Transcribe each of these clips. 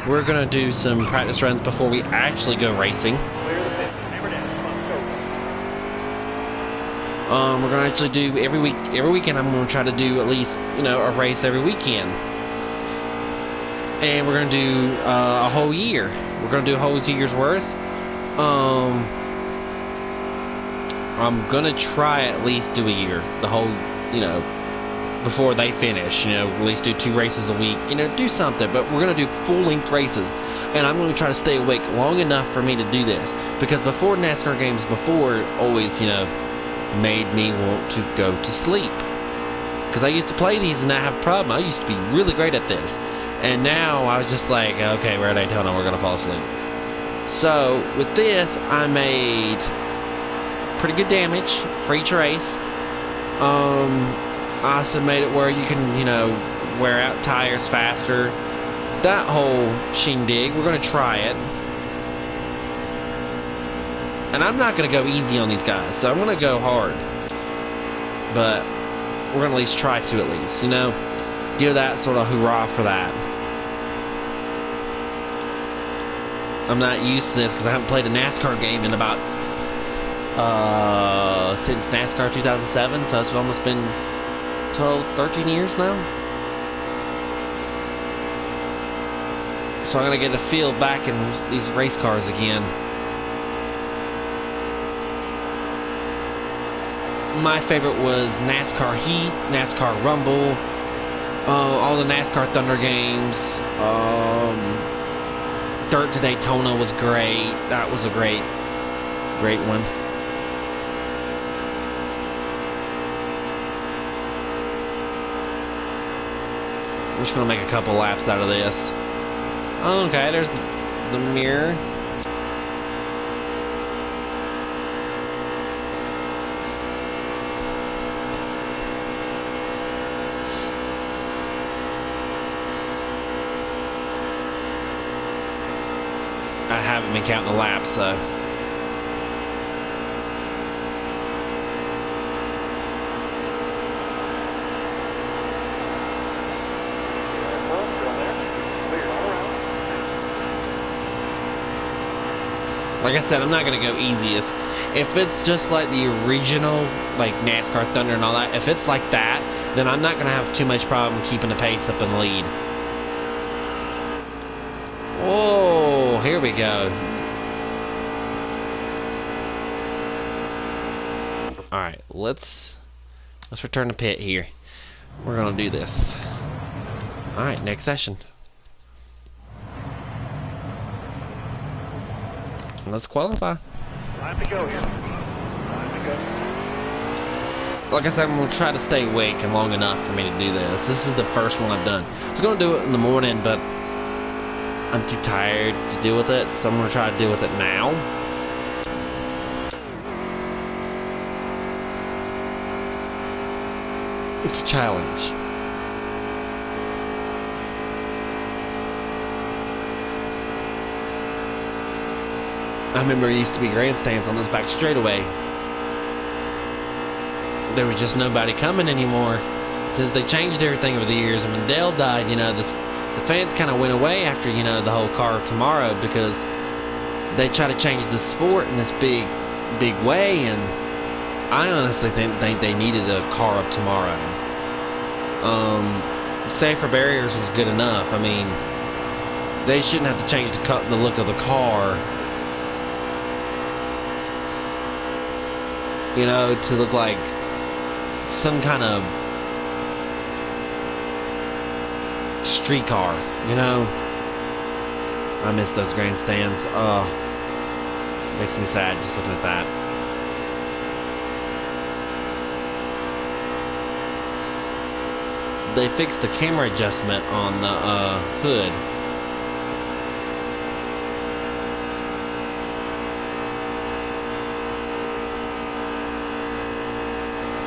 we're gonna do some practice runs before we actually go racing. Clear the pit. Hammer down. Come on, go. We're gonna actually do every weekend. I'm gonna try to do at least, you know, a race every weekend, and we're gonna do a whole year. We're gonna do a whole year's worth. I'm gonna try at least do a year, the whole, you know, before they finish, you know, at least do 2 races a week, you know, do something, but we're gonna do full-length races, and I'm gonna try to stay awake long enough for me to do this, because before NASCAR games, before always, you know, made me want to go to sleep, because I used to play these and not have a problem. I used to be really great at this, and now I was just like, okay, we're at Daytona, we're gonna fall asleep. So with this, I made pretty good damage for each race. I also made it where you can, you know, wear out tires faster. That whole shindig, we're gonna try it. And I'm not gonna go easy on these guys, so I'm gonna go hard. But we're gonna at least try to, at least, you know, give that sort of hoorah for that. I'm not used to this because I haven't played a NASCAR game in about since NASCAR 2007, so it's almost been 12, 13 years now. So I'm gonna get a feel back in these race cars again. My favorite was NASCAR Heat, NASCAR Rumble, all the NASCAR Thunder games. Dirt to Daytona was great. That was a great one. I'm just gonna make a couple laps out of this. Okay, there's the mirror. I haven't been counting the laps, so. Like I said, I'm not gonna go easy. If it's just like the original, like NASCAR Thunder and all that, if it's like that, then I'm not gonna have too much problem keeping the pace up in the lead. Oh, here we go. All right, let's return to pit here. We're gonna do this. All right, next session. Let's qualify. Time to go here. Time to go. Like I said, I'm going to try to stay awake and long enough for me to do this. This is the first one I've done. I was going to do it in the morning, but I'm too tired to deal with it, so I'm going to try to deal with it now. It's a challenge. I remember there used to be grandstands on this back straightaway. There was just nobody coming anymore. Since they changed everything over the years, and when Dale died, you know, the fans kind of went away after, you know, the whole Car of Tomorrow, because they try to change the sport in this big way, and I honestly think they needed a Car of Tomorrow. Safer barriers was good enough. I mean, they shouldn't have to change the look of the car, you know, to look like some kind of street car, you know. I miss those grandstands. Oh, makes me sad just looking at that. They fixed the camera adjustment on the hood.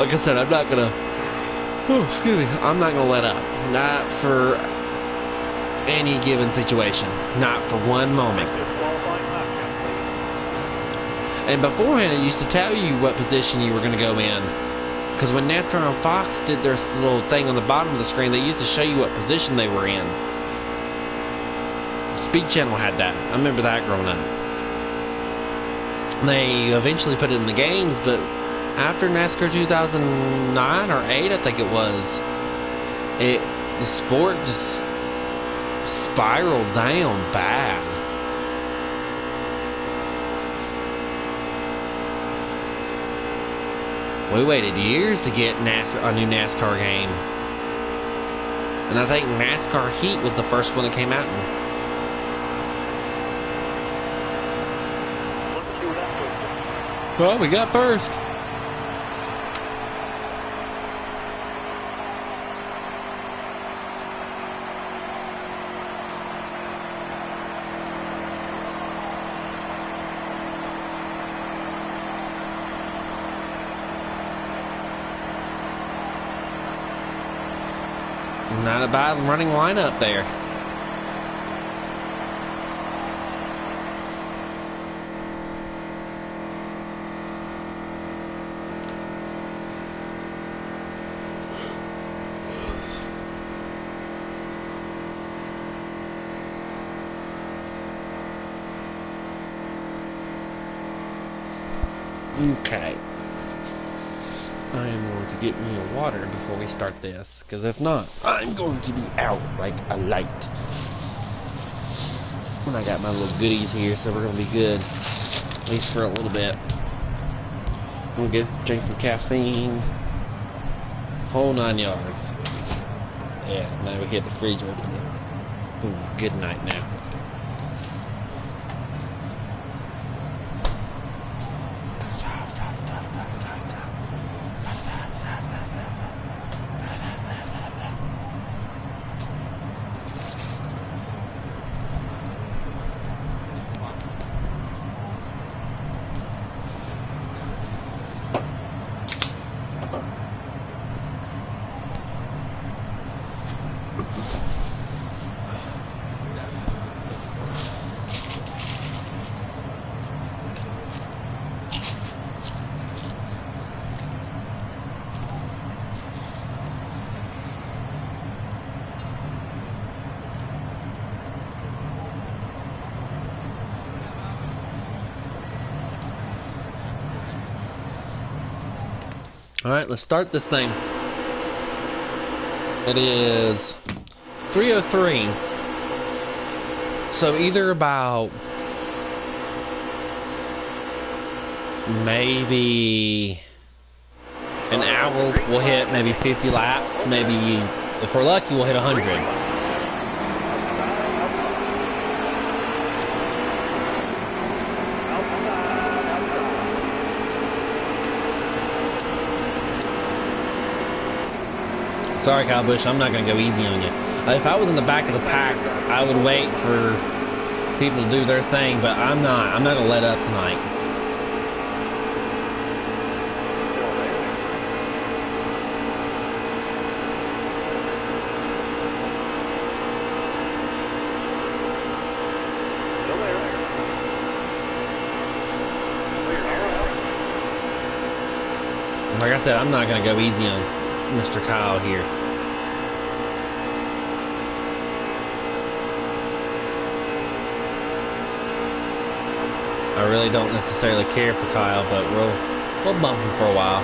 Like I said, I'm not gonna, I'm not gonna let up. Not for any given situation. Not for one moment. And beforehand, it used to tell you what position you were gonna go in. Because when NASCAR on Fox did their little thing on the bottom of the screen, they used to show you what position they were in. Speed Channel had that. I remember that growing up. They eventually put it in the games, but after NASCAR 2009 or 8, I think it was, the sport just spiraled down bad. We waited years to get a new NASCAR game. And I think NASCAR Heat was the first one that came out. Well, we got first. Not a bad running lineup there. Okay. I am going to get me a water before we start this, because if not, I'm going to be out like a light. And I got my little goodies here, so we're going to be good, at least for a little bit. I'm going to drink some caffeine, whole 9 yards. Yeah, now we get the fridge open. It's going to be a good night now. Alright, let's start this thing. It is 3:03. So either about maybe an hour we'll hit maybe 50 laps. Maybe if we're lucky we'll hit 100. Sorry, Kyle Busch, I'm not going to go easy on you. If I was in the back of the pack, I would wait for people to do their thing, but I'm not. I'm not going to let up tonight. Like I said, I'm not going to go easy on Mr. Kyle here. I really don't necessarily care for Kyle, but we'll bump him for a while.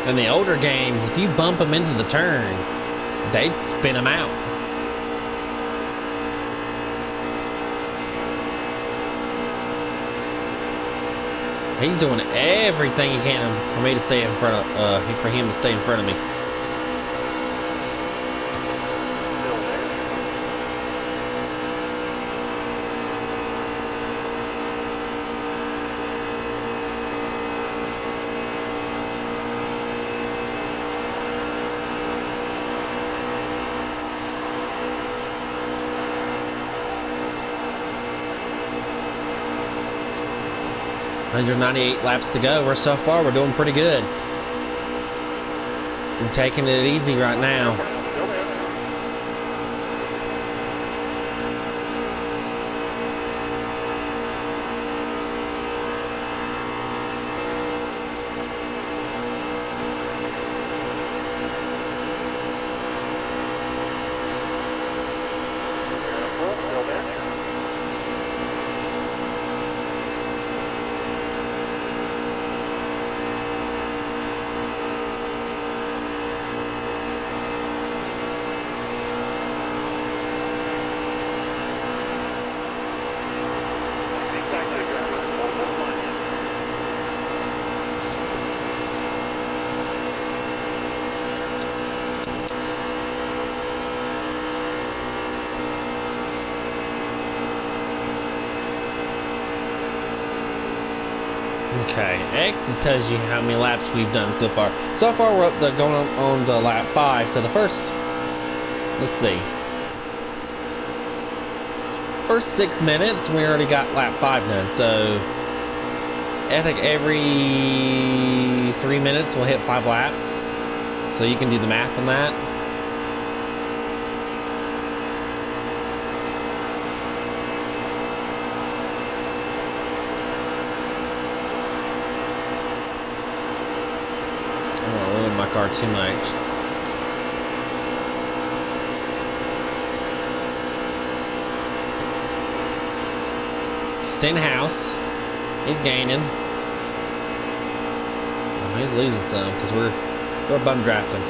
In the older games, if you bump him into the turn, they'd spin him out. He's doing everything he can for me to stay in front of, for him to stay in front of me. $198 laps to go. So far, we're doing pretty good. I'm taking it easy right now. Okay, X just tells you how many laps we've done so far. So far, we're up to going on to lap 5. So the first, let's see, first 6 minutes, we already got lap 5 done. So I think every 3 minutes we'll hit 5 laps. So you can do the math on that. My car too much. Stenhouse, he's gaining. Oh, he's losing some because we're bum drafting.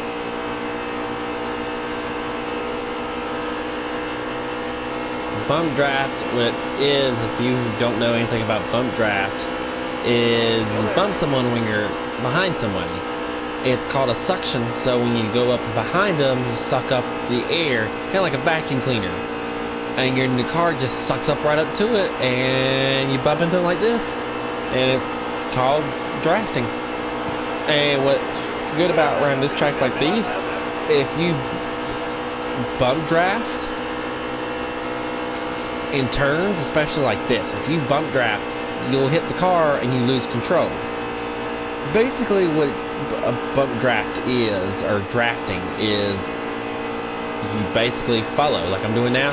Bump draft, what is, if you don't know anything about bump draft, is you bump someone when you're behind somebody. It's called a suction, so when you go up behind them, you suck up the air, kind of like a vacuum cleaner. And your car just sucks up right up to it, and you bump into it like this. And it's called drafting. And what's good about around this tracks like these, if you bump draft in turns, especially like this, if you bump draft, you'll hit the car and you lose control. Basically what a bump draft is, or drafting is, you basically follow, like I'm doing now.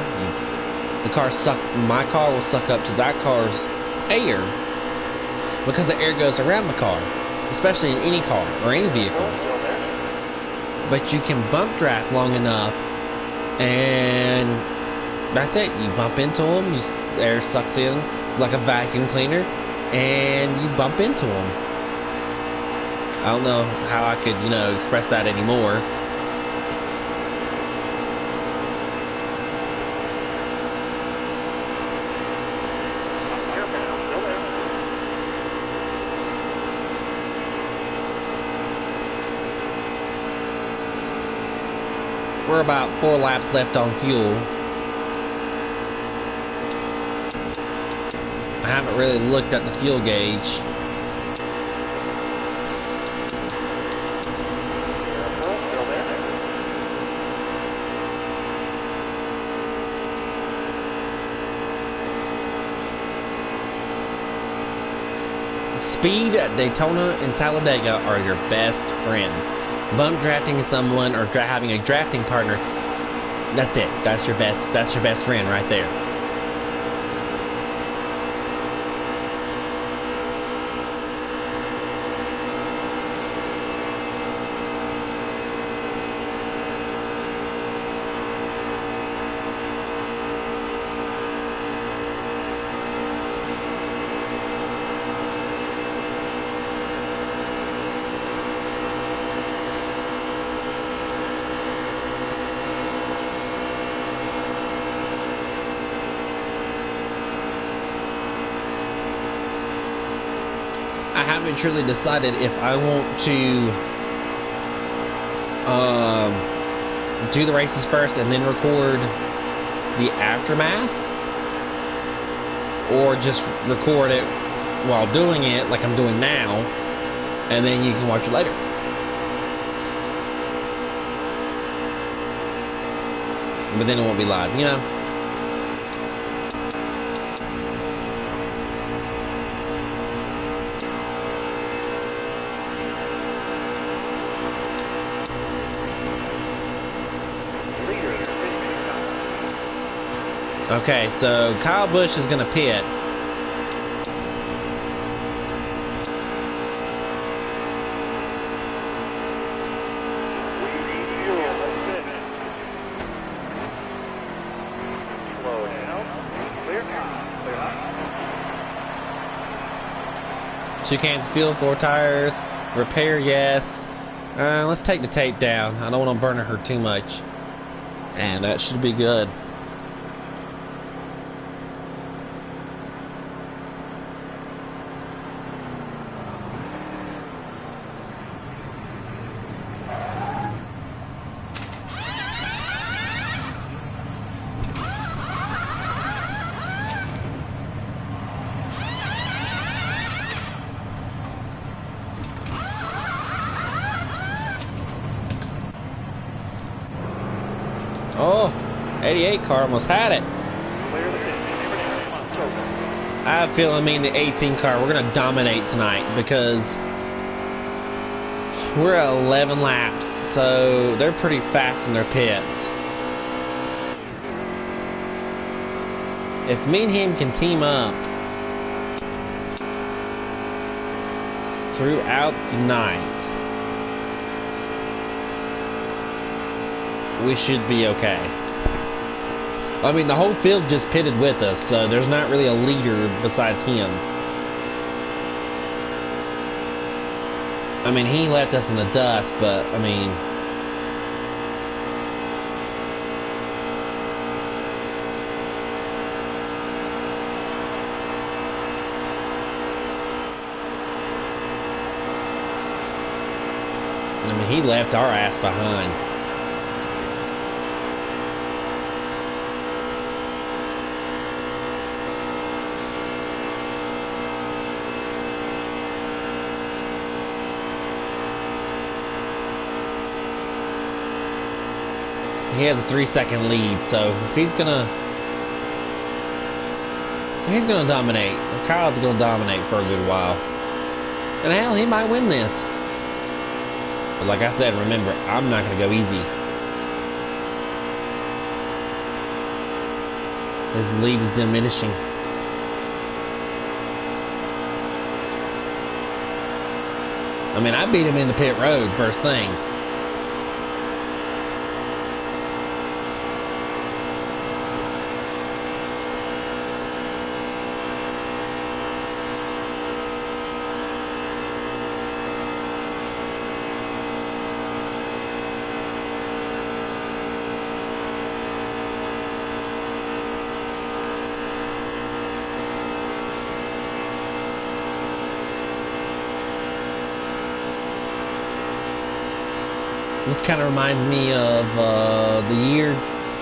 My car will suck up to that car's air, because the air goes around the car, especially in any car or any vehicle. But you can bump draft long enough, and that's it. You bump into them, the air sucks in like a vacuum cleaner, and you bump into them. I don't know how I could, express that anymore. We're about 4 laps left on fuel. I haven't really looked at the fuel gauge. Speed, Daytona, and Talladega are your best friends. Bump drafting someone or having a drafting partner, that's it. That's your best friend right there. I haven't truly decided if I want to do the races first and then record the aftermath, or just record it while doing it like I'm doing now, and then you can watch it later. But then it won't be live, Okay, so Kyle Busch is going to pit. Two cans of fuel, 4 tires, repair, yes. Let's take the tape down. I don't want to burn her too much. And that should be good. 88 car almost had it. Clear the 50. Hammer down. Come on, circle. I have a feeling me and the 18 car, we're going to dominate tonight because we're at 11 laps, so they're pretty fast in their pits. If me and him can team up throughout the night, we should be okay. I mean, the whole field just pitted with us, so there's not really a leader besides him. I mean, he left us in the dust, but, I mean... he left our ass behind. He has a 3-second lead, so he's gonna dominate. Kyle's gonna dominate for a good while. And hell, he might win this. But like I said, remember, I'm not gonna go easy. His lead is diminishing. I mean, I beat him in the pit road first thing. This kind of reminds me of the year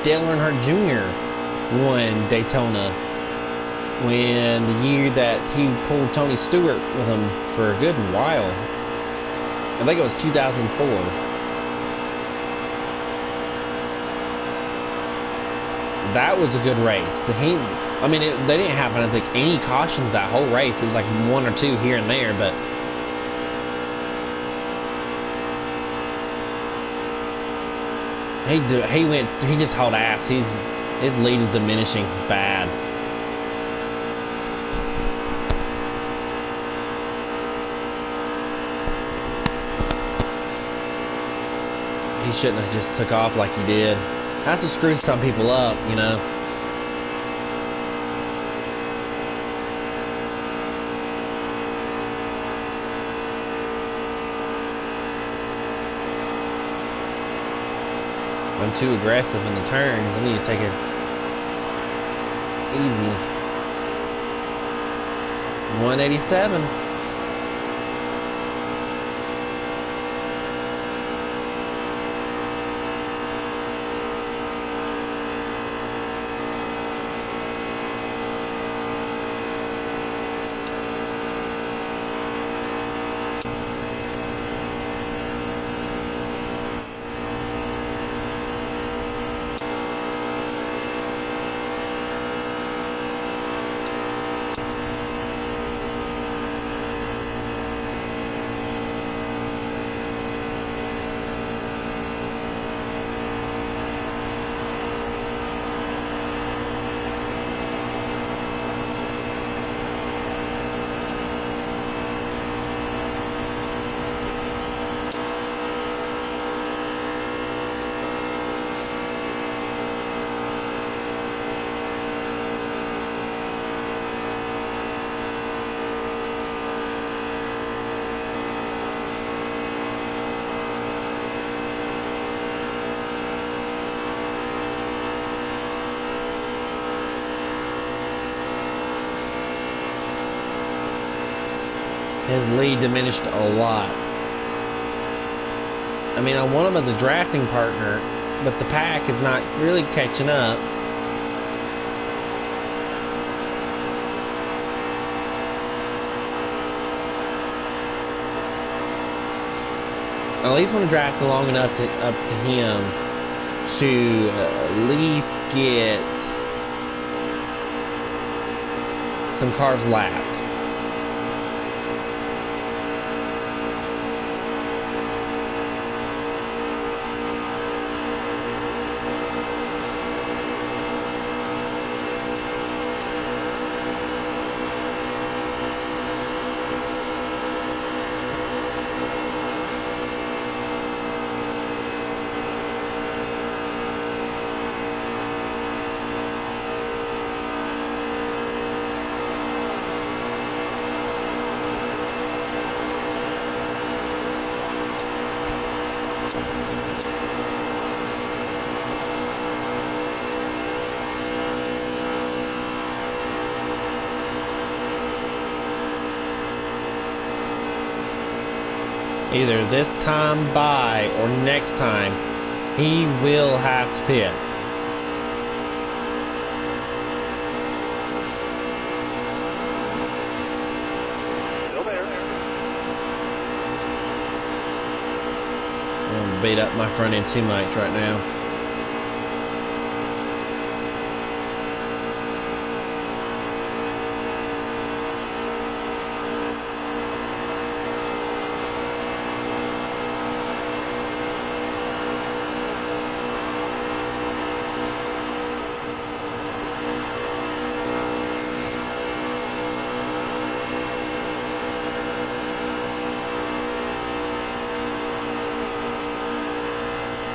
Dale Earnhardt Jr. won Daytona. When the year that he pulled Tony Stewart with him for a good while. I think it was 2004. That was a good race. I mean, they didn't have, I don't think, any cautions that whole race. It was like 1 or 2 here and there, but... He just hauled ass. His lead is diminishing bad. He shouldn't have just took off like he did. That's what screws some people up, you know. I'm too aggressive in the turns. I need to take it easy. 187. His lead diminished a lot. I mean, I want him as a drafting partner, but the pack is not really catching up. I at least want to draft long enough to up to him to at least get some carbs lapped. Either this time by or next time, he will have to pit. Still there. I'm gonna beat up my front end teammates right now.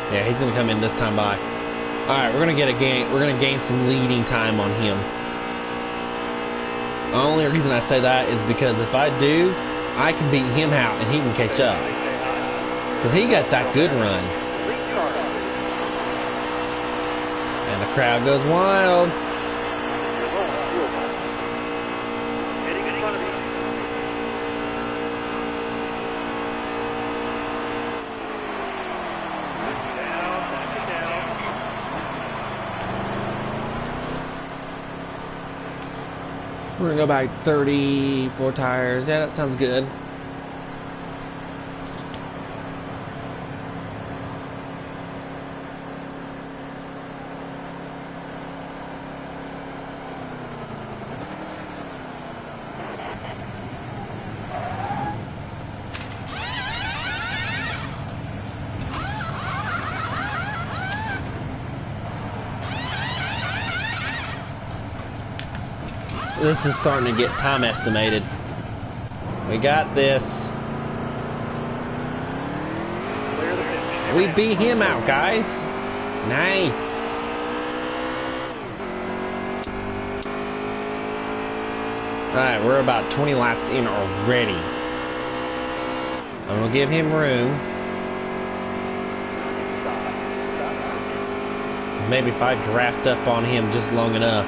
Yeah, he's gonna come in this time by. All right, we're gonna gain some leading time on him. The only reason I say that is because if I do, I can beat him out and he can catch up. Because he got that good run. And the crowd goes wild. Getting in front of you. We're gonna go back 34 tires. Yeah, that sounds good. This is starting to get time estimated. We got this. Clear the finish. We beat him out, guys. Nice. Alright, we're about 20 laps in already. I'm gonna give him room. Maybe if I draft up on him just long enough.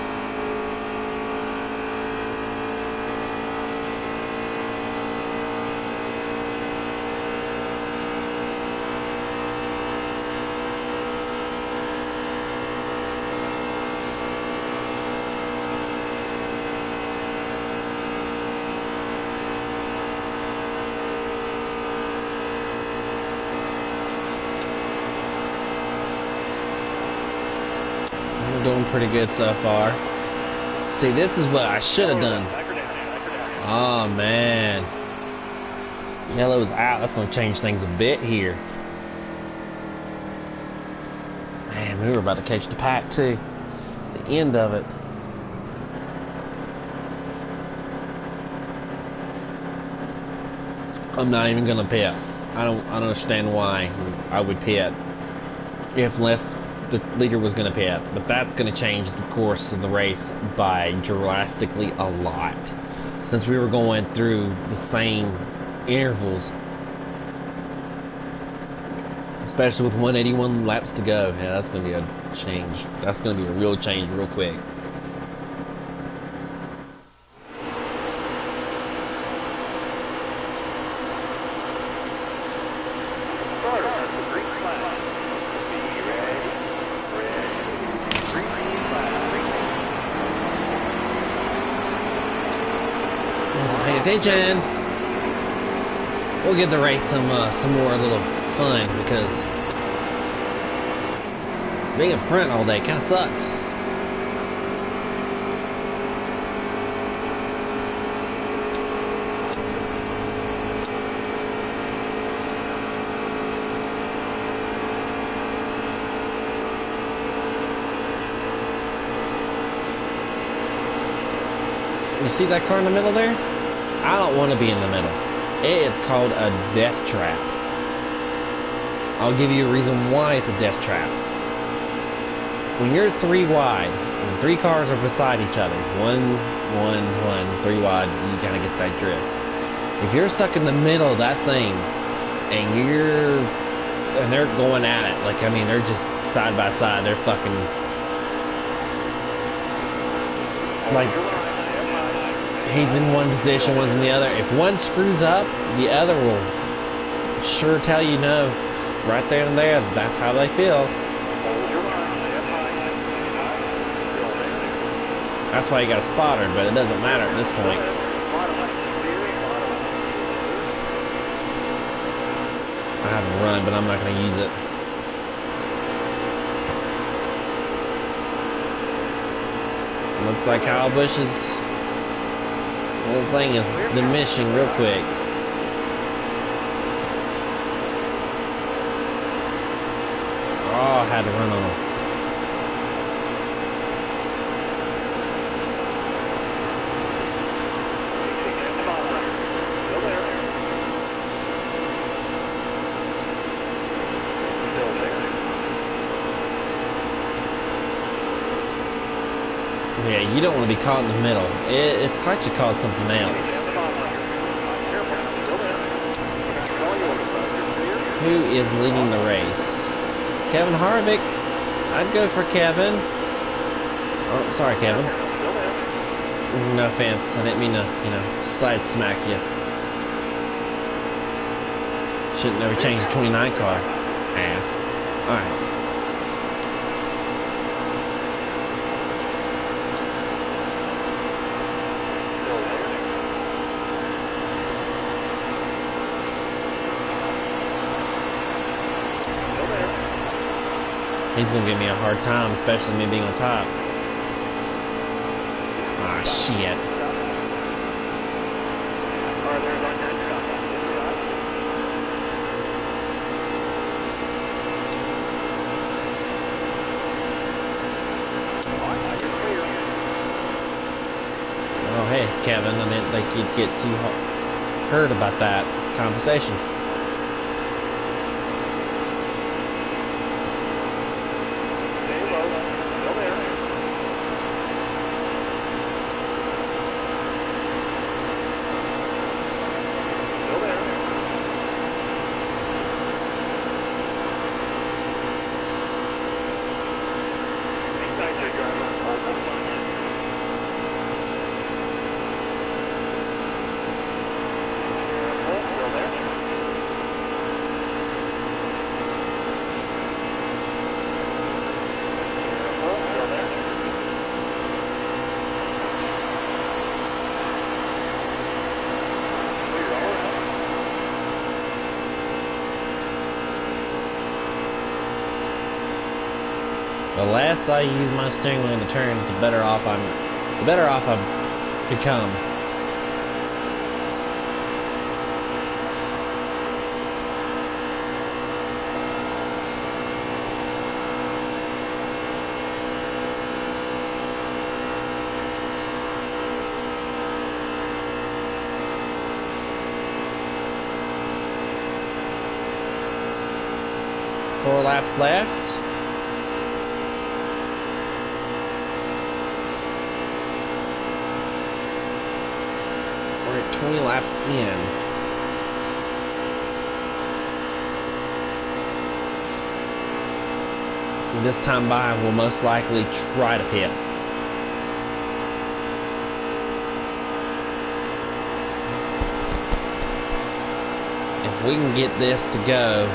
We're doing pretty good so far. See, this is what I should have done. Oh, man. Yellow's out. That's going to change things a bit here. Man, we were about to catch the pack, too. The end of it. I'm not even going to pit. I don't understand why I would pit. Unless the leader was going to pit, but that's going to change the course of the race by drastically a lot. Since we were going through the same intervals, especially with 181 laps to go, yeah, that's going to be a change. That's going to be a real change real quick. Attention. We'll give the race some more little fun because Being in front all day kind of sucks. You see that car in the middle there? I don't want to be in the middle. It is called a death trap. I'll give you a reason why it's a death trap. When you're 3 wide, and 3 cars are beside each other, 1, 3 wide, you kind of get that drift. If you're stuck in the middle of that thing, and they're going at it, like, I mean, they're just side by side, they're fucking, like, he's in one position, one's in the other. If one screws up, the other will sure tell you no. Right there and there, that's how they feel. That's why you got a spotter, but it doesn't matter at this point. I have a run, but I'm not going to use it. Looks like Kyle Busch's whole thing is diminishing real quick. Oh, I had to run on him. Yeah, you don't want to be caught in the middle. It's actually called something else. Who is leading the race? Kevin Harvick. I'd go for Kevin. Oh, sorry, Kevin. No offense. I didn't mean to, side smack you. Shouldn't never change the 29 car. Ass. Alright. He's gonna give me a hard time, especially me being on top. Ah, shit. Oh, hey, Kevin, I didn't think you'd get too hurt about that conversation. The less I use my steering wheel in the turns, the better off I've become. Four laps left. We're at 20 laps in. And this time by, we'll most likely try to pit. If we can get this to go,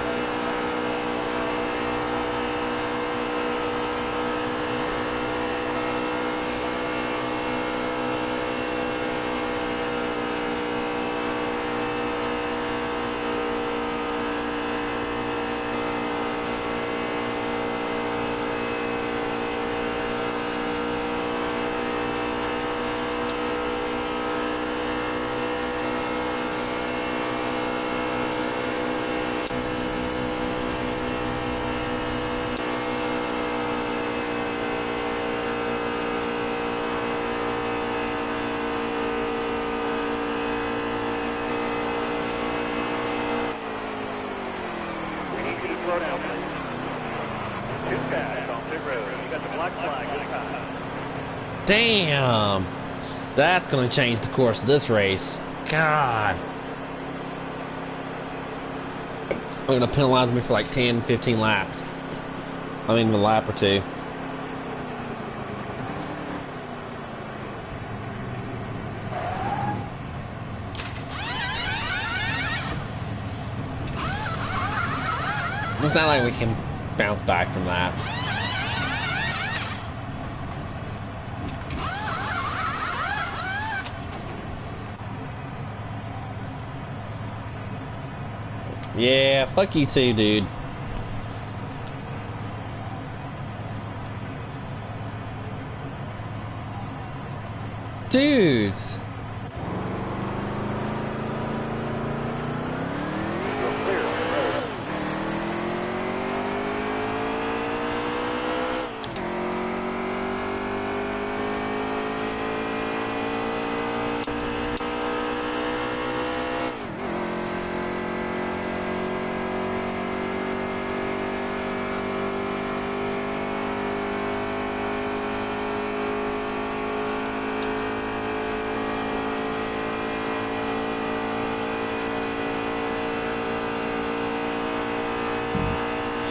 Black flag, good pass. Damn. That's going to change the course of this race. God. They're going to penalize me for like 10, 15 laps. I mean, a lap or two. It's not like we can bounce back from that. Yeah, fuck you too, dude. Dudes.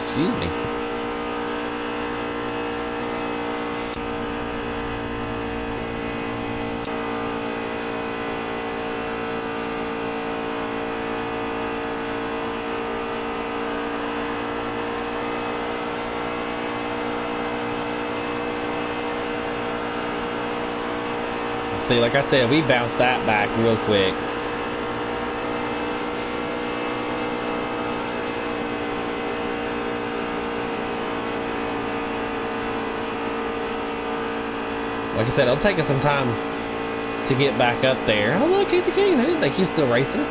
Excuse me. See, like I said, we bounced that back real quick. Like I said, it'll take us some time to get back up there. Oh, look, Casey Kane. I didn't think he was still racing.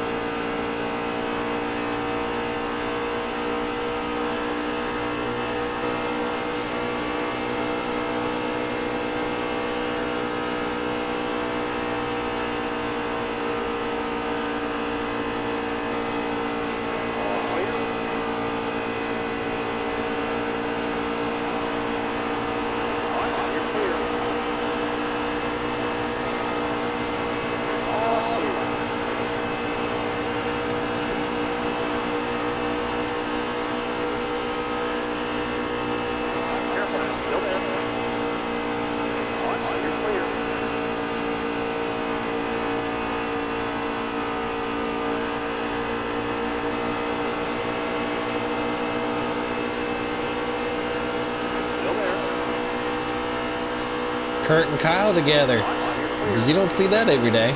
Kurt and Kyle together. You don't see that every day.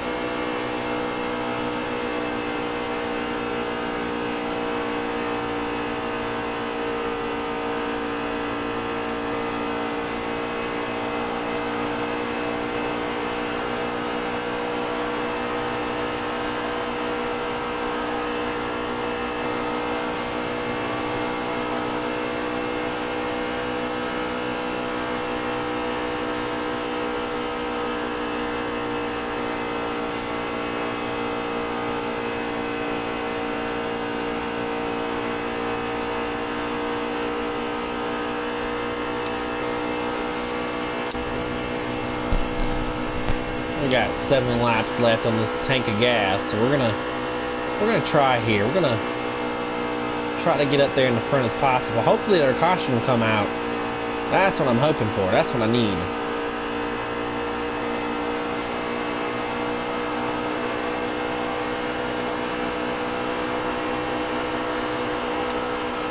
We got 7 laps left on this tank of gas, so we're gonna try here. We're gonna try to get up there in the front as possible. Hopefully our caution will come out. That's what I'm hoping for. That's what I need.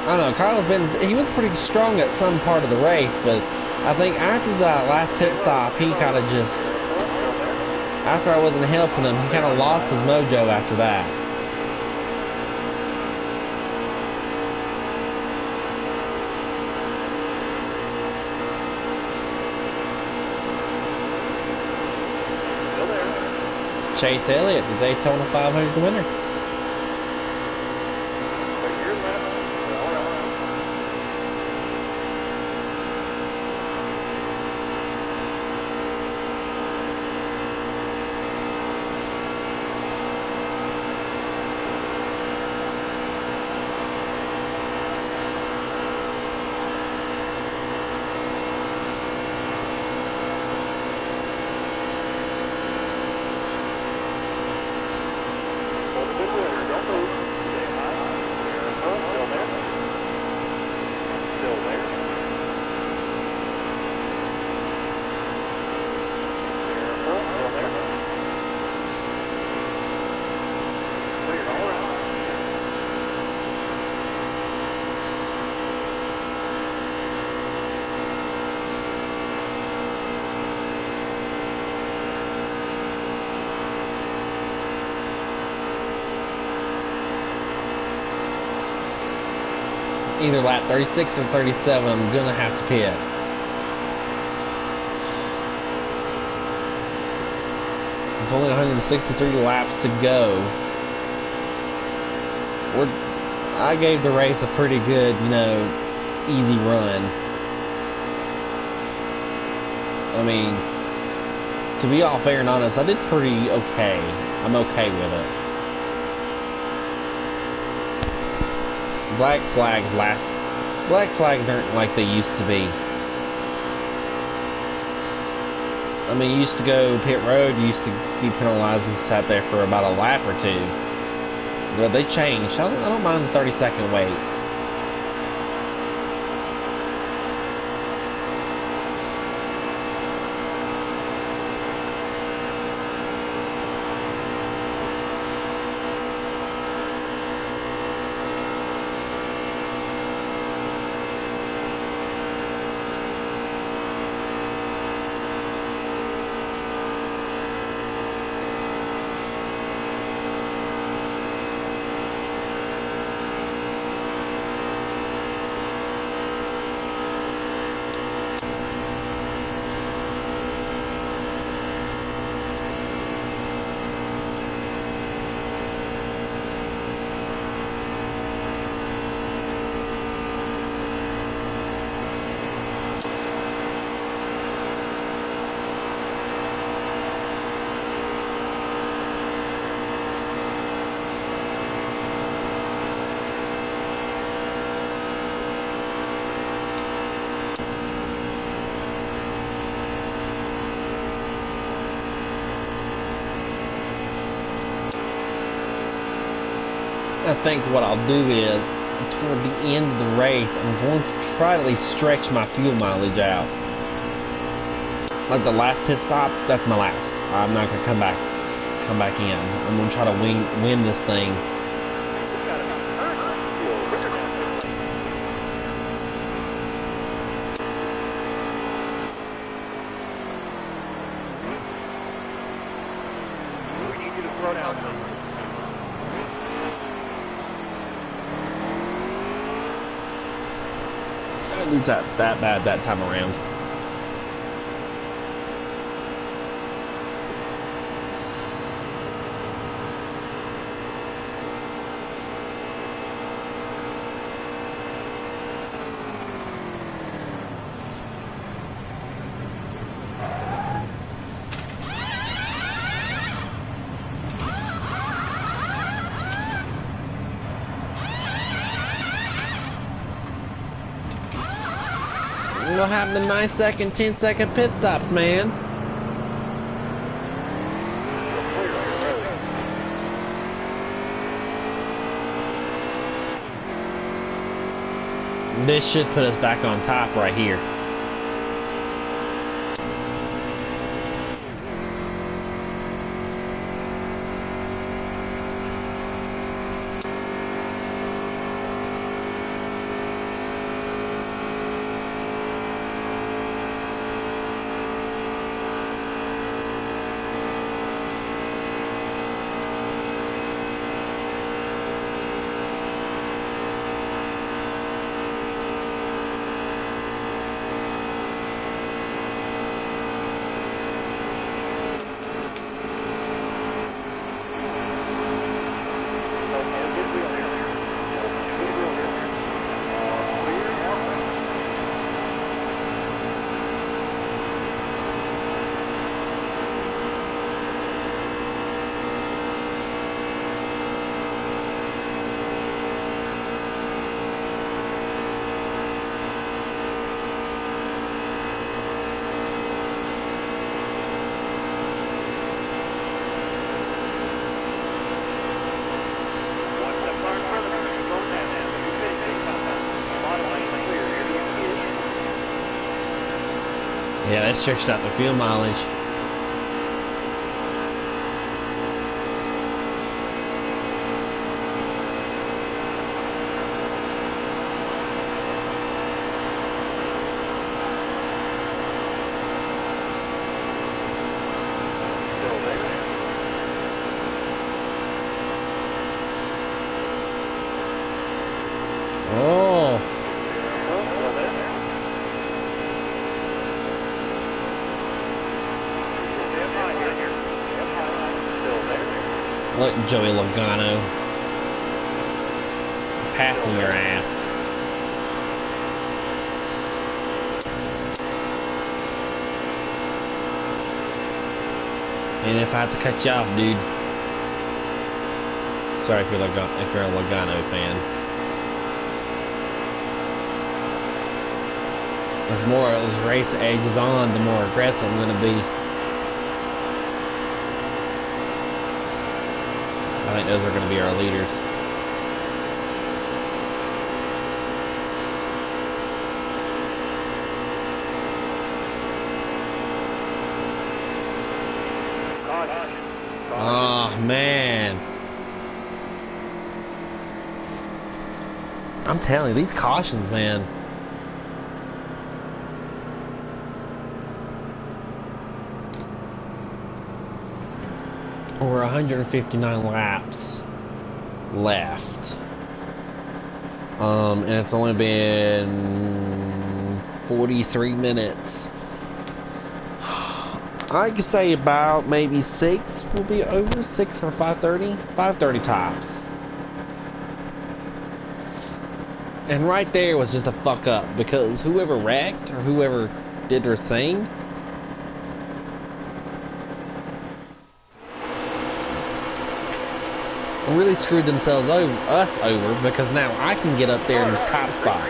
I don't know, he was pretty strong at some part of the race, but I think after that last pit stop, he kind of just, after I wasn't helping him, he kind of lost his mojo after that. Chase Elliott, the Daytona 500 winner. either lap 36 or 37, I'm gonna have to pit. There's only 163 laps to go. I gave the race a pretty good, easy run. I mean, to be all fair and honest, I did pretty okay. I'm okay with it. Black flags aren't like they used to be. I mean, you used to go pit road, you used to be penalized and sat there for about a lap or two. But they changed. I don't mind the 30-second wait. I think what I'll do is, toward the end of the race, I'm going to try to at least stretch my fuel mileage out. Like the last pit stop, that's my last. I'm not gonna come back in. I'm gonna try to win this thing. We need you to throw down. I didn't do that bad that time around. What happened to 9-second, 10-second pit stops, man? This should put us back on top right here. Yeah, that stretched out the fuel mileage. Oh. Look, Joey Logano. Passing your ass. And if I have to cut you off, dude. Sorry if you're a Logano fan. As more as race ages on, the more aggressive I'm going to be. I think those are going to be our leaders. Oh, man. I'm telling you, these cautions, man. We're 159 laps left. And it's only been 43 minutes. I could say about maybe 6 will be over, 6 or 5:30, 5:30 tops. And right there was just a fuck up because whoever wrecked or whoever did their thing really screwed us over because now I can get up there in the top spot.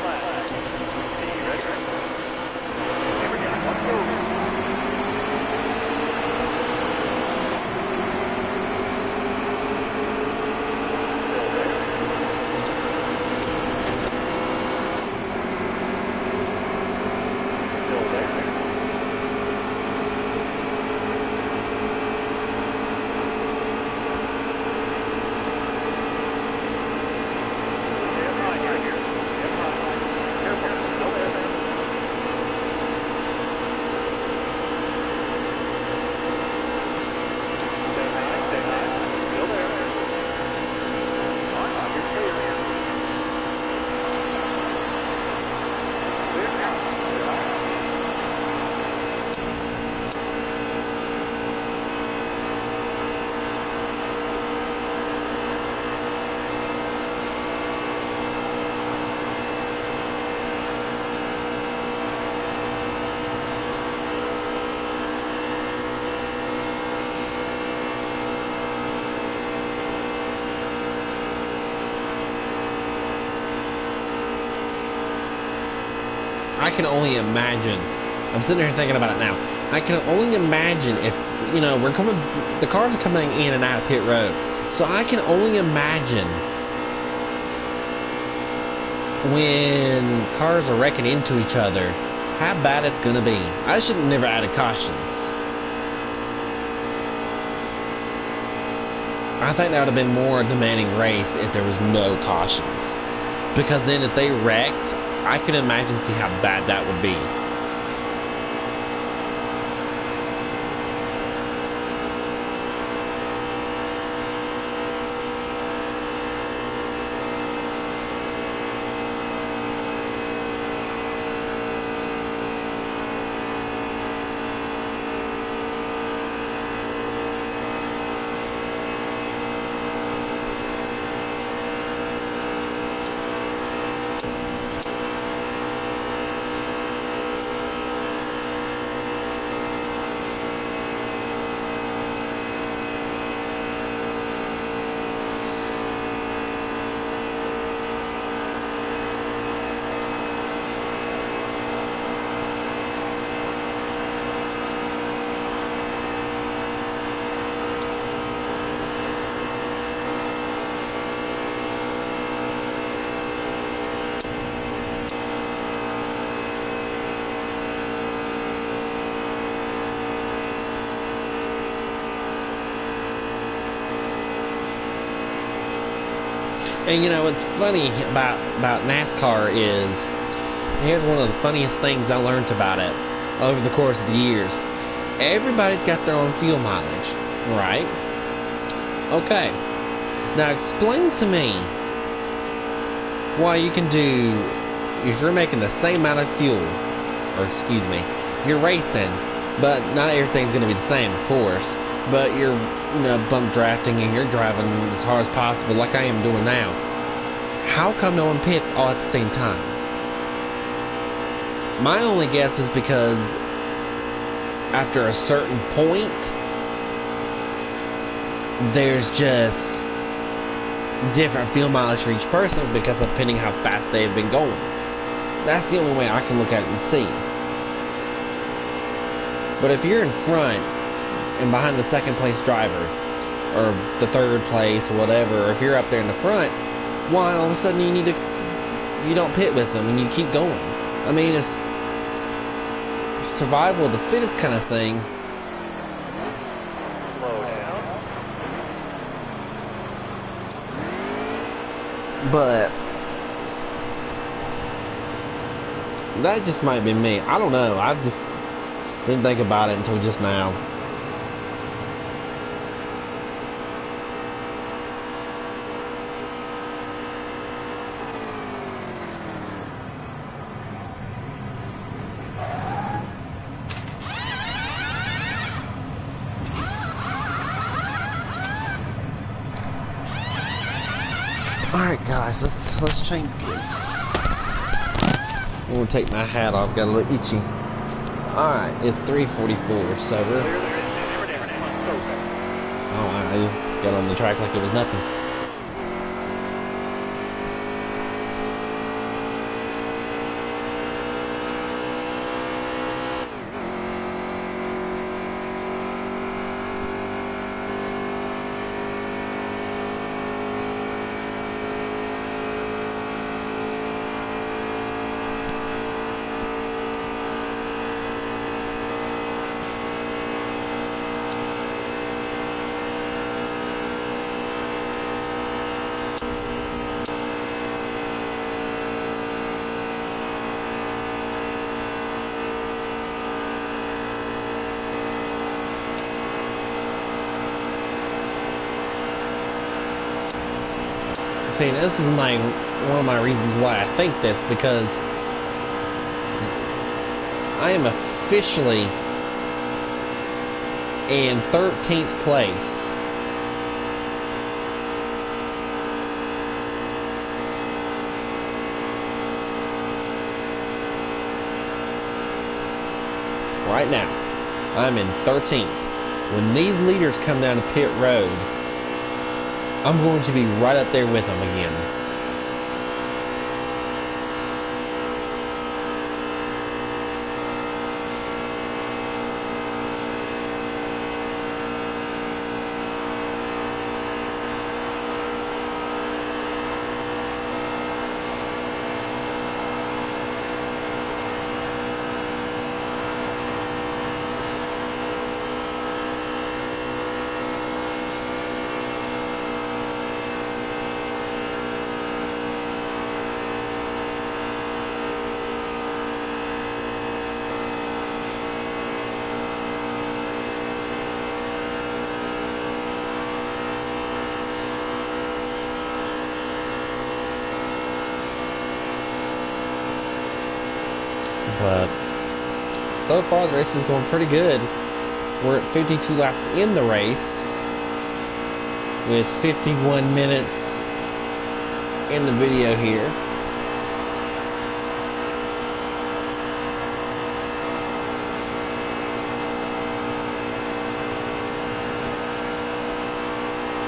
I can only imagine. I'm sitting here thinking about it now. I can only imagine if, you know, the cars are coming in and out of pit road. So I can only imagine when cars are wrecking into each other, how bad it's going to be. I should have never added cautions. I think that would have been more a demanding race if there was no cautions. Because then if they wrecked, I can imagine see how bad that would be. And you know what's funny about NASCAR is, here's one of the funniest things I learned about it over the course of the years. Everybody's got their own fuel mileage, right? Okay. Now explain to me why you can do, if you're making the same amount of fuel, or excuse me, you're racing, but not everything's going to be the same, of course, but you're you know, bump drafting and you're driving as hard as possible like I am doing now, how come no one pits all at the same time? My only guess is because after a certain point, there's just different fuel mileage for each person because of depending how fast they've been going. That's the only way I can look at it and see. But if you're in front and behind the second place driver, or the third place, or whatever, or if you're up there in the front, why all of a sudden you don't pit with them and you keep going? I mean, it's survival of the fittest kind of thing. Slow down. But that just might be me. I don't know. I just didn't think about it until just now. Alright guys, let's change this. I'm gonna take my hat off, got a little itchy. Alright, it's 3:44, so we're... Oh, I just got on the track like it was nothing. See, this is one of my reasons why I think this, because I am officially in 13th place. Right now, I'm in 13th. When these leaders come down to pit road, I'm going to be right up there with them again. But so far the race is going pretty good. We're at 52 laps in the race with 51 minutes in the video here.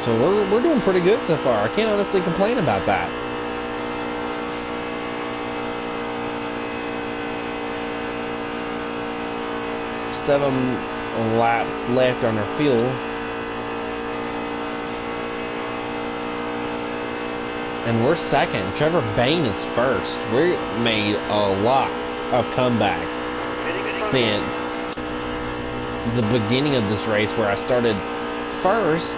So we're doing pretty good so far. I can't honestly complain about that. Seven laps left on our fuel. And we're second. Trevor Bain is first. We made a lot of comeback since the beginning of this race, where I started first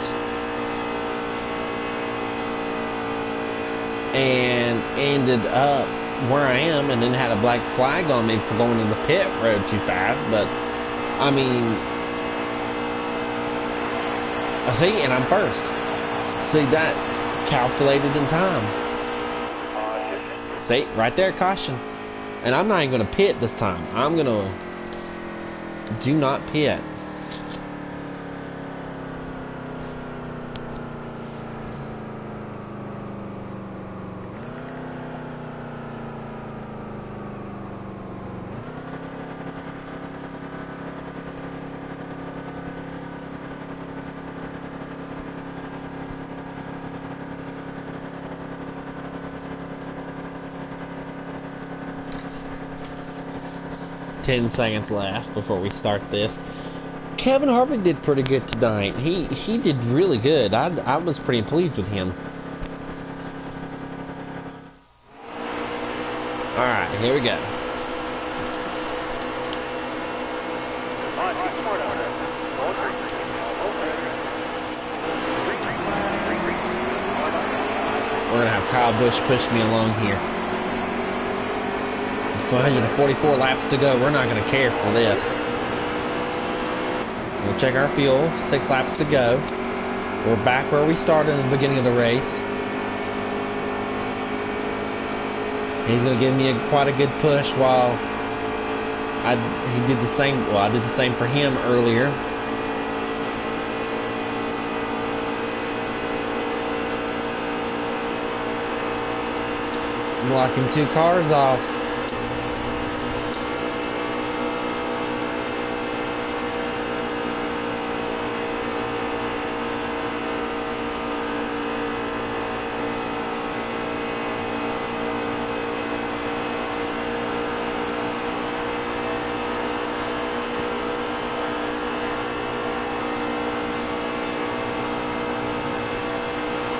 and ended up where I am, and then had a black flag on me for going in the pit road too fast. But I mean, I see, and I'm first. See that? Calculated in time. See, right there, caution. And I'm not even going to pit this time. I'm going to do not pit. 10 seconds left before we start this. Kevin Harvick did pretty good tonight. He did really good. I was pretty pleased with him. Alright, here we go. We're going to have Kyle Busch push me along here. It's 444 laps to go. We're not going to care for this. We'll check our fuel. 6 laps to go. We're back where we started in the beginning of the race. He's going to give me quite a good push while he did the same. Well, I did the same for him earlier. I'm locking 2 cars off.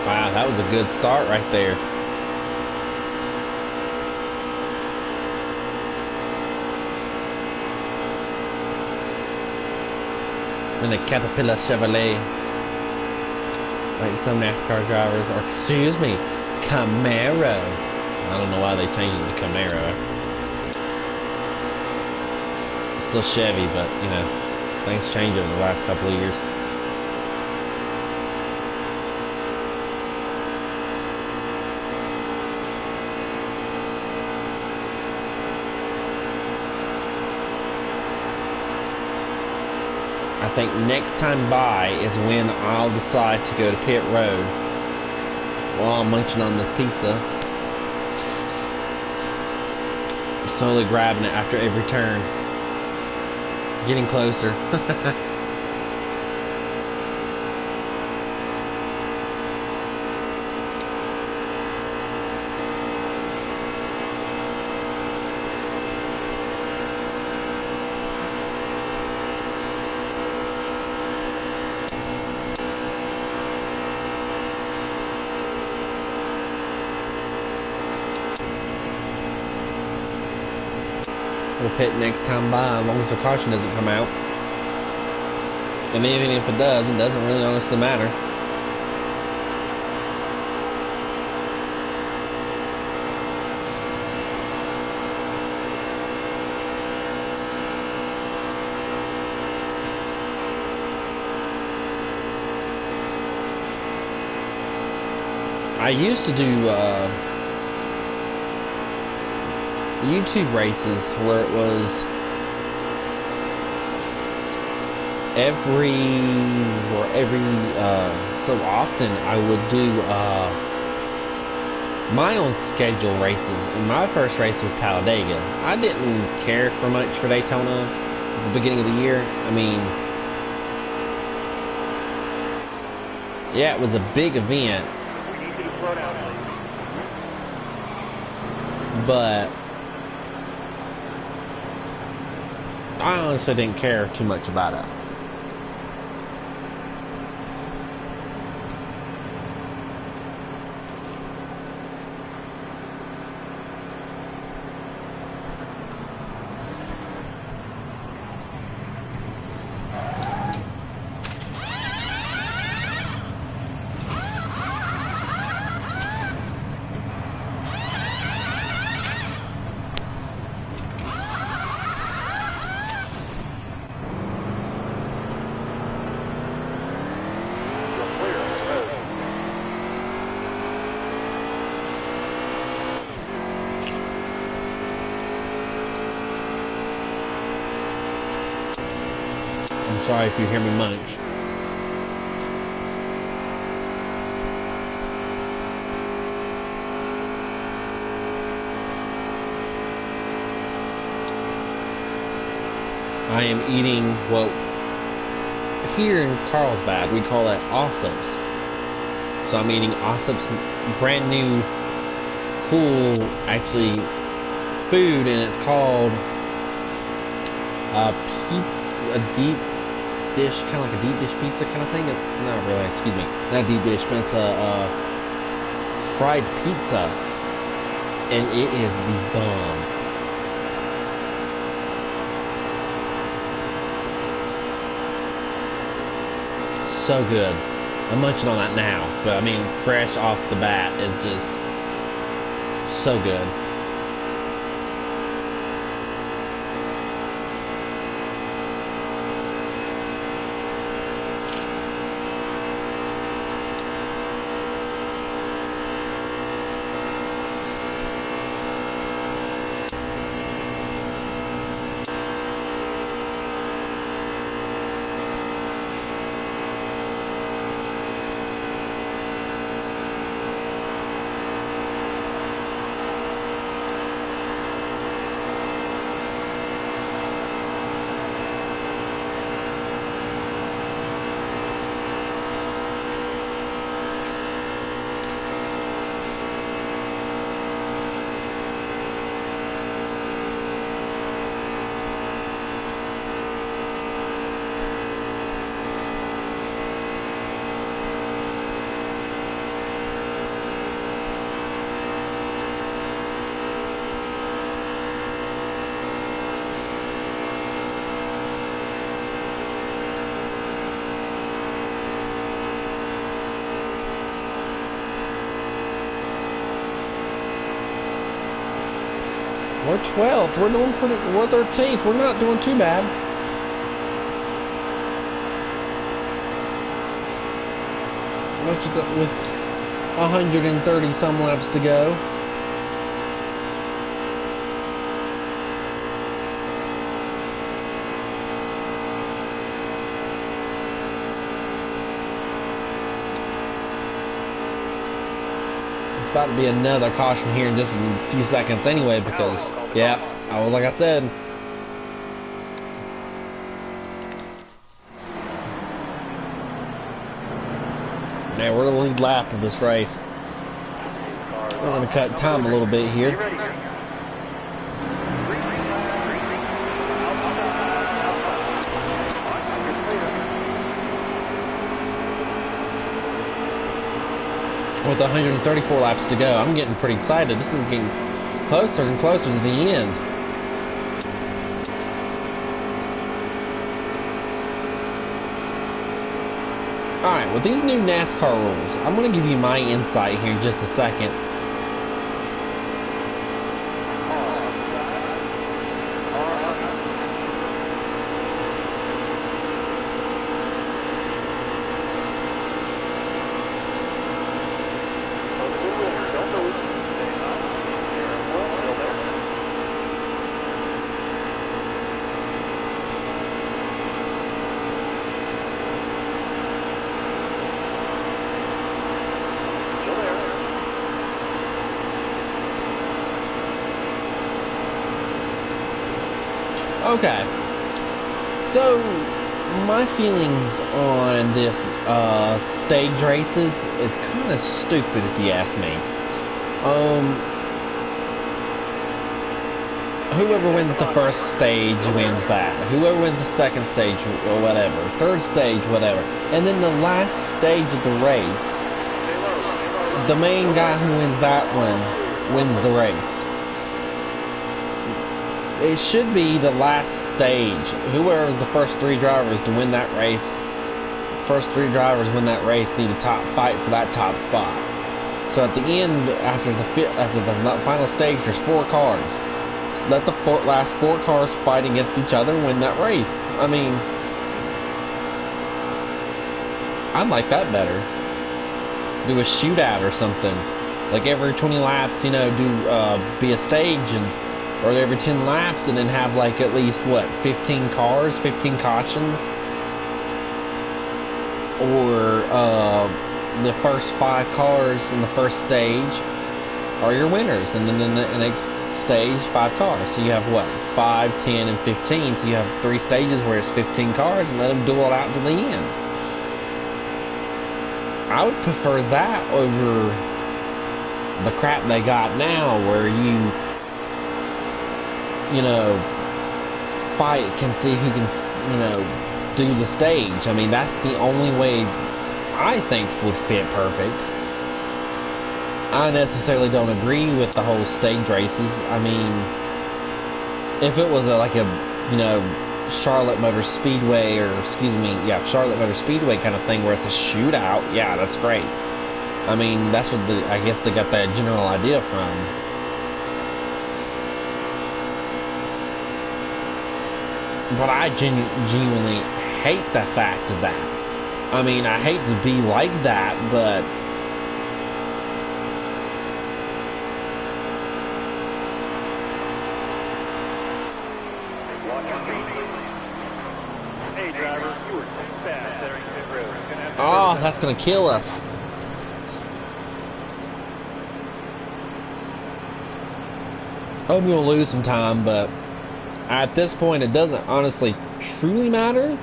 Wow, that was a good start right there. In a Caterpillar Chevrolet, like some NASCAR drivers, or excuse me, Camaro. I don't know why they changed it to Camaro. It's still Chevy, but you know, things change over the last couple of years. I think next time by is when I'll decide to go to pit road while I'm munching on this pizza. I'm slowly grabbing it after every turn. Getting closer. We'll pit next time by, as long as the caution doesn't come out. And even if it doesn't really honestly matter. I used to do YouTube races where it was every so often I would do my own schedule races, and my first race was Talladega. I didn't care for much for Daytona at the beginning of the year. I mean, yeah, it was a big event, but I honestly didn't care too much about it. I'm sorry if you hear me munch. I am eating, well, here in Carlsbad we call that Ossops. So I'm eating Ossops brand new, cool, actually, food, and it's called Pizza, a deep dish, kind of like a deep dish pizza kind of thing. It's not really, excuse me, not deep dish, but it's a fried pizza, and it is the bomb. So good. I'm munching on that now, but I mean, fresh off the bat is just so good. We're 12th. We're doing pretty. We're 13th. We're not doing too bad. With 130 some laps to go. It's about to be another caution here in just a few seconds anyway, because, yeah, like I said, yeah, we're the lead lap of this race. We're going to cut time a little bit here. With 134 laps to go, I'm getting pretty excited. This is getting closer and closer to the end. Alright, with these new NASCAR rules, I'm going to give you my insight here in just a second. Okay, so my feelings on this stage races is kind of stupid if you ask me. Whoever wins the first stage wins that. Whoever wins the second stage or whatever, third stage, whatever, and then the last stage of the race, the main guy who wins that one wins the race. It should be the last stage. Whoever's the first three drivers to win that race, first three drivers win that race need to fight for that top spot. So at the end, after the final stage, there's 4 cars. Let the last 4 cars fight against each other and win that race. I mean, I'd like that better. Do a shootout or something. Like every 20 laps, you know, be a stage, and or every 10 laps, and then have like at least, what, 15 cars, 15 cautions? Or the first 5 cars in the first stage are your winners, and then in the next stage, 5 cars. So you have what, 5, 10, and 15, so you have 3 stages where it's 15 cars, and let them duel it out to the end. I would prefer that over the crap they got now, where you know, fight can see who can, you know, do the stage. I mean, that's the only way I think would fit perfect. I necessarily don't agree with the whole stage races. I mean, if it was like a, you know, Charlotte Motor Speedway, or excuse me, yeah, Charlotte Motor Speedway kind of thing where it's a shootout, yeah, that's great. I mean, that's what I guess they got that general idea from. But I genuinely hate the fact of that. I mean, I hate to be like that, but Hey driver, you were too fast entering pit road. You're gonna have to oh, that's gonna kill us. I'm gonna lose some time, but at this point, it doesn't honestly truly matter.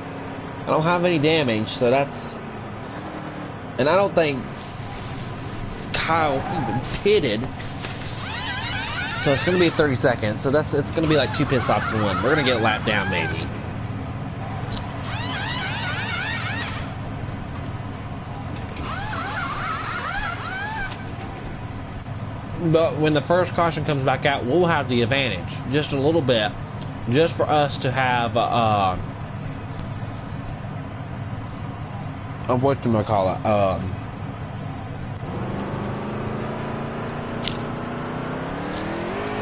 I don't have any damage, so that's... And I don't think Kyle even pitted. So it's going to be 30 seconds. So it's going to be like 2 pit stops in one. We're going to get a lap down, maybe. But when the first caution comes back out, we'll have the advantage. Just a little bit. Just for us to have, whatchamacallit,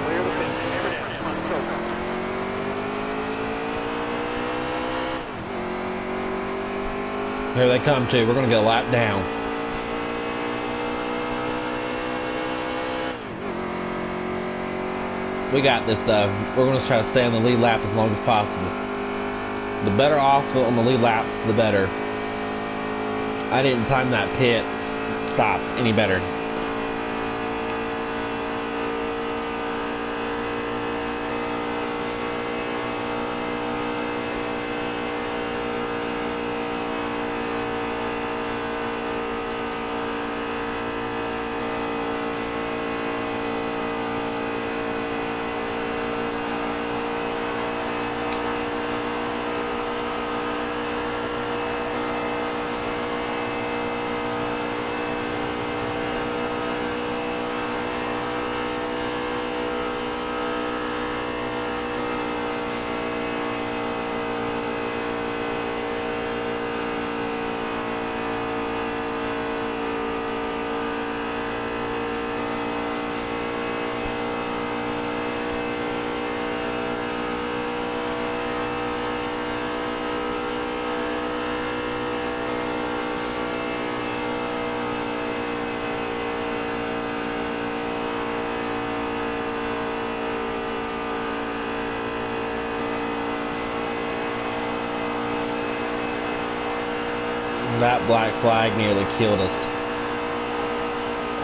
clear the pit. Hammer down. Come on, go. here they come too. We're going to get a lap down. We got this stuff. We're going to try to stay on the lead lap as long as possible. The better off on the lead lap, the better. I didn't time that pit stop any better. That black flag nearly killed us.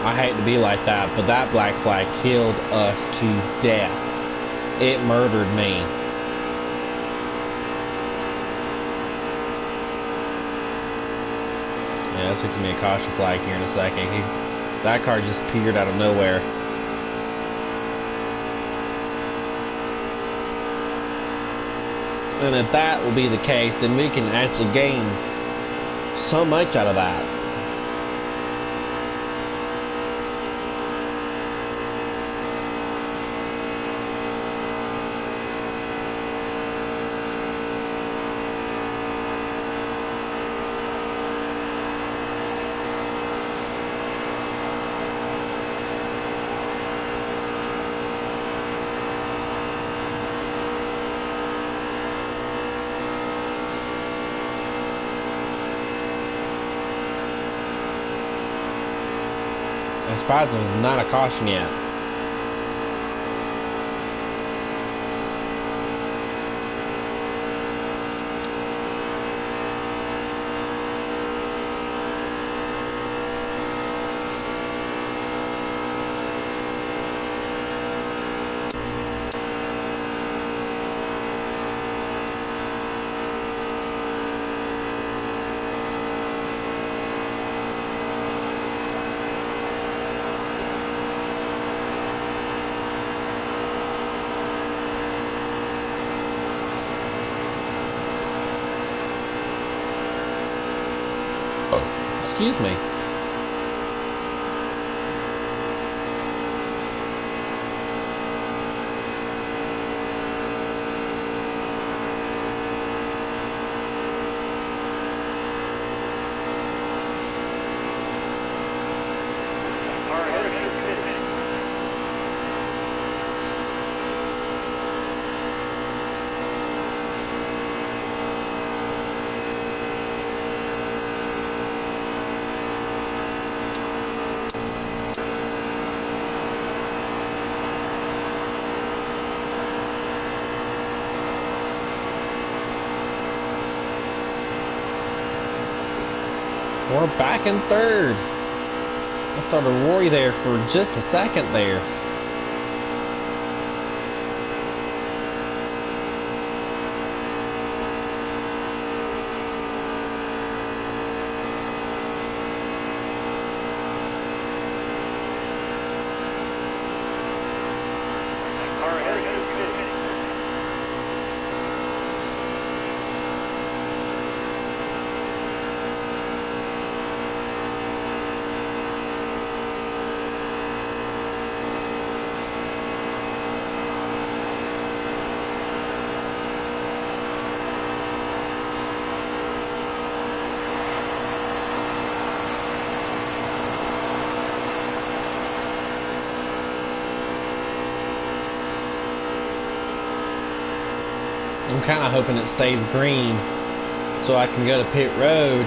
I hate to be like that, but that black flag killed us to death. It murdered me. Yeah, that's fixing me a caution flag here in a second. That car just appeared out of nowhere. And if that will be the case, then we can actually gain so much out of that. I'm surprised there's not a caution yet. Excuse me. We're back in third. I started to worry there for just a second there. I'm kind of hoping it stays green so I can go to pit road.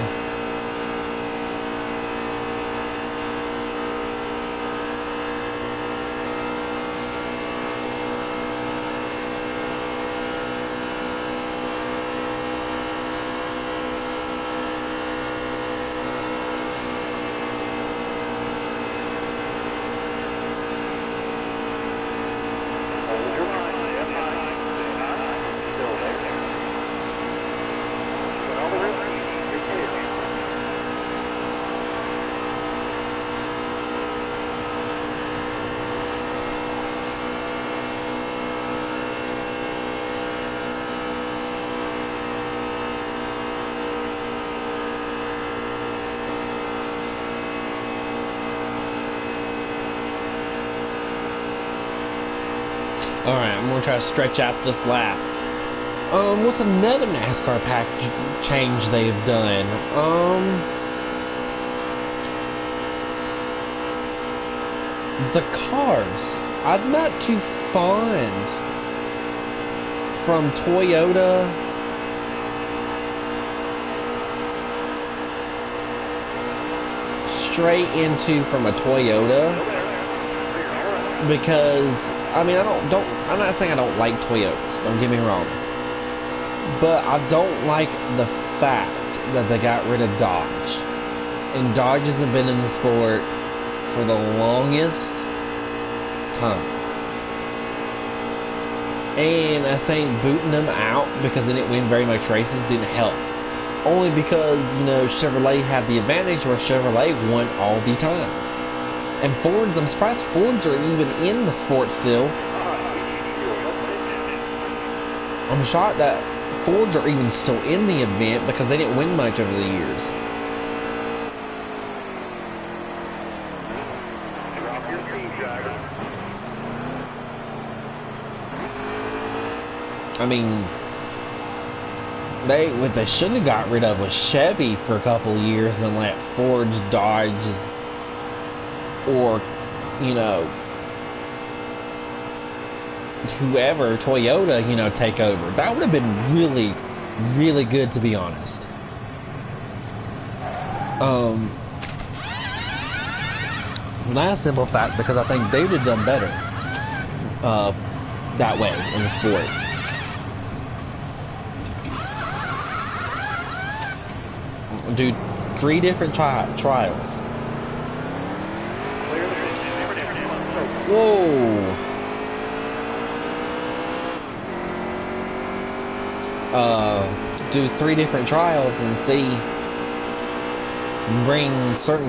Alright, I'm gonna try to stretch out this lap. What's another NASCAR package change they've done? The cars. I'm not too fond from Toyota. Straight into from a Toyota. Because I mean, I'm not saying I don't like Toyotas, don't get me wrong. But I don't like the fact that they got rid of Dodge. And Dodge hasn't been in the sport for the longest time. And I think booting them out because they didn't win very much races didn't help. Only because, you know, Chevrolet had the advantage where Chevrolet won all the time. And Fords, I'm surprised Fords are even in the sport still. I'm shocked that Fords are even still in the event because they didn't win much over the years. I mean, what they should have got rid of was Chevy for a couple of years and let Fords, Dodges, or, you know, whoever, Toyota, you know, take over. That would have been really, really good, to be honest. For that simple fact, because I think they would have done better that way in the sport. Do 3 different trials. Whoa. Do 3 different trials and see, bring certain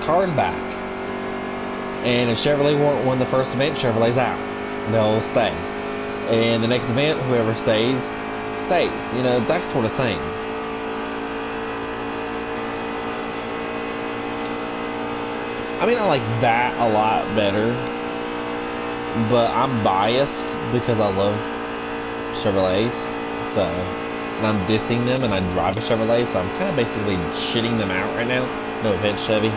cars back. And if Chevrolet won the first event, Chevrolet's out. They'll stay. And the next event, whoever stays, stays. You know, that sort of thing. I mean, I like that a lot better, but I'm biased because I love Chevrolets. So, and I'm dissing them, and I drive a Chevrolet, so I'm kind of basically shitting them out right now. No offense, Chevy.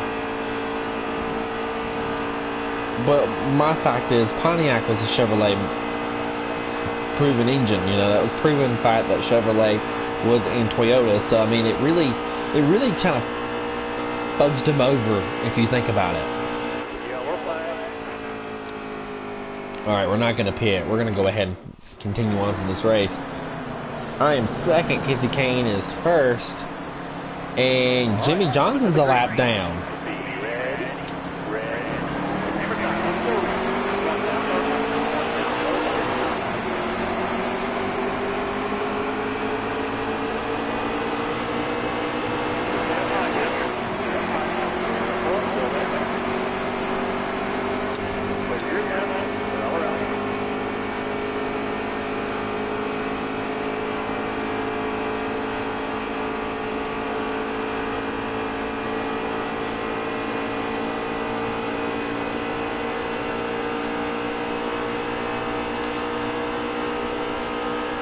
But my fact is, Pontiac was a Chevrolet proven engine. You know, that was proven fact that Chevrolet was in Toyota. So I mean, it really kind of fudged him over if you think about it. All right, we're not going to pit. We're going to go ahead and continue on from this race. I am second. Casey Kane is first, and Jimmy Johnson's a lap down.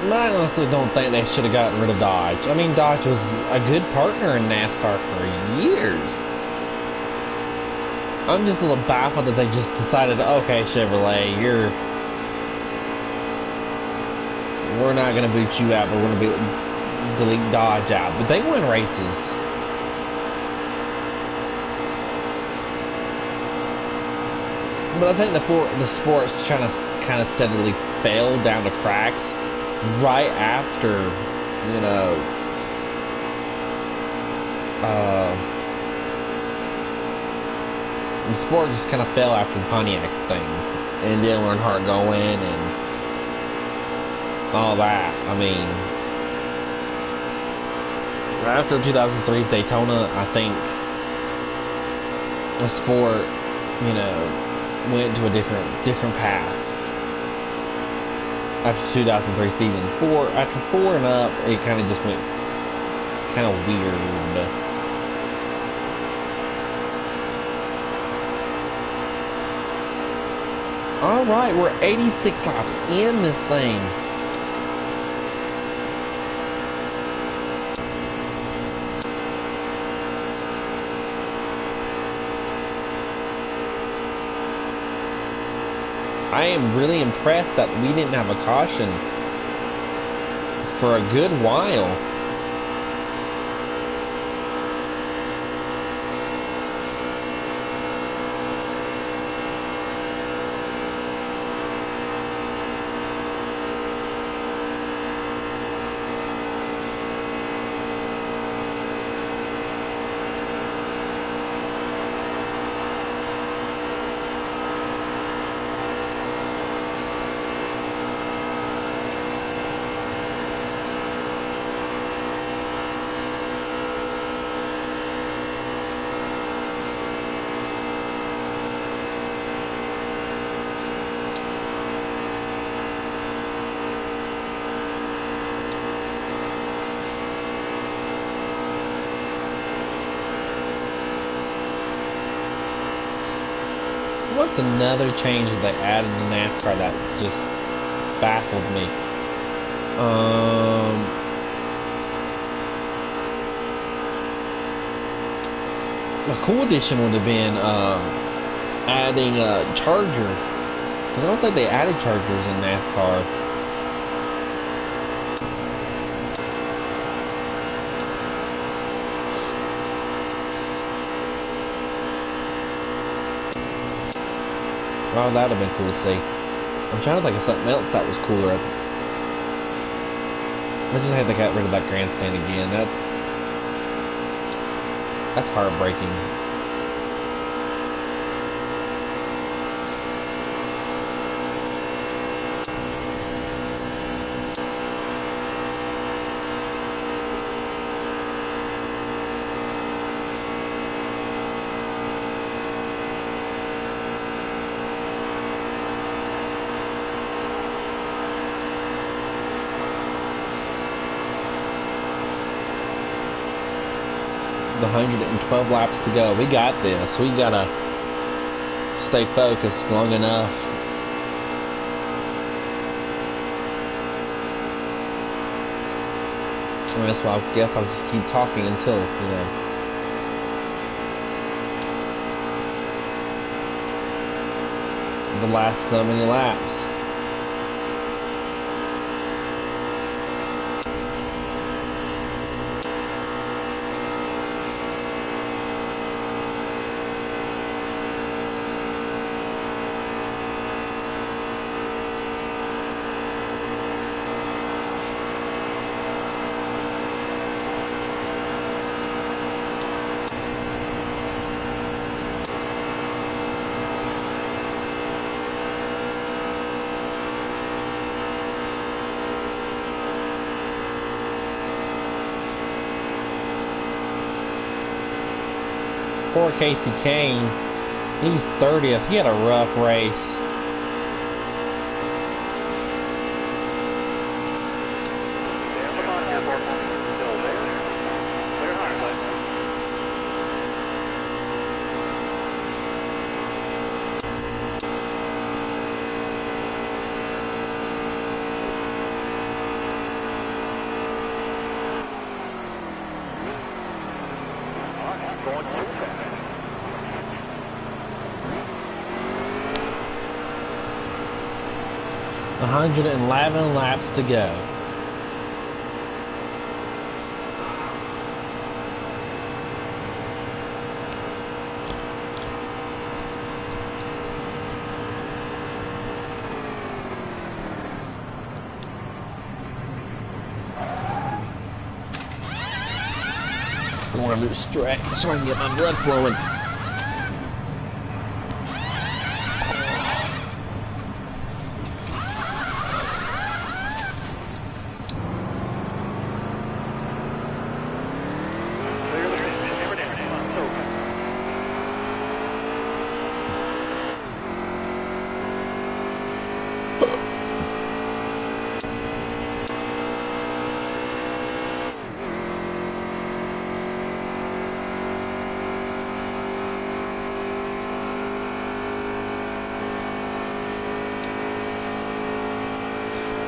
I honestly don't think they should have gotten rid of Dodge. I mean, Dodge was a good partner in NASCAR for years. I'm just a little baffled that they just decided, okay, Chevrolet, we're not going to boot you out, but we're going to delete Dodge out. But they win races. But I think the sport's trying to kind of steadily fail down the cracks right after, you know, the sport just kind of fell after the Pontiac thing, and Dale Earnhardt going and all that. I mean, right after 2003's Daytona, I think the sport, you know, went to a different path. After 2003 season, after 4 and up, it kind of just went kind of weird. All right, we're 86 laps in this thing. I am really impressed that we didn't have a caution for a good while. What's another change that they added to NASCAR that just baffled me? A cool addition would have been adding a charger, because I don't think they added chargers in NASCAR. Oh, that would have been cool to see. I'm trying to think of something else that was cooler. I just had to get rid of that grandstand again. That's heartbreaking. The 112 laps to go. We got this. We got a stay focused long enough. And that's why I guess I'll just keep talking until, you know. The last so many laps. Poor Casey Kane, he's 30th. He had a rough race. Going too fast. 111 laps to go. I want to stretch so I can get my blood flowing.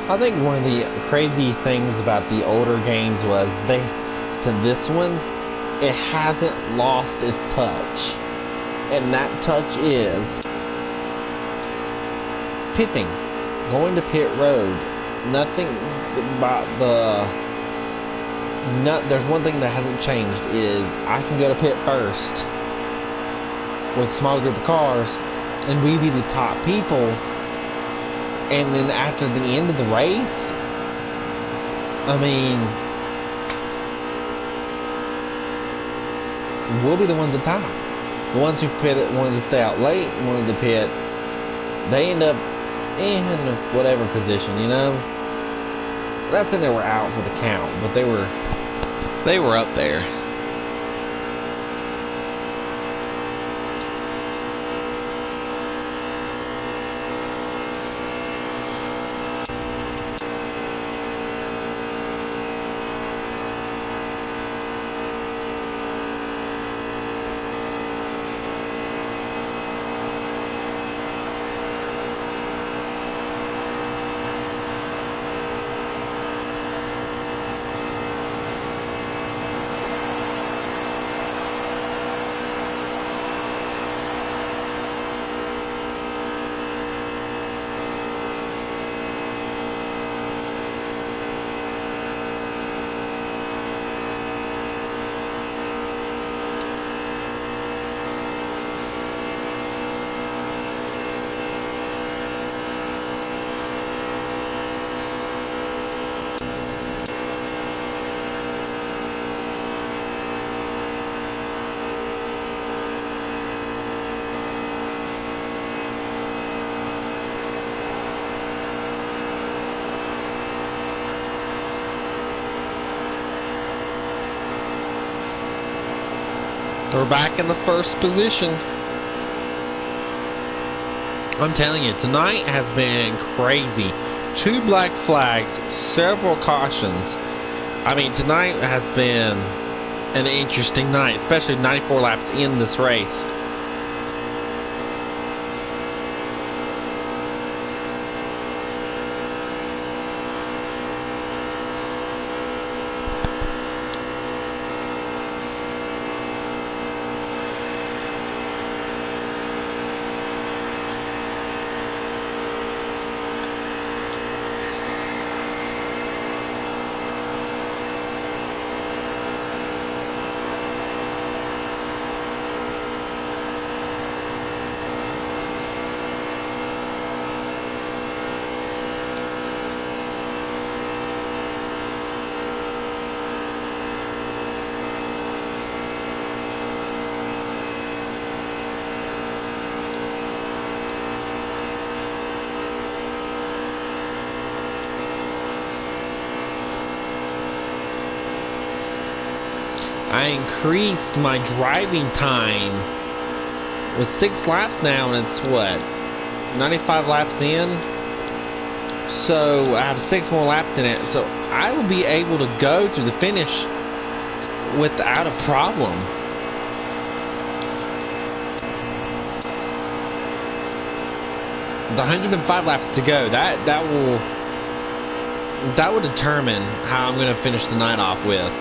I think one of the crazy things about the older games was to this one, it hasn't lost its touch. And that touch is pitting, going to pit road. Nothing about there's one thing that hasn't changed is I can go to pit first with a small group of cars and we be the top people. And then after the end of the race, I mean, we'll be the ones at the top. The ones who wanted to stay out late, wanted to pit, they end up in whatever position, you know? That's when they were out for the count, but they were up there. We're back in the first position. I'm telling you, tonight has been crazy. 2 black flags, several cautions. I mean, tonight has been an interesting night, especially 94 laps in this race. I increased my driving time with 6 laps now, and it's what, 95 laps in? So I have 6 more laps in it, so I will be able to go to the finish without a problem. The 105 laps to go, that will determine how I'm going to finish the night off with.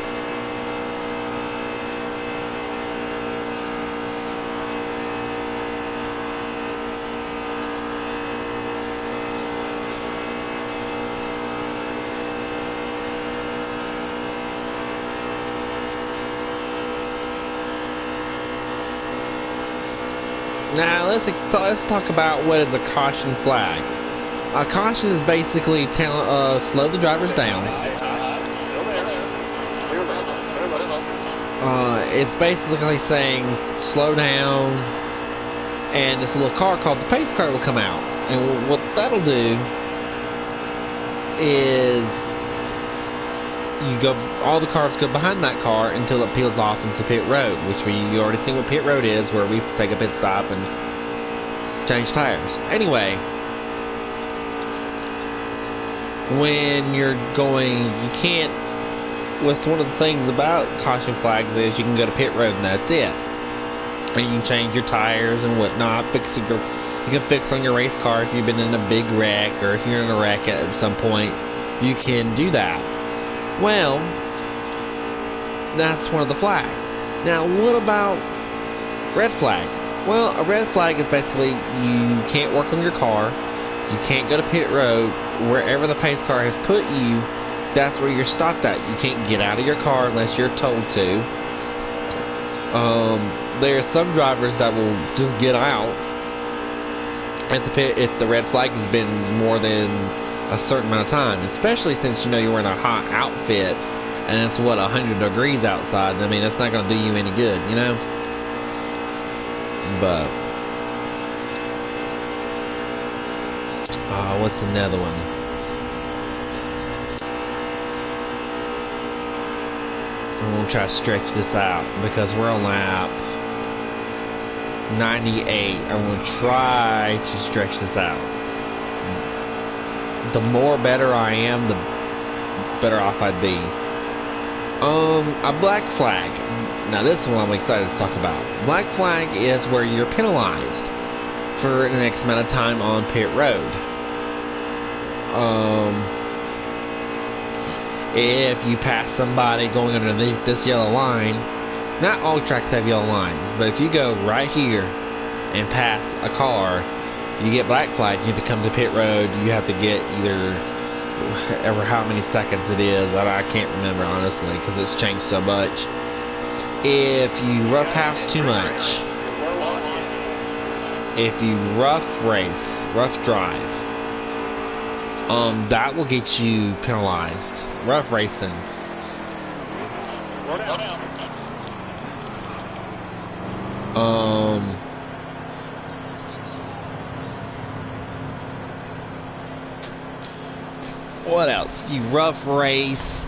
Now let's talk about what is a caution flag. A caution is basically slow the drivers down. It's basically saying slow down, and this little car called the pace car will come out, and what that'll do is all the cars go behind that car until it peels off into pit road, which you already seen what pit road is, where we take a pit stop and change tires. Anyway, when you're going, you can't, what's one of the things about caution flags is you can go to pit road and that's it. And you can change your tires and whatnot, you can fix on your race car if you've been in a big wreck, or if you're in a wreck at some point, you can do that. Well, that's one of the flags. Now, what about red flag? Well, a red flag is basically you can't work on your car, you can't go to pit road, wherever the pace car has put you, that's where you're stopped at. You can't get out of your car unless you're told to. There are some drivers that will just get out at the pit if the red flag has been more than a certain amount of time, especially since you're wearing a hot outfit and it's what, 100 degrees outside. I mean, that's not going to do you any good, you know. But what's another one? I'm gonna try to stretch this out because we're on lap 98. I'm gonna try to stretch this out. The more better I am, the better off I'd be. A black flag. Now this one I'm excited to talk about. Black flag is where you're penalized for an X amount of time on pit road. If you pass somebody going underneath this yellow line, not all tracks have yellow lines, but if you go right here and pass a car, you get black flag. You have to come to pit road. You have to get either ever how many seconds it is. I can't remember honestly because it's changed so much. If you roughhouse too much, if you rough drive, that will get you penalized. Rough racing. What else? You rough race.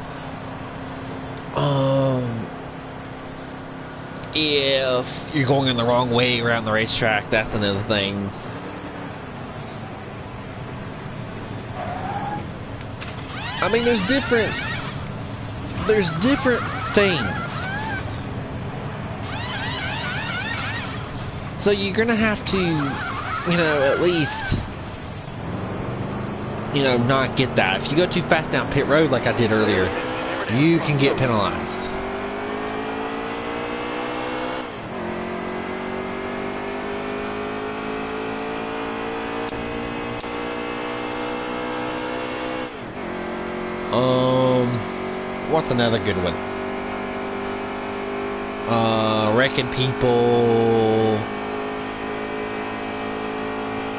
If you're going in the wrong way around the racetrack, that's another thing. I mean, there's different things. So you're gonna have to, at least, not get that. If you go too fast down pit road like I did earlier, you can get penalized. What's another good one? Wrecking people.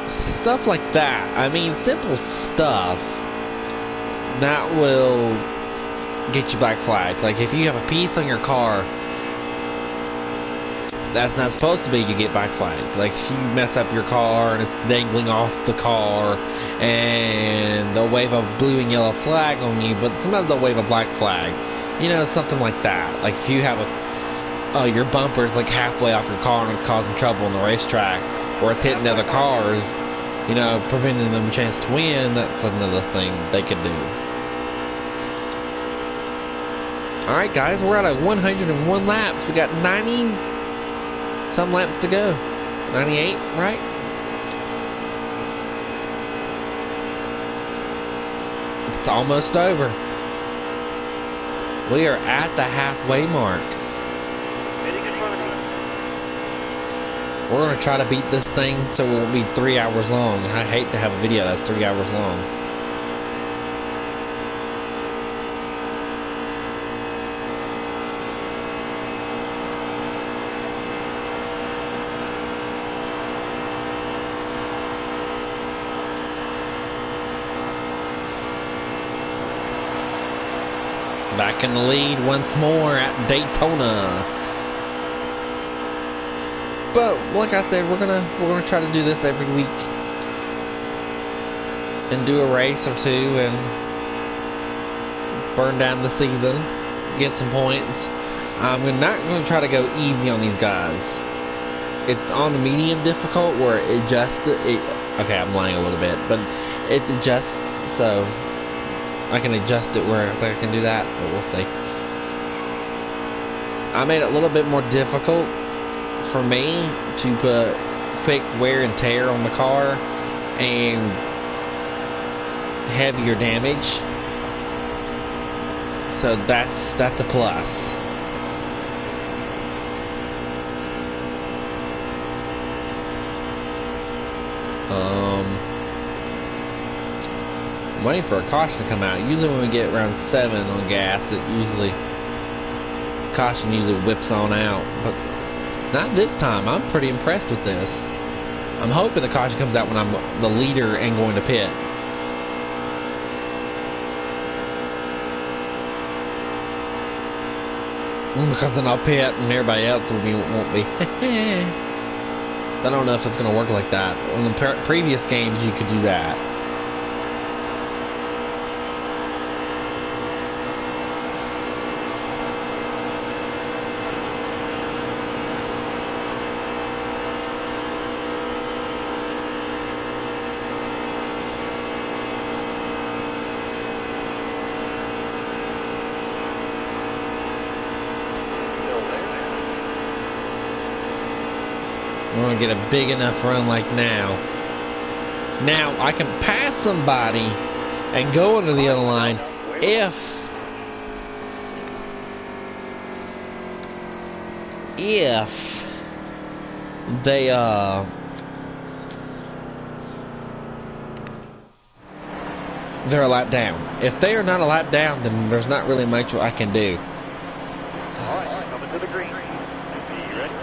Stuff like that. I mean, simple stuff that will get you black flagged. Like if you have a piece on your car that's not supposed to be, you get black flagged. Like if you mess up your car and it's dangling off the car, and they'll wave a blue and yellow flag on you, but sometimes they'll wave a black flag. Something like that. Like if you have your bumper's like halfway off your car and it's causing trouble on the racetrack, or it's hitting other cars, you know, preventing them a chance to win. That's another thing they could do. Alright guys, we're at 101 laps. We got 90 some laps to go. 98, right? It's almost over. We are at the halfway mark. We're going to try to beat this thing so it won't be 3 hours long. I hate to have a video that's 3 hours long. Back in the lead once more at Daytona. But like I said, we're gonna try to do this every week and do a race or two and burn down the season, get some points. I'm not gonna try to go easy on these guys. It's on the medium difficult where it adjusts okay, I'm lying a little bit, but it adjusts so I can adjust it where I think I can do that, but we'll see. I made it a little bit more difficult for me to put quick wear and tear on the car and heavier damage, so that's a plus. I'm waiting for a caution to come out. Usually when we get around 7 on gas, caution usually whips on out, but not this time. I'm pretty impressed with this. I'm hoping the caution comes out when I'm the leader and going to pit. Because then I'll pit and everybody else won't be. I don't know if it's going to work like that. In the previous games, you could do that. We're going to get a big enough run like now. Now I can pass somebody and go into the other line if they they're a lap down. If they are not a lap down, then there's not really much I can do. Alright, coming to the green. You ready?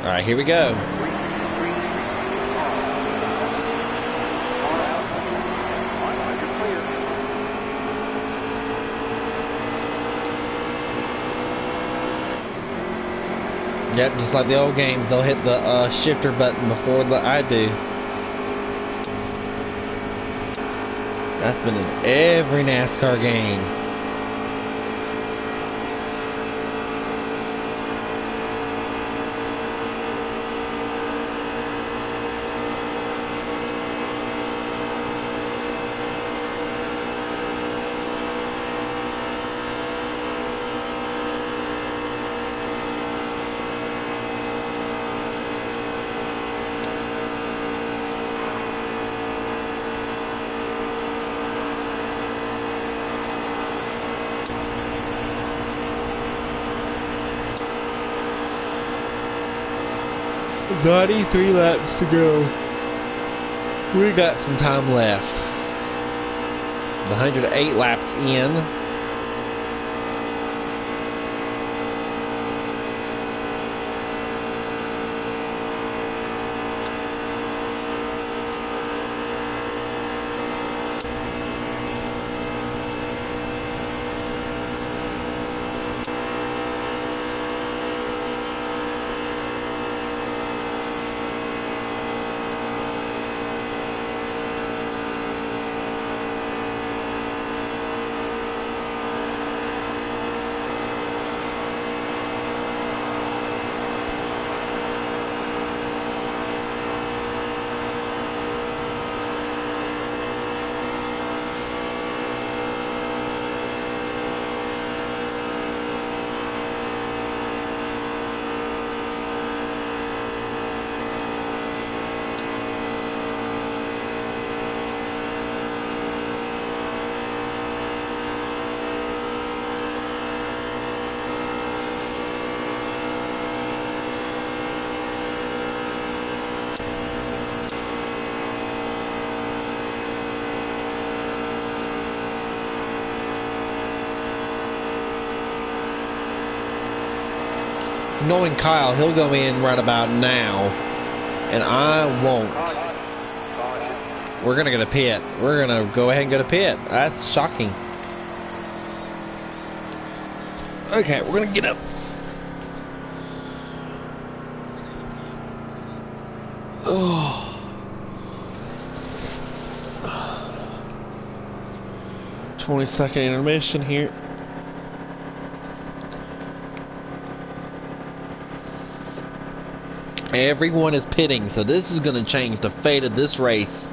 Alright, here we go. Yep, just like the old games, they'll hit the shifter button before I do. That's been in every NASCAR game. .93 laps to go. We got some time left. The 108 laps in. Knowing Kyle, he'll go in right about now, and I won't. We're gonna go to pit. We're gonna go ahead and go to pit. That's shocking. Okay, we're gonna get up. Oh. 20-second intermission here. Everyone is pitting, so this is going to change the fate of this race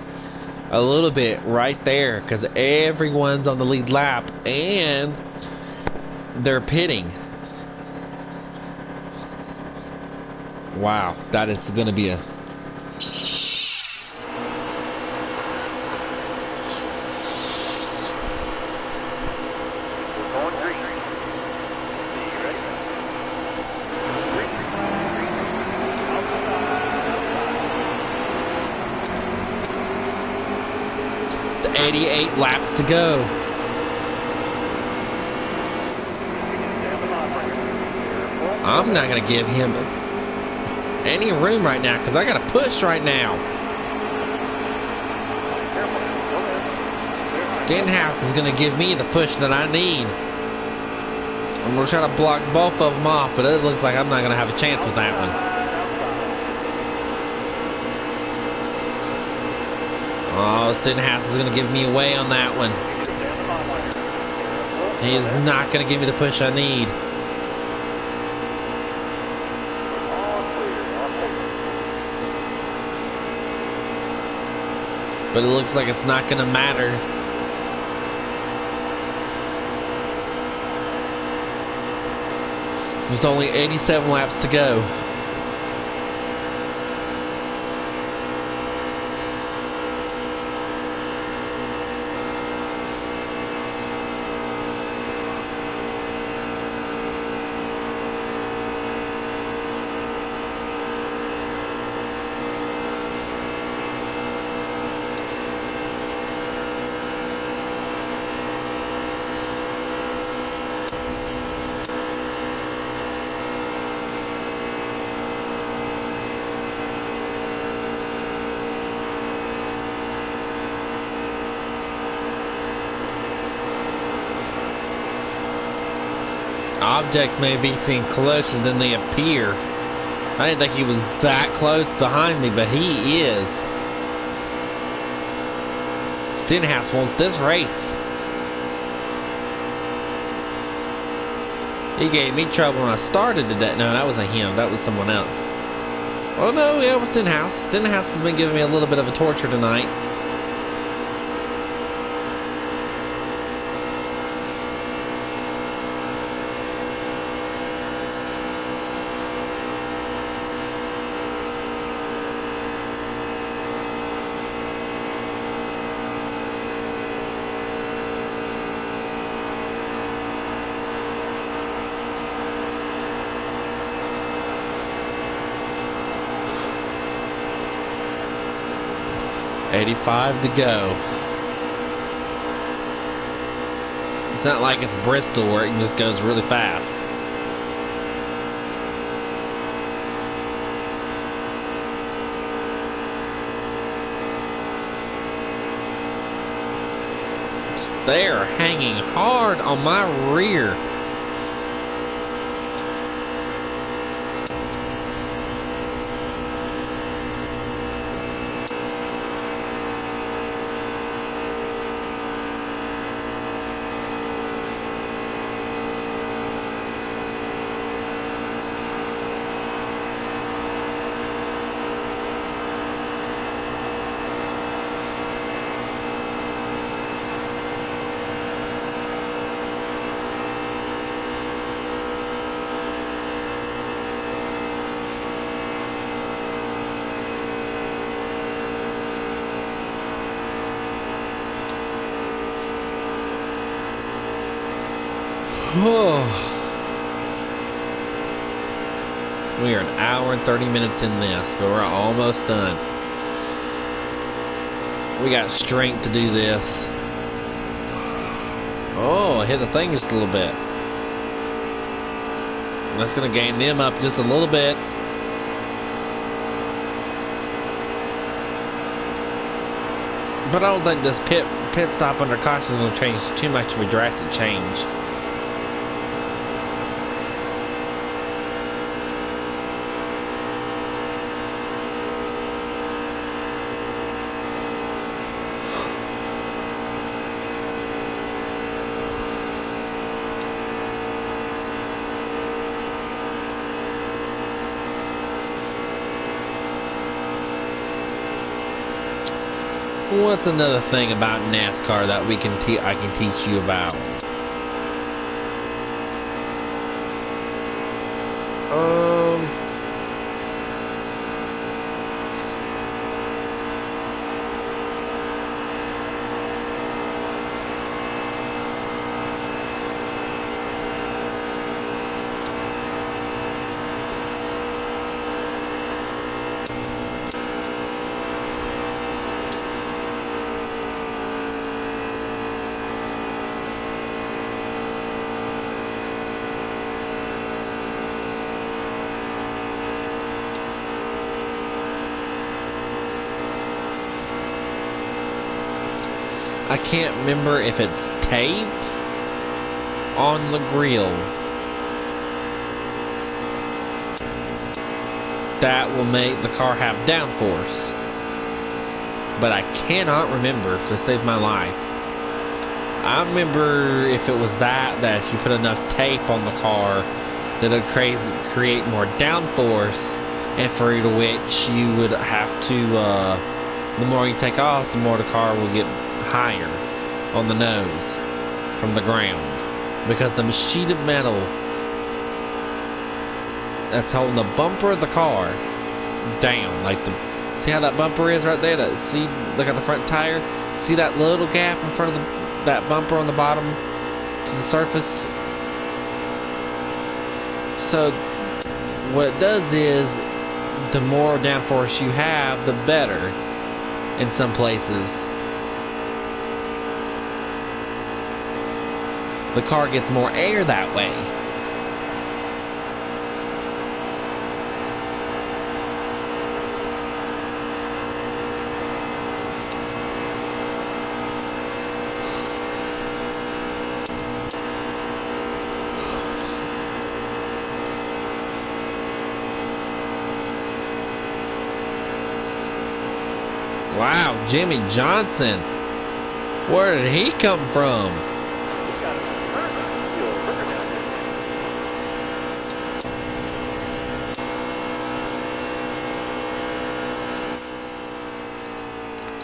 a little bit right there, because everyone's on the lead lap and they're pitting. Wow, that is going to be a... The 88 laps to go. I'm not going to give him any room right now because I got to push right now. Stenhouse is going to give me the push that I need. I'm going to try to block both of them off, but it looks like I'm not going to have a chance with that one. Oh, Stenhouse is going to give me away on that one. He is not going to give me the push I need. But it looks like it's not going to matter. There's only 87 laps to go. Objects may be seen closer than they appear. I didn't think he was that close behind me, but he is. Stenhouse wants this race. He gave me trouble when I started today. No, that wasn't him. That was someone else. Oh no, yeah, it was Stenhouse. Stenhouse has been giving me a little bit of a torture tonight. .85 to go. It's not like it's Bristol where it just goes really fast. They're hanging hard on my rear. We are an hour and 30 minutes in this, but we're almost done. We got strength to do this. Oh, I hit the thing just a little bit. That's going to gain them up just a little bit. But I don't think this pit stop under caution is going to change too much of a drastic change. What's another thing about NASCAR that I can teach you about? I can't remember if it's tape on the grill that will make the car have downforce, but I cannot remember to save my life. I remember if it was that you put enough tape on the car that it would create more downforce, and for which you would have to, the more you take off, the more the car will get higher on the nose from the ground, because the sheet of metal that's holding the bumper of the car down, like see how that bumper is right there, look at the front tire, see that little gap in front of that bumper on the bottom to the surface? So what it does is, the more downforce you have, the better in some places. The car gets more air that way. Wow, Jimmy Johnson. Where did he come from?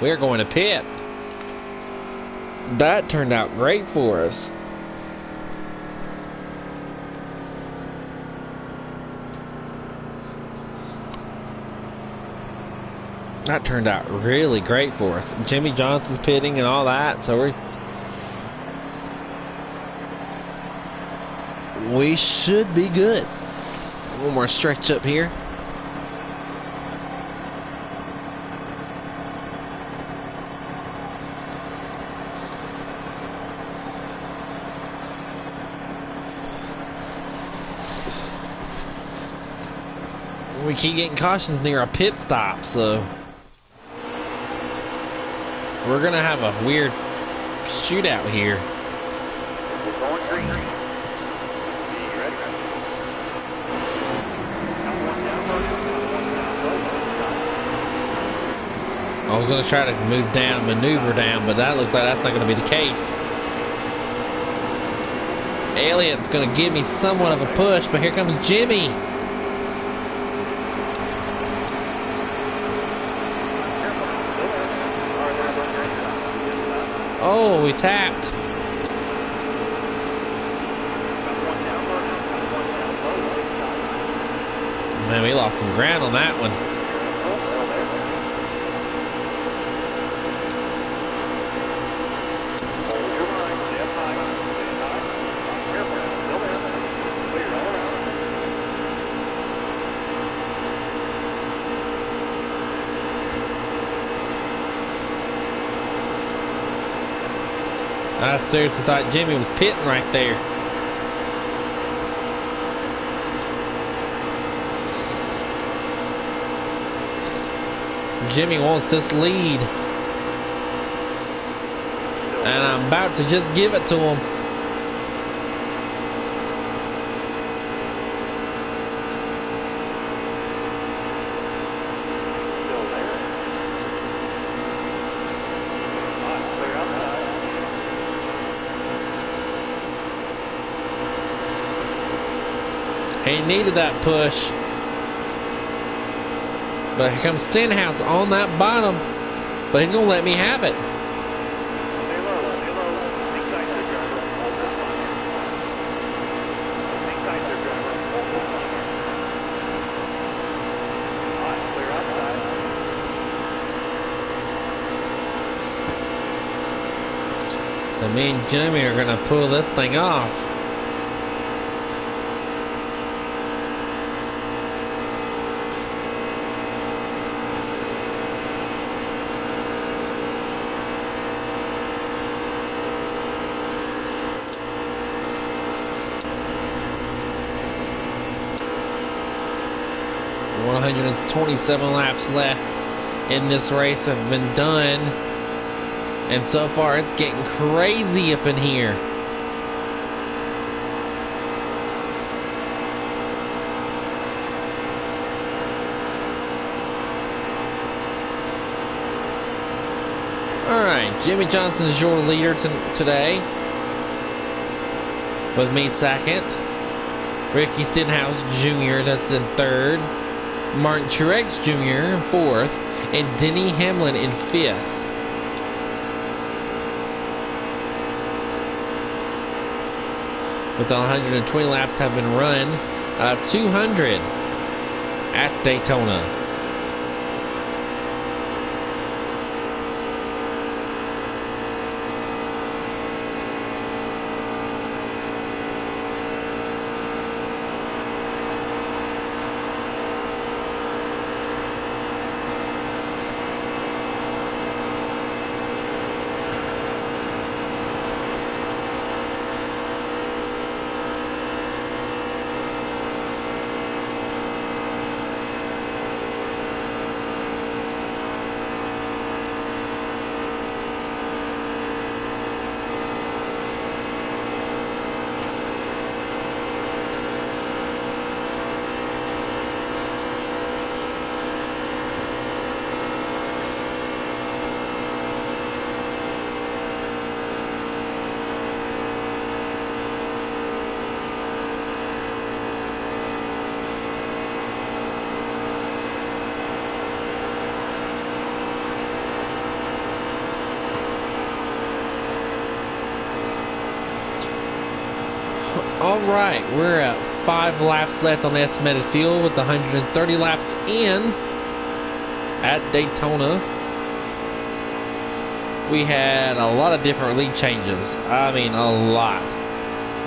We're going to pit. That turned out great for us. That turned out really great for us. Jimmy Johnson's pitting and all that, so we should be good. One more stretch up here. We keep getting cautions near a pit stop, so we're gonna have a weird shootout here. We're going green. You ready? I was gonna try to move down, maneuver down, but that looks like that's not gonna be the case. Elliot's gonna give me somewhat of a push, but here comes Jimmy. Oh, we tapped. Man, we lost some ground on that one. I seriously thought Jimmy was pitting right there. Jimmy wants this lead. And I'm about to just give it to him. He needed that push. But here comes Stenhouse on that bottom. But he's going to let me have it. So me and Jimmy are going to pull this thing off. .127 laps left in this race have been done, and so far it's getting crazy up in here. Alright, Jimmy Johnson is your leader today, with me second. Ricky Stenhouse Jr., that's in third. Martin Truex Jr. in fourth. And Denny Hamlin in fifth. With 120 laps have been run, 200 at Daytona. Alright, we're at 5 laps left on the estimated field with 130 laps in at Daytona. We had a lot of different lead changes. I mean, a lot.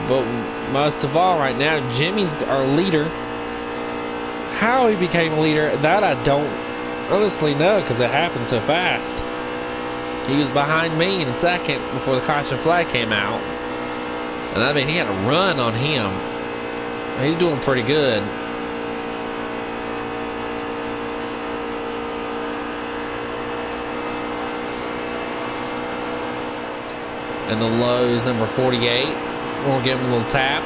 But most of all, right now, Jimmy's our leader. How he became a leader, that I don't honestly know, because it happened so fast. He was behind me in second before the caution flag came out. And I mean, he had a run on him. He's doing pretty good. And the low's number 48. We'll give him a little tap.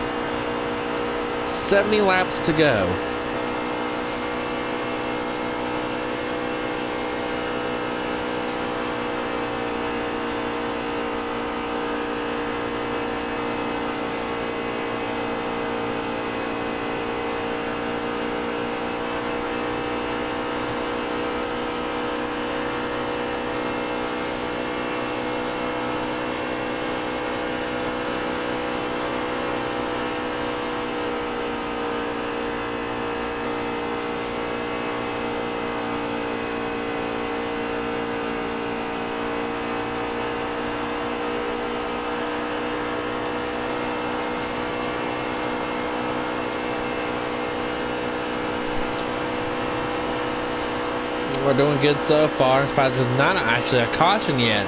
70 laps to go. We're doing good so far. I'm surprised there's not actually a caution yet.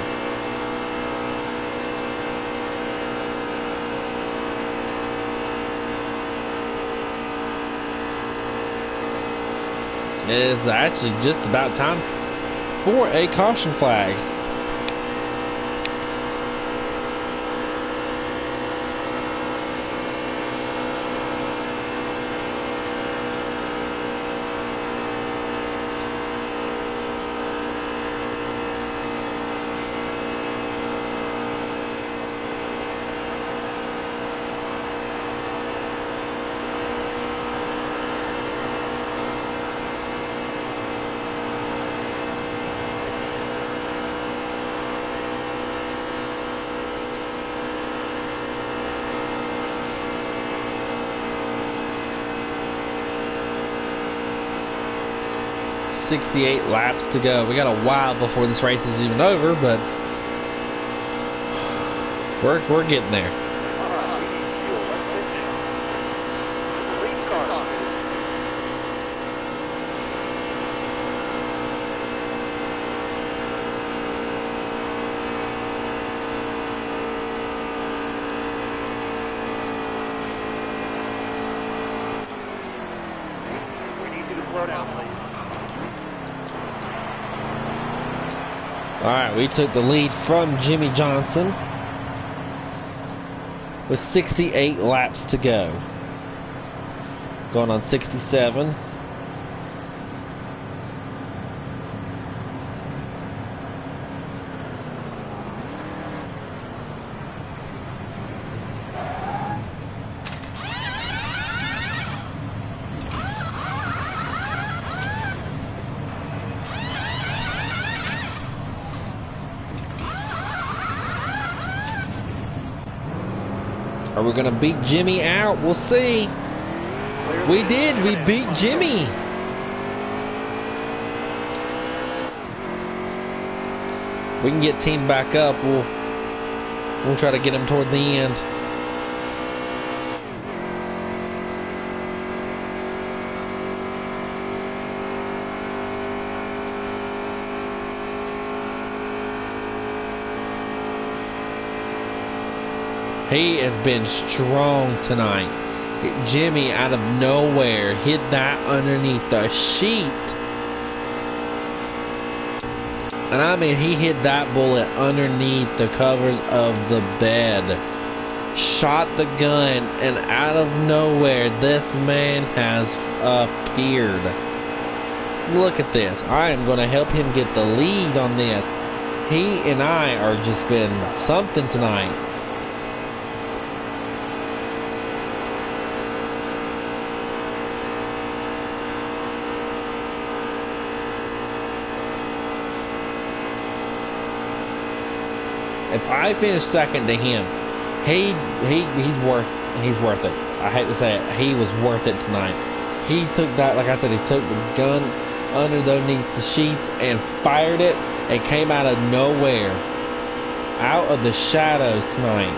It is actually just about time for a caution flag. .68 laps to go. We got a while before this race is even over, but we're getting there. We need you to slow down, please. Alright, we took the lead from Jimmy Johnson with 68 laps to go. Going on 67. Are we gonna beat Jimmy out? We'll see. We did. We beat Jimmy. We can get team back up. We'll try to get him toward the end. He has been strong tonight. Jimmy, out of nowhere, hit that underneath the sheet. And I mean, he hit that bullet underneath the covers of the bed. Shot the gun, and out of nowhere, this man has appeared. Look at this. I am going to help him get the lead on this. He and I are just been something tonight. If I finish second to him, he's worth it. I hate to say it, he was worth it tonight. He took that, like I said, he took the gun underneath the sheets and fired it, and came out of nowhere, out of the shadows tonight.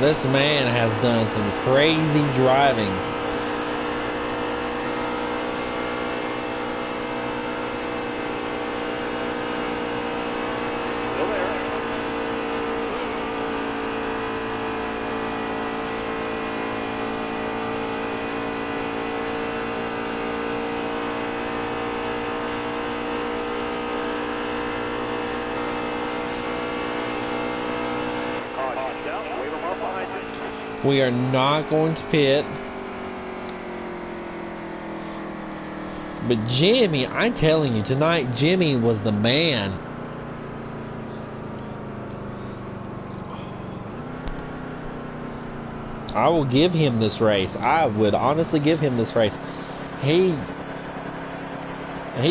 This man has done some crazy driving. Still there. We are not going to pit. But Jimmy, I'm telling you, tonight Jimmy was the man. I will give him this race. I would honestly give him this race. He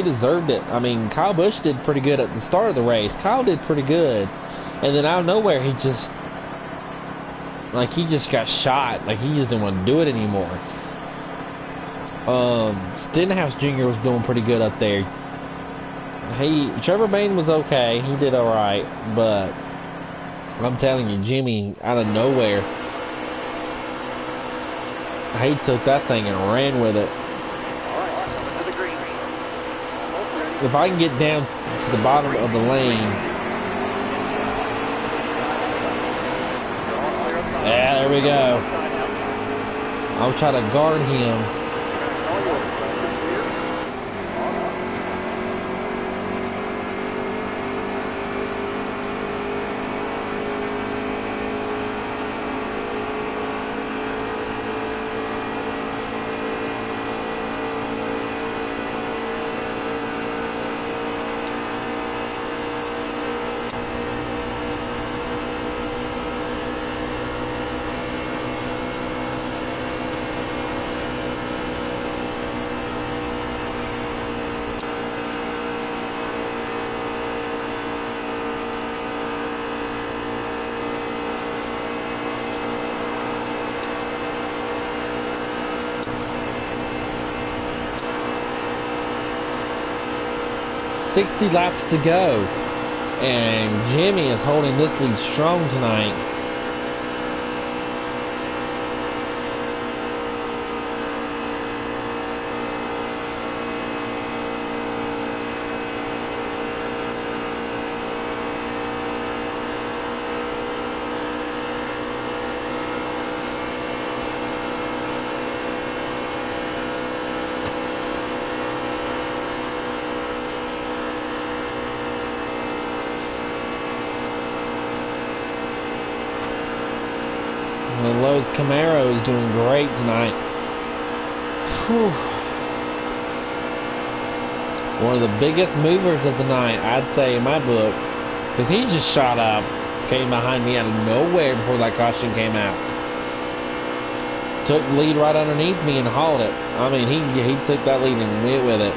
deserved it. I mean, Kyle Busch did pretty good at the start of the race. Kyle did pretty good. And then out of nowhere, he just got shot. Like, he just didn't want to do it anymore. Stenhouse Jr. was doing pretty good up there. Trevor Bayne was okay. He did alright. But I'm telling you, Jimmy, out of nowhere, he took that thing and ran with it. if I can get down to the bottom of the lane. Yeah, there we go. I'll try to guard him. 60 laps to go, and Jimmy is holding this lead strong tonight. Lowe's Camaro is doing great tonight. Whew. One of the biggest movers of the night, I'd say, in my book, because he just shot up, came behind me out of nowhere before that caution came out. Took the lead right underneath me and hauled it. I mean, he took that lead and went with it.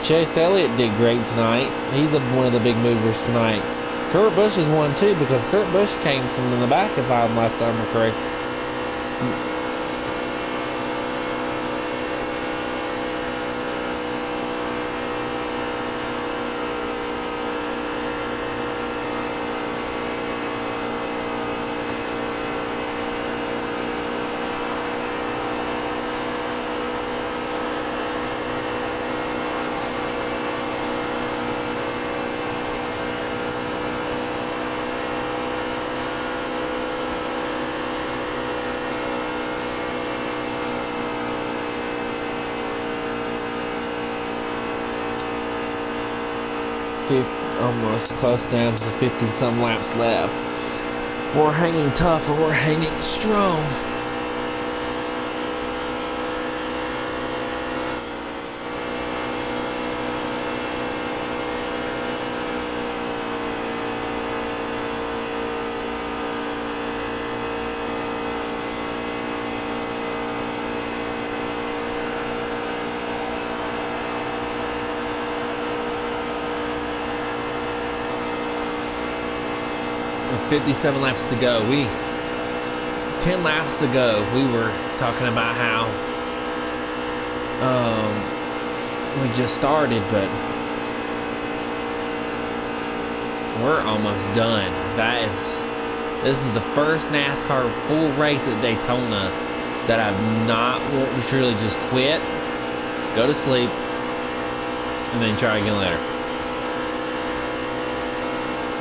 Chase Elliott did great tonight. He's one of the big movers tonight. Kurt Busch is one too, because Kurt Busch came from in the back if I'm last time correct. Almost close down to 50 some laps left. We're hanging tough, or we're hanging strong. With 57 laps to go. 10 laps ago, we were talking about how we just started, but we're almost done. This is the first NASCAR full race at Daytona that I've not really just quit, go to sleep, and then try again later.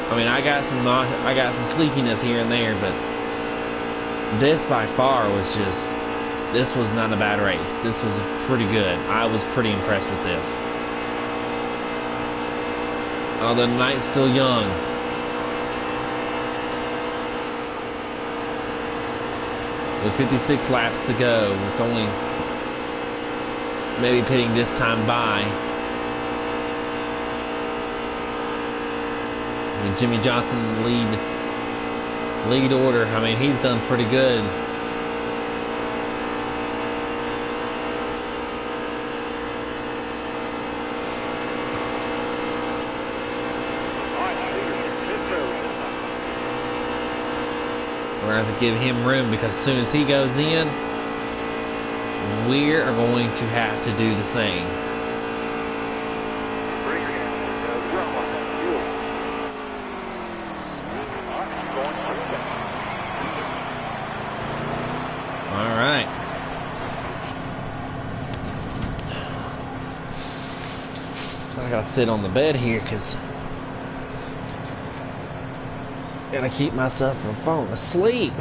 I mean, I got some sleepiness here and there, but this by far this was not a bad race. This was pretty good. I was pretty impressed with this. Oh, the night's still young. With 56 laps to go, with only maybe pitting this time by. Jimmy Johnson lead order. I mean, he's done pretty good. We're going to have to give him room, because as soon as he goes in, we are going to have to do the same. I gotta sit on the bed here because gotta keep myself from falling asleep.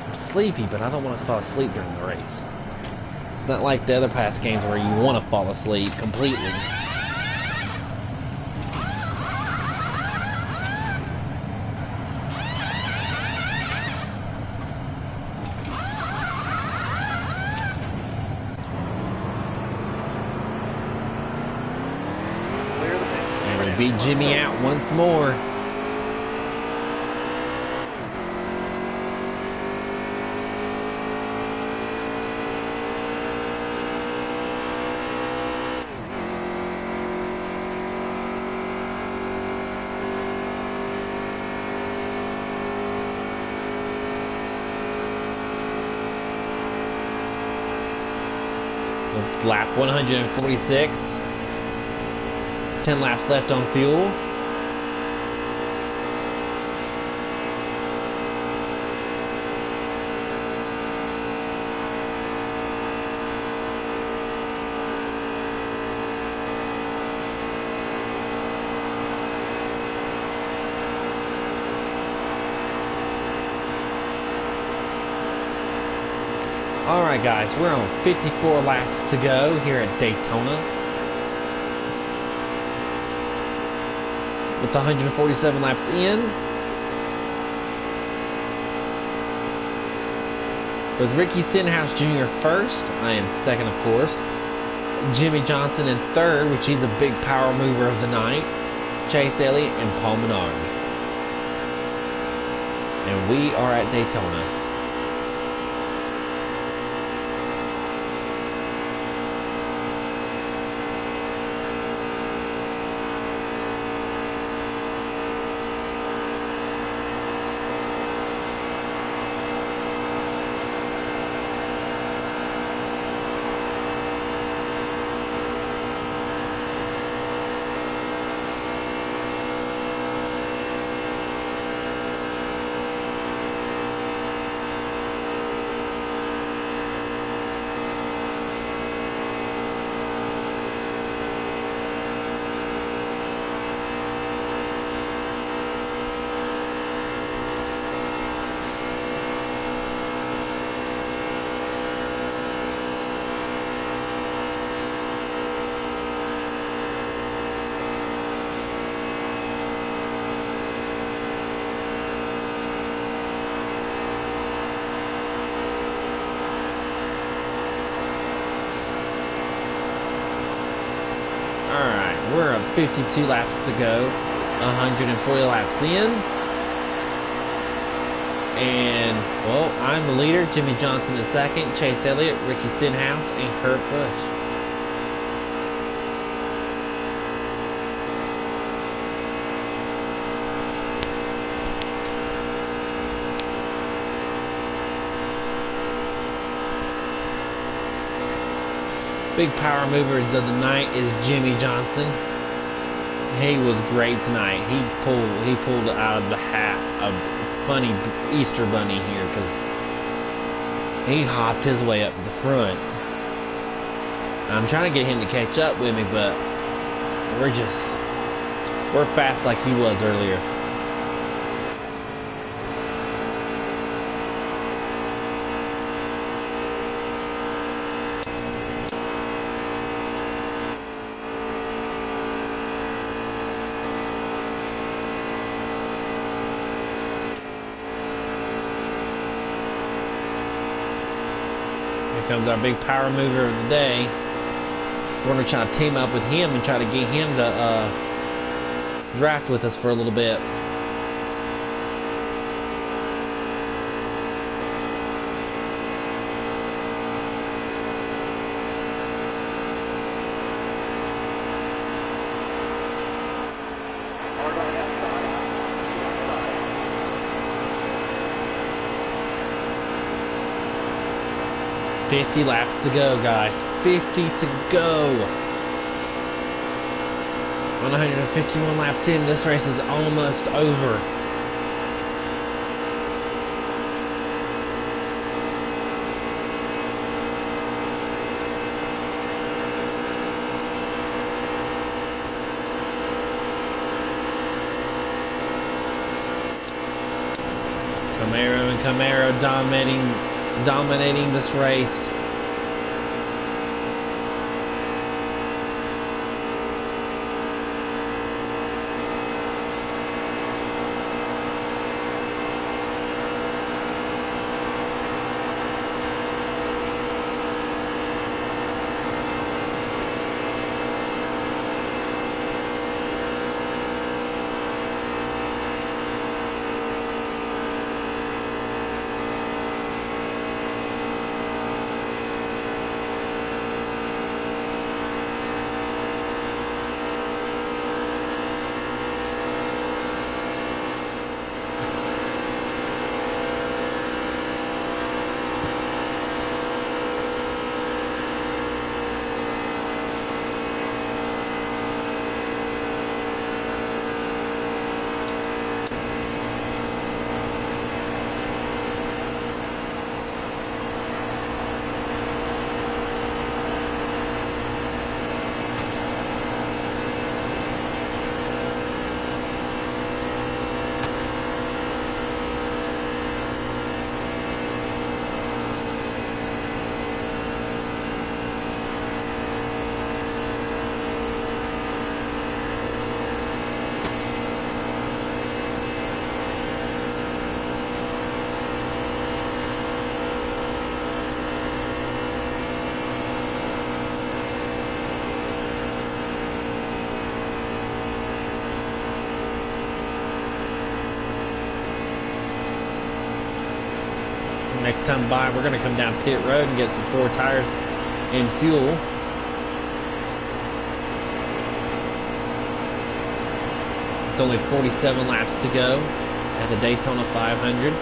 I'm sleepy, but I don't want to fall asleep during the race. It's not like the other past games where you want to fall asleep completely. Beat Jimmy out once more. Lap 146. 10 laps left on fuel. Alright guys, we're on 54 laps to go here at Daytona. With 147 laps in. With Ricky Stenhouse Jr. first, I am second of course. Jimmy Johnson in third, which he's a big power mover of the night. Chase Elliott and Paul Menard. And we are at Daytona. We're at 52 laps to go, 140 laps in. And, well, I'm the leader. Jimmy Johnson is second, Chase Elliott, Ricky Stenhouse, and Kurt Busch. Big power movers of the night is Jimmy Johnson. He was great tonight. He pulled out of the hat a funny Easter bunny here because he hopped his way up to the front. I'm trying to get him to catch up with me, but we're fast like he was earlier. Comes our big power mover of the day. We're going to try to team up with him and try to get him to draft with us for a little bit. $50 laps to go, guys. 50 to go. 151 laps in. This race is almost over. Camaro and Camaro dominating this race. Next time by, we're going to come down pit road and get some 4 tires and fuel. It's only 47 laps to go at the Daytona 500.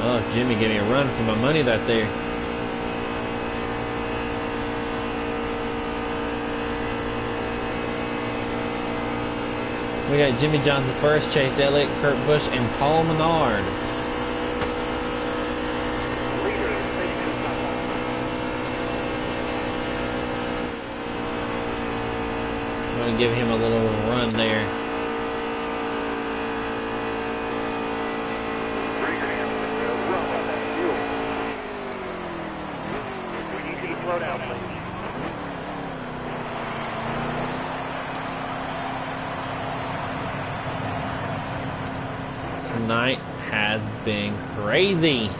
Oh, Jimmy getting a run for my money that there. We got Jimmy Johnson first, Chase Elliott, Kurt Busch, and Paul Menard. I'm going to give him a little run there. We need you to slow down, please. Tonight has been crazy.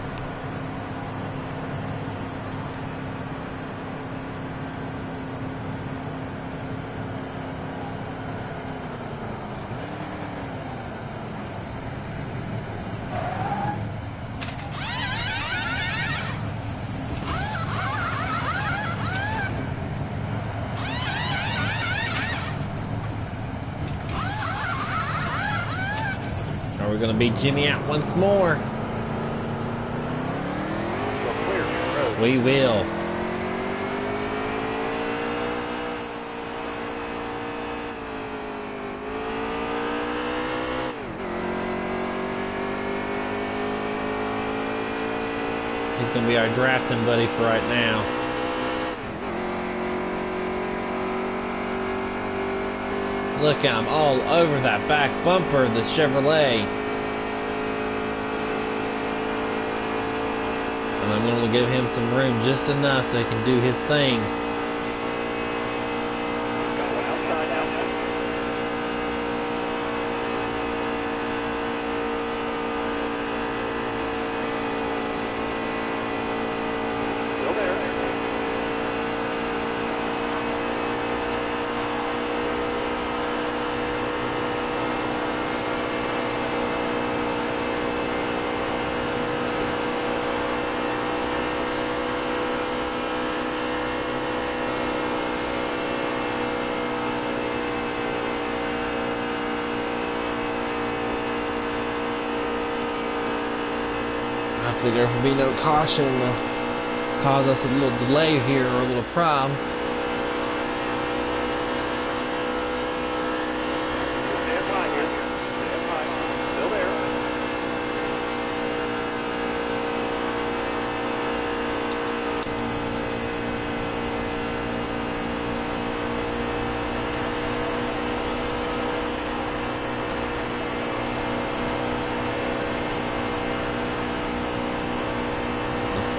Are we going to beat Jimmy out once more? We will. He's going to be our drafting buddy for right now. Look, I'm all over that back bumper of the Chevrolet. And I'm going to give him some room just enough so he can do his thing. Got one outside now. Still there. Hopefully there will be no caution to cause us a little delay here or a little problem. Stand by here. Stand by. Still there.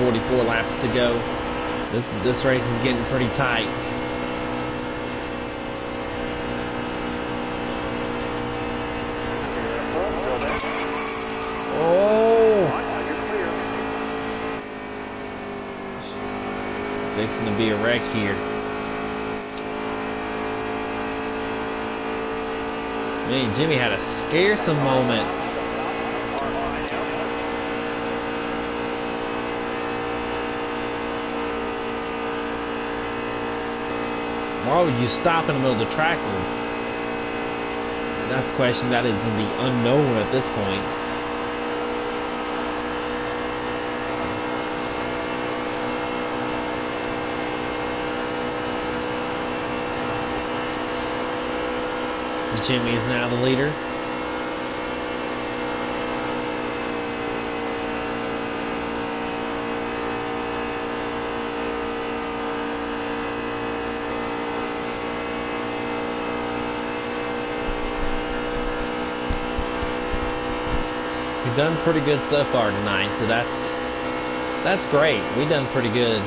44 laps to go. This race is getting pretty tight. Oh! Fixing to be a wreck here. Man, Jimmy had a scaresome moment. Why would you stop in the middle of the track? That's a question that is in the unknown at this point. Jimmy is now the leader. We've done pretty good so far tonight, so that's great. We've done pretty good.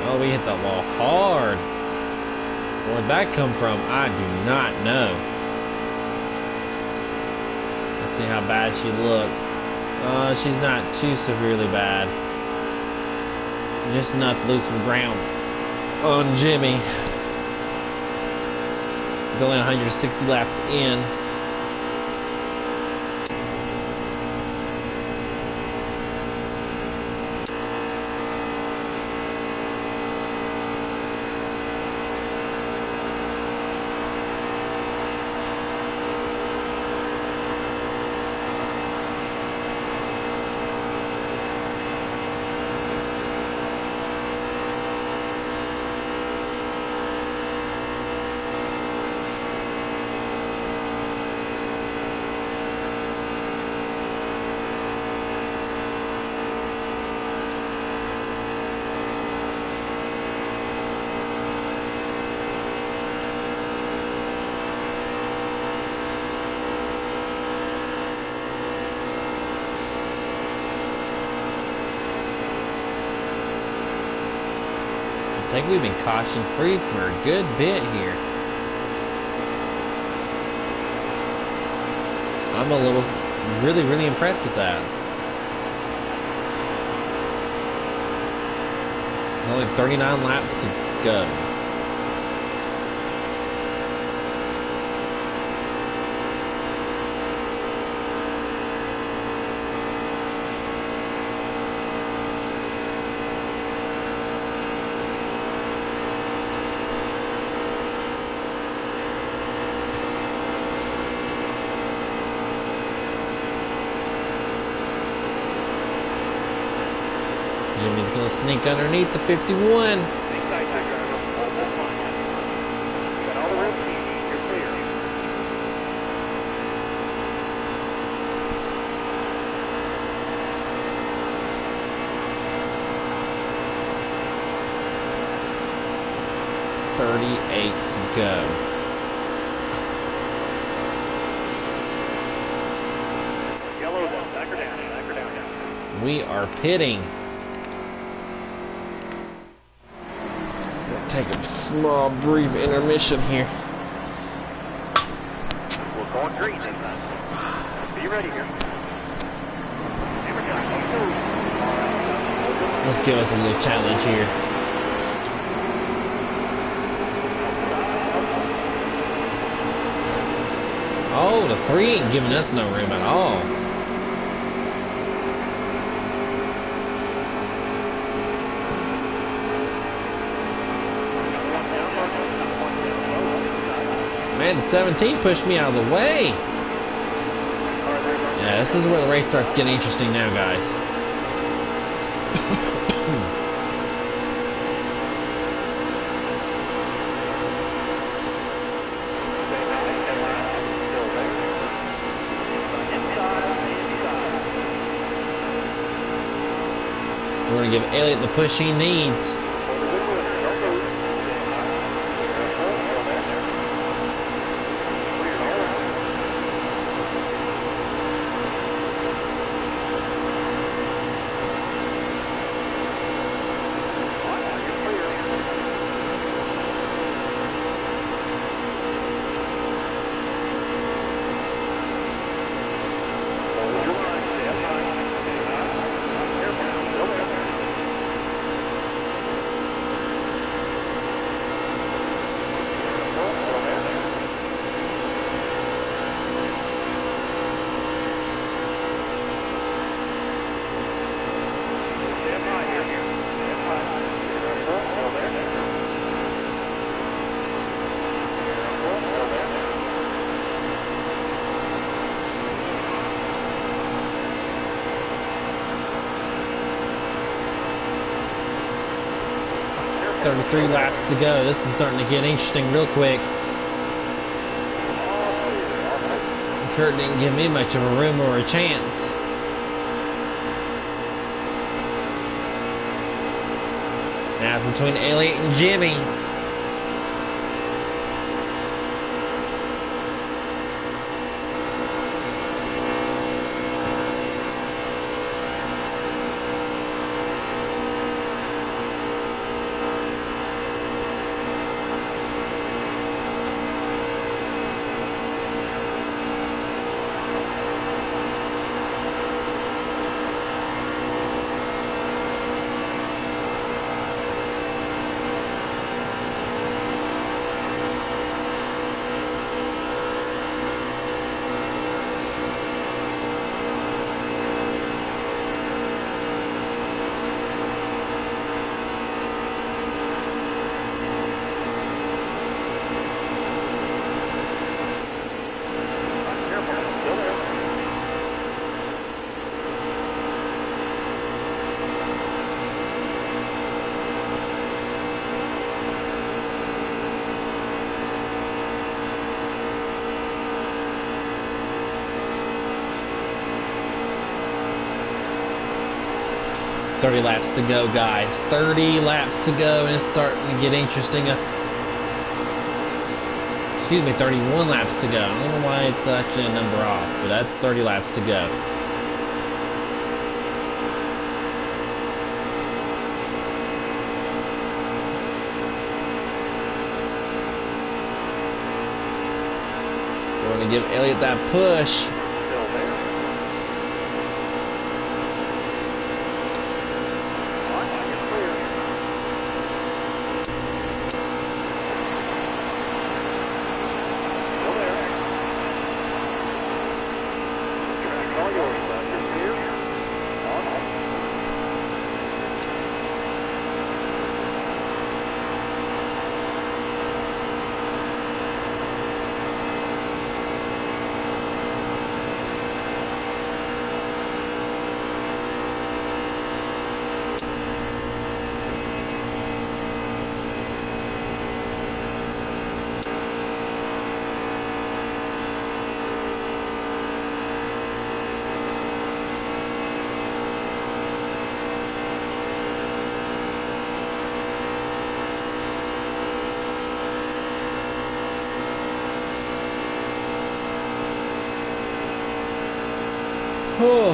Oh, we hit the wall hard. Where'd that come from? I do not know. Let's see how bad she looks. She's not too severely bad. Just enough to lose some ground on Jimmy. He's only 160 laps in. I think we've been caution free for a good bit here. I'm really impressed with that. There's only 39 laps to go. Jimmy's gonna sneak underneath the 51. .38 to go. We are pitting. Take a small, brief intermission here. We're going green this time. Be ready here. Let's give us a little challenge here. Oh, the 3 ain't giving us no room at all. Man, the 17 pushed me out of the way. Yeah, this is where the race starts getting interesting now, guys. We're going to give Elliott the push he needs. Three laps to go. This is starting to get interesting real quick. Kurt didn't give me much of a room or a chance. Now it's between Elliott and Jimmy. "30 laps to go, guys. 30 laps to go, and it's starting to get interesting. Excuse me, 31 laps to go. I don't know why it's actually a number off, but that's 30 laps to go. We're going to give Elliott that push. Oh.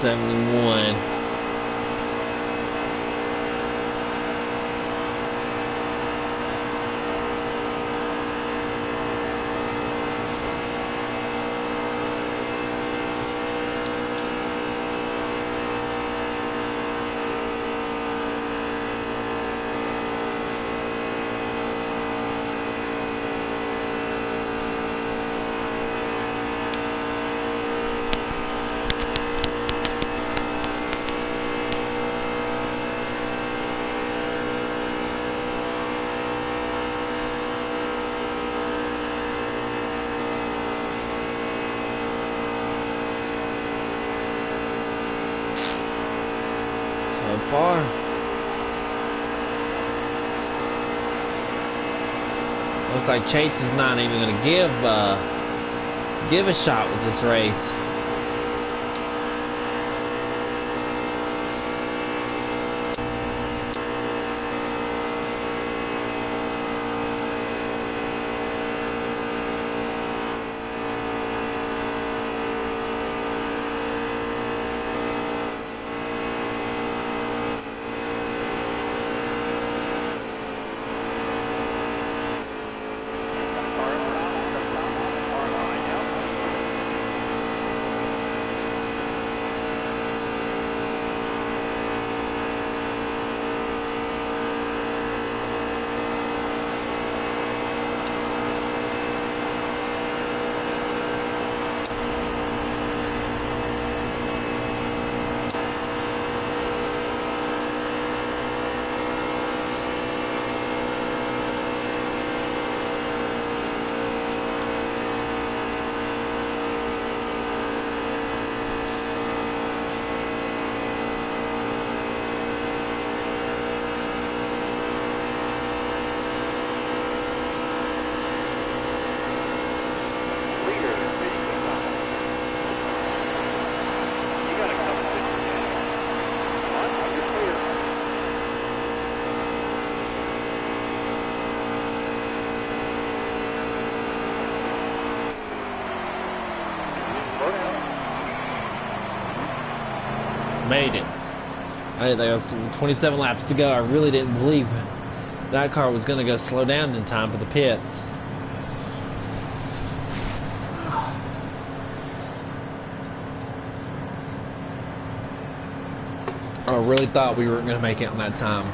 171. far. Looks like Chase is not even going to give a shot with this race. Made it. I didn't think it was 27 laps to go. I really didn't believe that car was going to go slow down in time for the pits. I really thought we weren't going to make it on that time.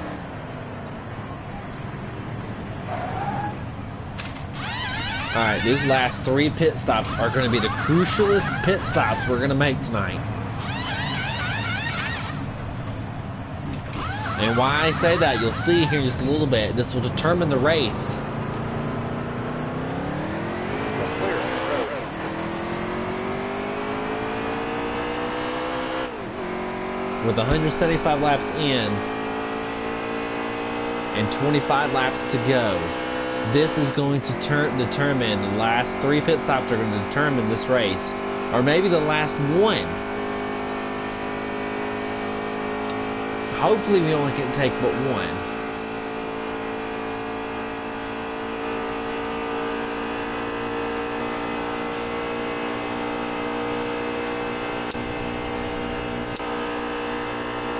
Alright, these last 3 pit stops are going to be the crucialest pit stops we're going to make tonight. And why I say that, you'll see here in just a little bit. This will determine the race. With 175 laps in and 25 laps to go, this is going to determine the last 3 pit stops are going to determine this race. Or maybe the last one. Hopefully we only can take but one.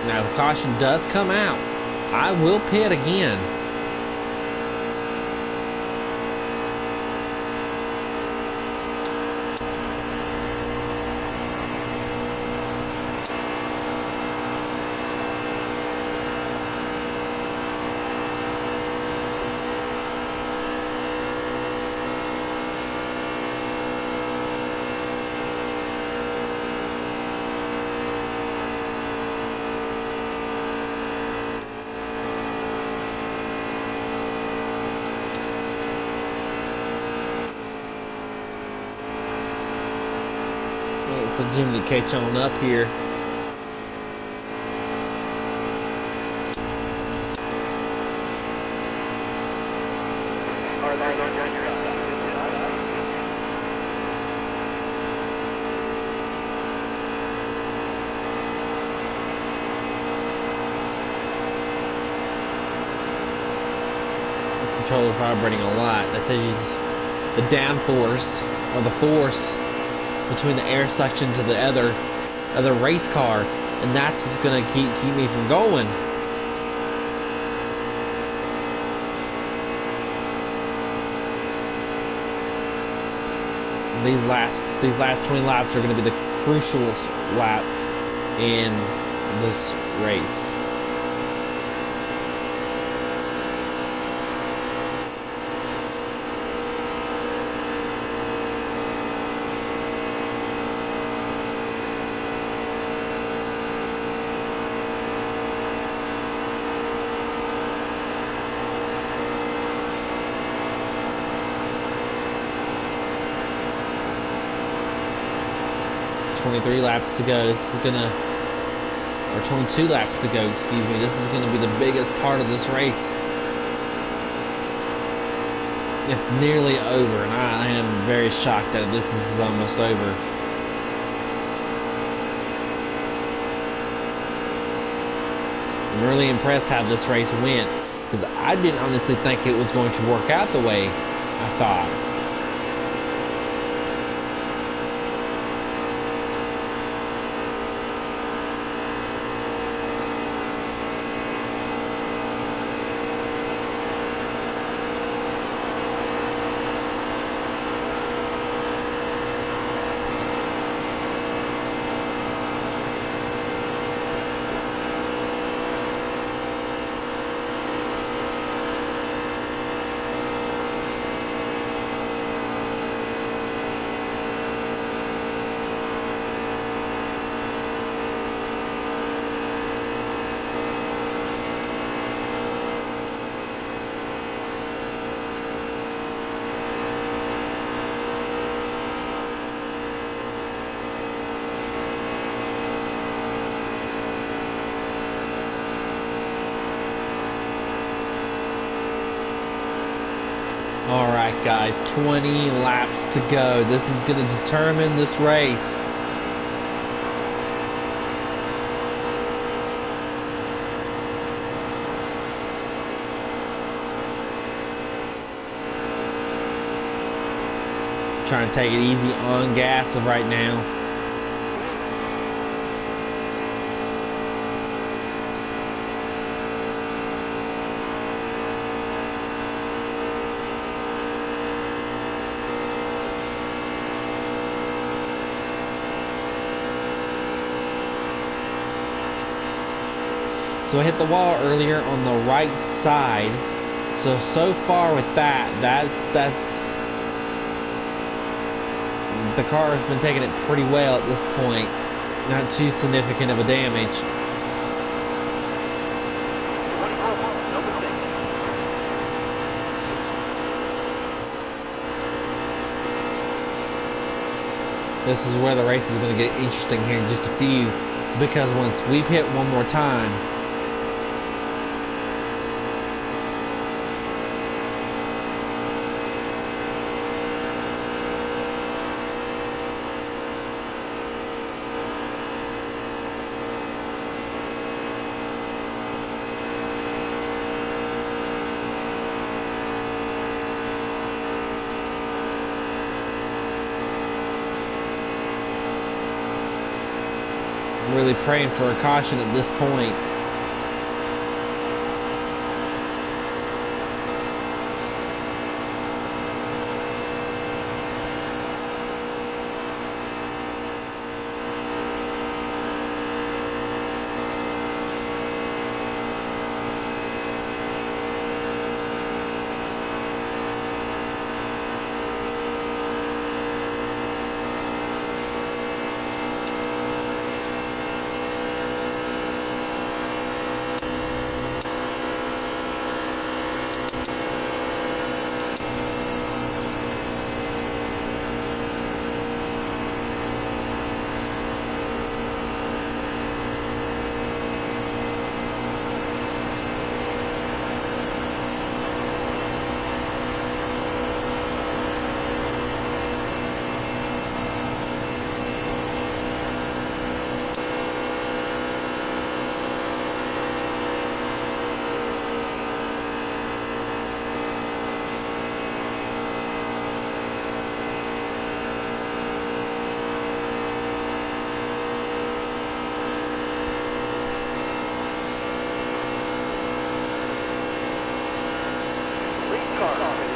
Now if the caution does come out, I will pit again. For Jimmy to catch on up here. Controller vibrating a lot. That tells you the downforce or the force between the air suction to the other race car, and that's what's gonna keep me from going. These last 20 laps are gonna be the crucialest laps in this race. Three laps to go. This is gonna or 22 laps to go, excuse me. This is going to be the biggest part of this race. It's nearly over, and I am very shocked that this is almost over. I'm really impressed how this race went, because I didn't honestly think it was going to work out the way I thought. Alright guys, 20 laps to go. This is going to determine this race. Trying to take it easy on gas right now. So I hit the wall earlier on the right side. So far with that's the car has been taking it pretty well at this point. Not too significant of a damage. This is where the race is going to get interesting here in just a few, because once we've hit one more time, I'm really praying for a caution at this point.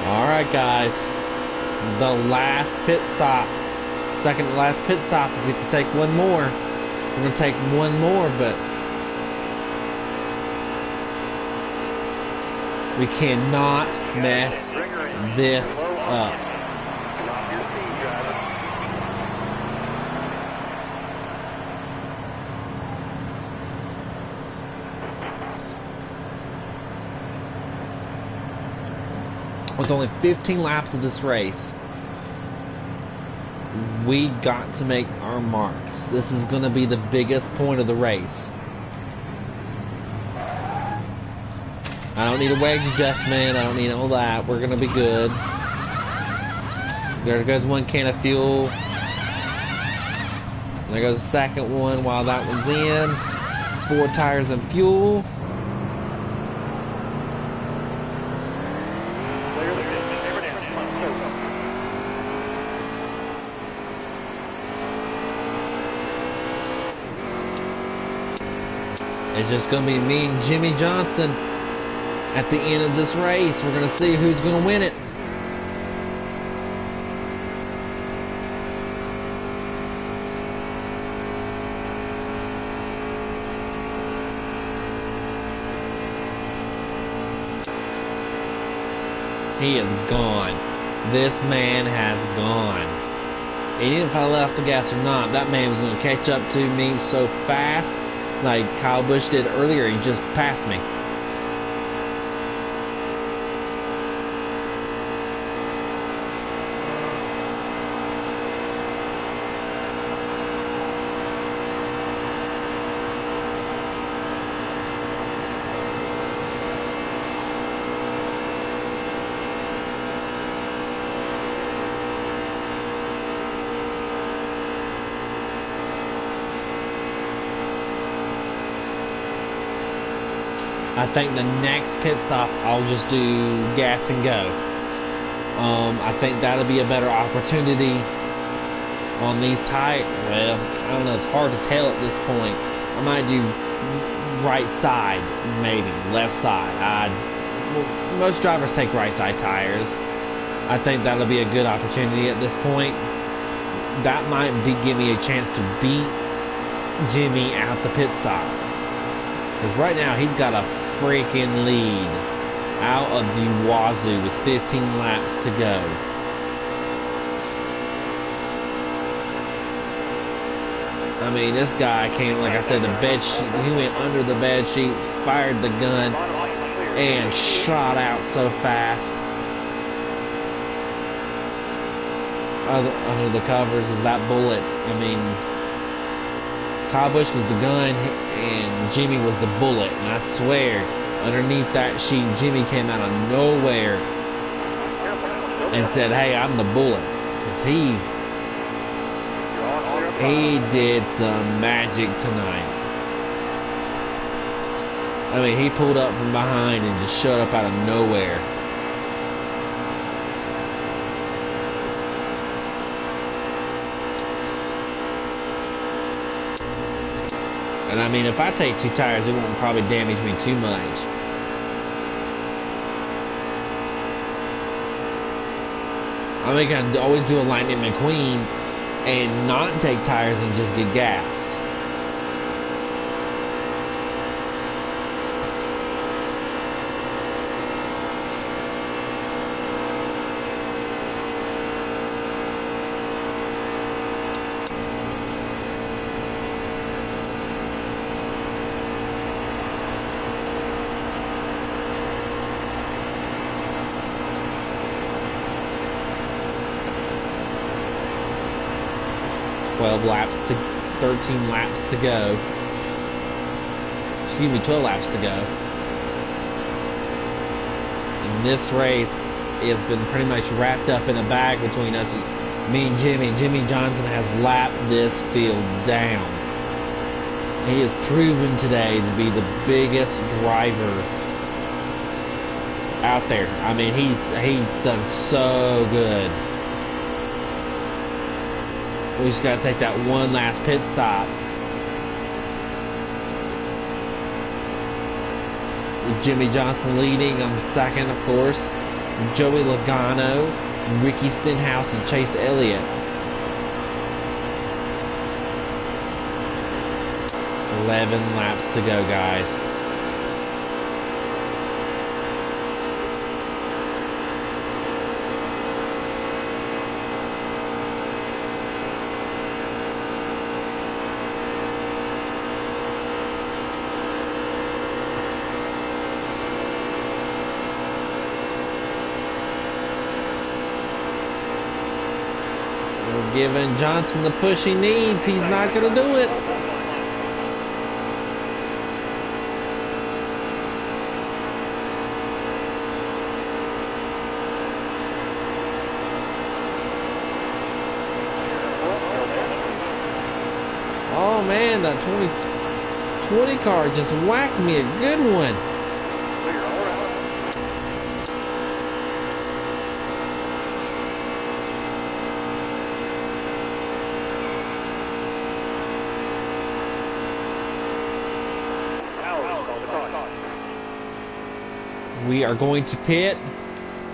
Alright guys, the last pit stop, second to last pit stop. If we can take one more, we're going to take one more, but we cannot mess this up. With only 15 laps of this race, we got to make our marks. This is going to be the biggest point of the race. I don't need a wedge adjustment. I don't need all that. We're gonna be good. There goes one can of fuel. There goes the second one while that one's in. 4 tires and fuel. Clear the ditch. Hammer down. Come on, close. It's just gonna be me and Jimmy Johnson at the end of this race. We're gonna see who's gonna win it. He is gone. This man has gone. And even if I left the gas or not, that man was going to catch up to me so fast, like Kyle Busch did earlier. He just passed me. I think the next pit stop I'll just do gas and go. I think that'll be a better opportunity on these tires. Well, I don't know, it's hard to tell at this point. I might do right side, maybe left side. Most drivers take right side tires. I think that'll be a good opportunity at this point. That might give me a chance to beat Jimmy at the pit stop. Because right now he's got a freaking lead out of the wazoo with 15 laps to go. I mean, this guy came, like I said, the bed sheet. He went under the bed sheet, fired the gun, and shot out so fast. Under the covers is that bullet. I mean, Kyle Busch was the gun and Jimmy was the bullet, and I swear underneath that sheet Jimmy came out of nowhere and said, hey, I'm the bullet, because he did some magic tonight. I mean, he pulled up from behind and just showed up out of nowhere. And I mean, if I take 2 tires, it won't probably damage me too much. I think I'd always do a Lightning McQueen and not take tires and just get gas. Laps to 13 laps to go. Excuse me, 12 laps to go. And this race has been pretty much wrapped up in a bag between us. Me and Jimmy. Jimmy Johnson has lapped this field down. He has proven today to be the biggest driver out there. I mean, he's done so good. We just got to take that one last pit stop. With Jimmy Johnson leading on second, of course. Joey Logano, Ricky Stenhouse, and Chase Elliott. 11 laps to go, guys. Giving Johnson the push he needs. He's not going to do it. that 20 car just whacked me a good one. Clear all around. We are going to pit.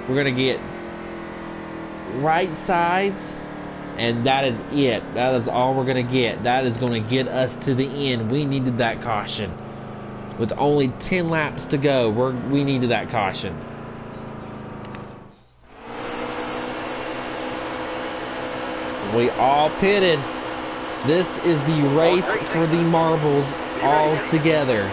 We're going to get right sides, and that is it. That is all we're going to get. That is going to get us to the end. We needed that caution. With only 10 laps to go, we needed that caution. We all pitted. This is the race for the marbles all together.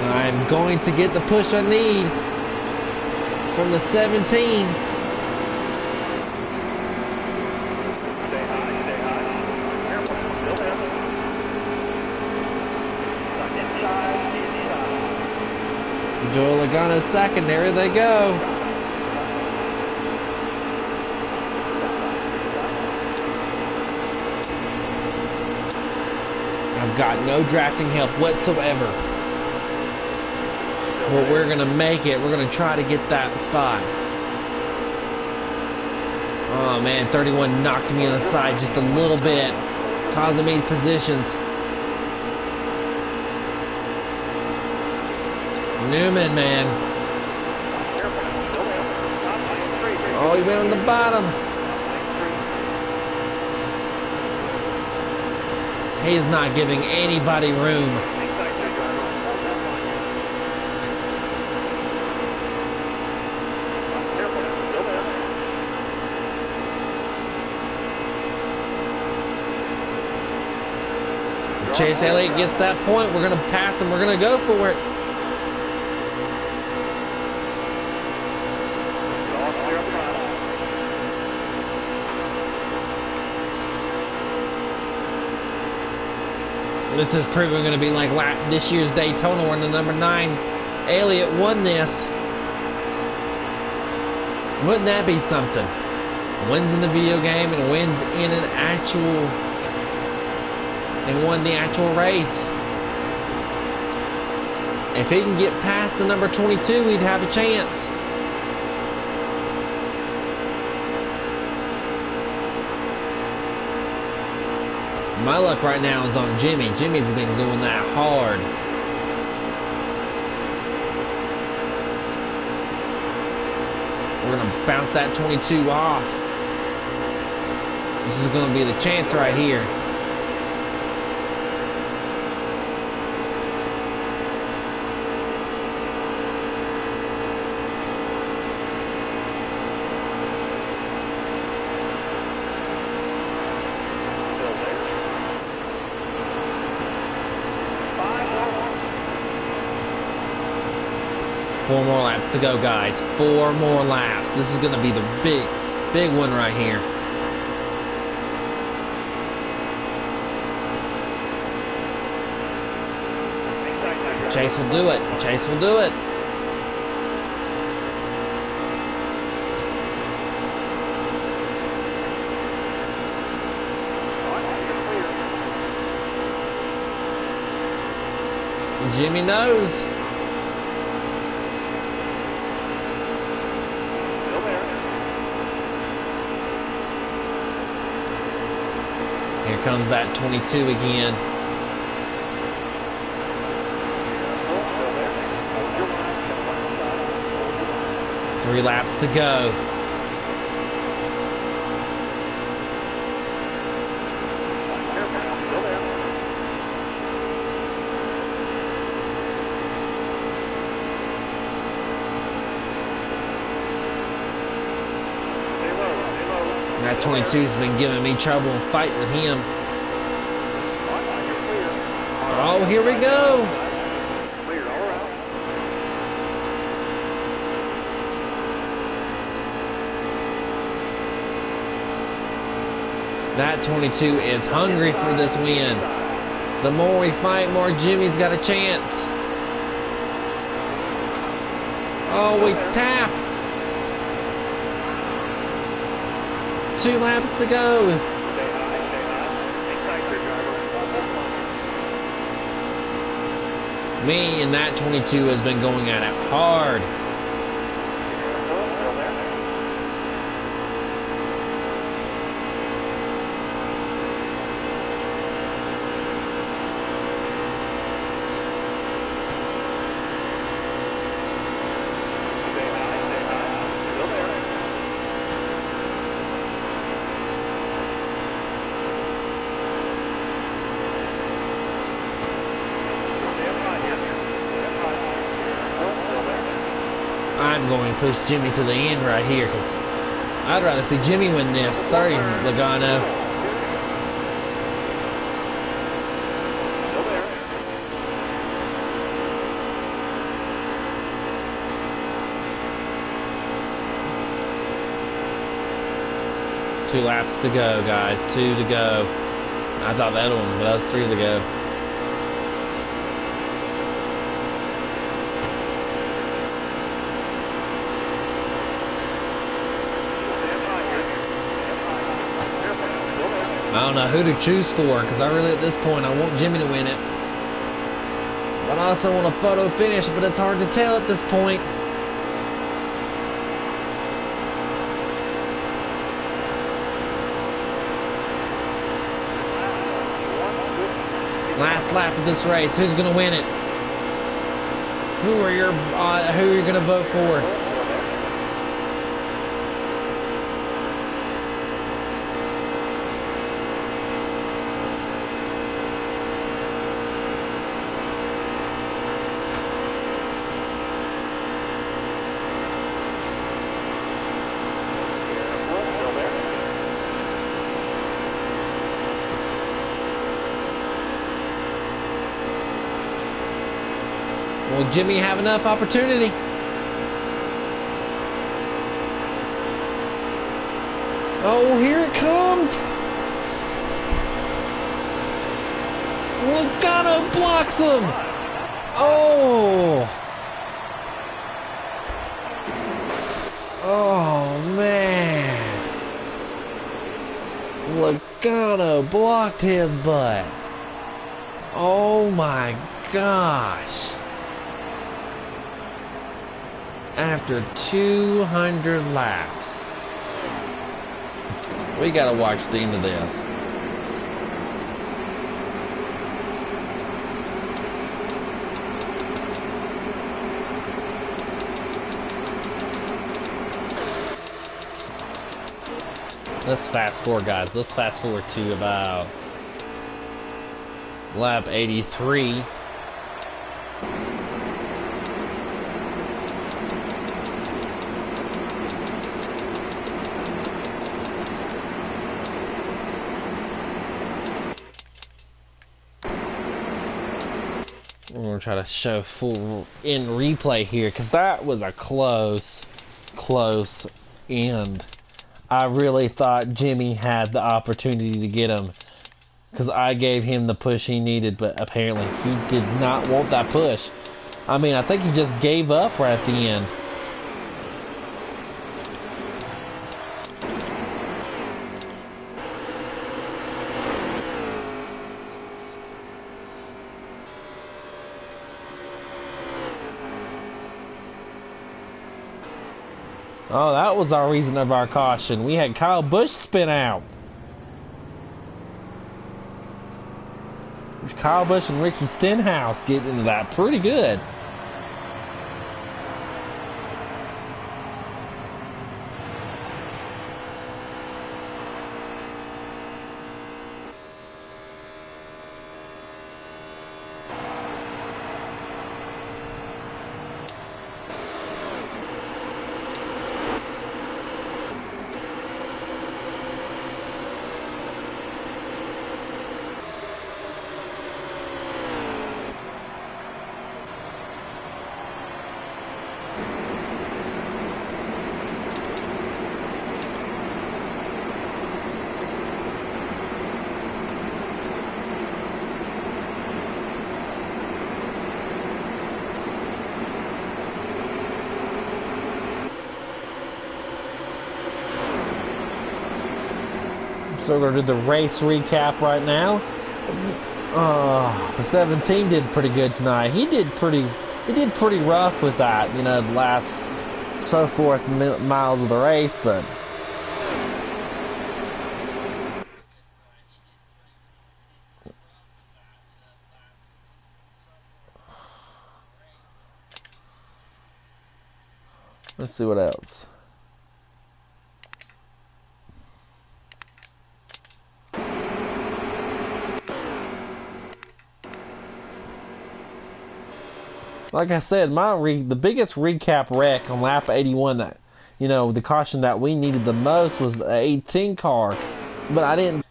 I'm going to get the push I need from the 17. Stay high, careful, still there. Inside. Joe Logano's second, there they go. I've got no drafting help whatsoever. But we're gonna make it. We're gonna try to get that spot. Oh man, 31 knocked me on the side just a little bit, causing me positions. Newman, man. Oh, he went on the bottom. He's not giving anybody room. Chase Elliott gets that point. We're going to pass him. We're going to go for it. This is probably going to be like this year's Daytona when the number 9 Elliott won this. Wouldn't that be something? Wins in the video game and wins in an actual... and won the actual race. If he can get past the number 22, he'd have a chance. My luck right now is on Jimmy. Jimmy's been going that hard. We're going to bounce that 22 off. This is going to be the chance right here. Four more laps to go, guys. 4 more laps. This is going to be the big one right here. Chase will do it. Chase will do it. Jimmy knows. Here comes that 22 again. Three laps to go. That 22's been giving me trouble fighting with him. Oh, here we go. That 22 is hungry for this win. The more we fight, more Jimmy's got a chance. Oh, we tap. 2 laps to go. Stay high, stay high. Hang tight there, driver. Almost Me and that 22 has been going at it hard. still there. Stay high, still there. Stand by here. Stand by. Still there. I'm going to push Jimmy to the end right here because I'd rather see Jimmy win this. Sorry, Logano. Still there. 2 laps to go, guys. 2 to go. I thought that one, but that was 3 to go. Stand by here. Stand by. Careful. Still there. I don't know who to choose for because I really, at this point, I want Jimmy to win it. But I also want a photo finish, but it's hard to tell at this point. Last lap of this race, who's going to win it? Who are you going to vote for? Still there. Will Jimmy have enough opportunity? Oh, here it comes! Logano blocks him! Oh! Oh, man! Logano blocked his butt. Oh my gosh! After 200 laps. We gotta watch the end of this. Let's fast forward, guys. Let's fast forward to about lap 83. We're gonna try to show full in replay here because that was a close end. I really thought Jimmy had the opportunity to get him because I gave him the push he needed, but apparently he did not want that push. I mean, I think he just gave up right at the end. Oh, that was our reason of our caution. We had Kyle Busch spin out. Kyle Busch and Ricky Stenhouse getting into that pretty good. So we're gonna do the race recap right now. The 17 did pretty good tonight. He did pretty rough with that, you know, the last so forth miles of the race, but let's see what else. Like I said, the biggest recap wreck on lap 81 that, you know, the caution that we needed the most was the 18 car. But I didn't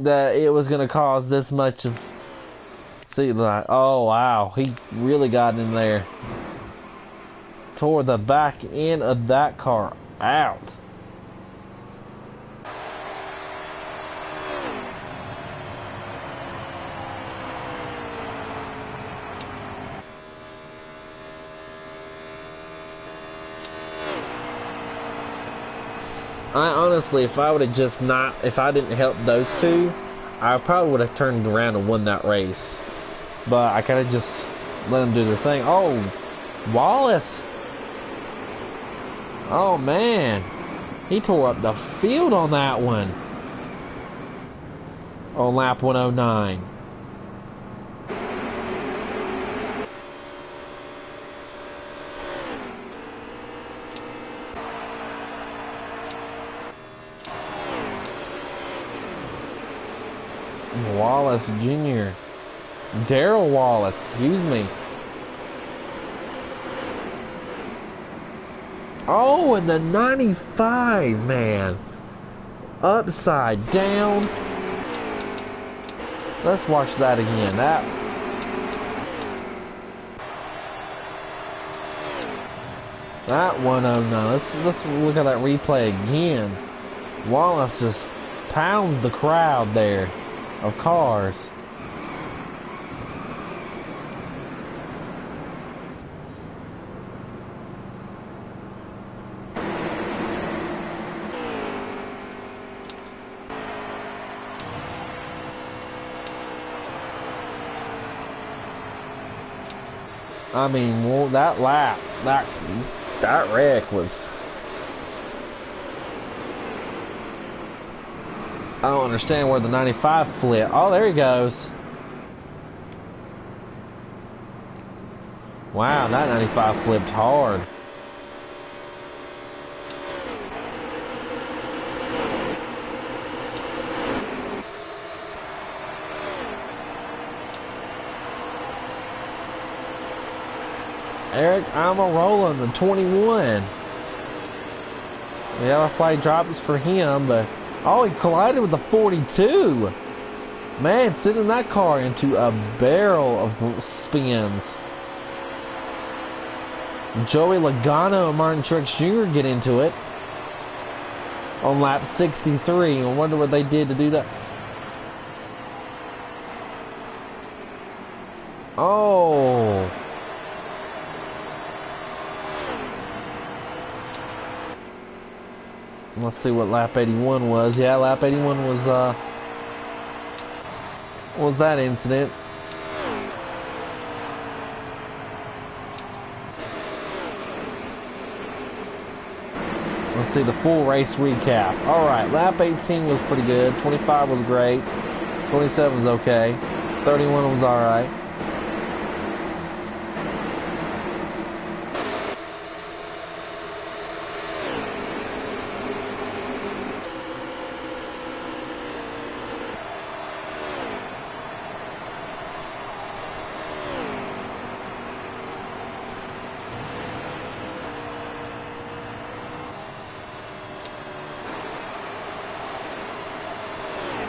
that it was going to cause this much of, see, like, oh wow, he really got in there. Tore the back end of that car out. I honestly, if I didn't help those two, I probably would have turned around and won that race. But I kind of just let them do their thing. Oh, Wallace. Oh man, he tore up the field on that one. On lap 109. Wallace Jr. Darrell Wallace, excuse me. Oh, and the 95, man. Upside down. Let's watch that again. That 109. Let's look at that replay again. Wallace just pounds the crowd there of cars. I mean, well, that lap, that wreck was. I don't understand where the 95 flipped. Oh, there he goes. Wow, that 95 flipped hard. Eric Almirola in the 21. The yellow flag drops for him, but oh, he collided with the 42. Man, sending that car into a barrel of spins. Joey Logano and Martin Truex Jr. get into it on lap 63. I wonder what they did to do that. Oh. Let's see what lap 81 was. Yeah, lap 81 was that incident. Let's see the full race recap. Alright, lap 18 was pretty good. 25 was great. 27 was okay. 31 was alright.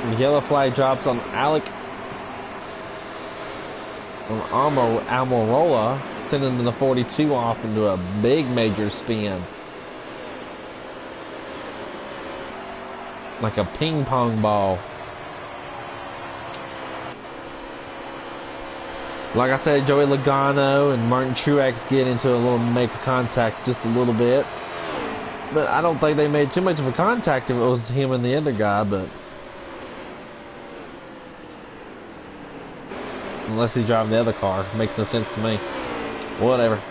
The yellow flag drops on Almirola, sending the 42 off into a big major spin. Like a ping pong ball. Like I said, Joey Logano and Martin Truex get into a little make a contact just a little bit. But I don't think they made too much of a contact if it was him and the other guy, but... Unless he's driving the other car. Makes no sense to me. Whatever.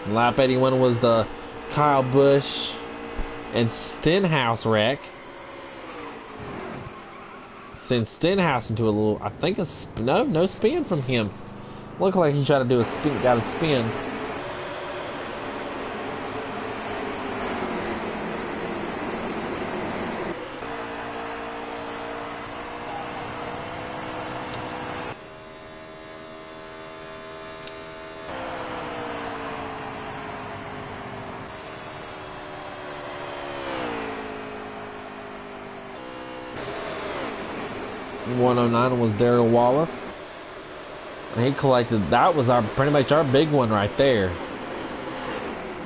Lap 81 was the Kyle Busch and Stenhouse wreck. Sent Stenhouse into a little, I think no spin from him. Looked like he tried to do a spin, got a spin. .109 was Darrell Wallace. He collected, that was pretty much our big one right there.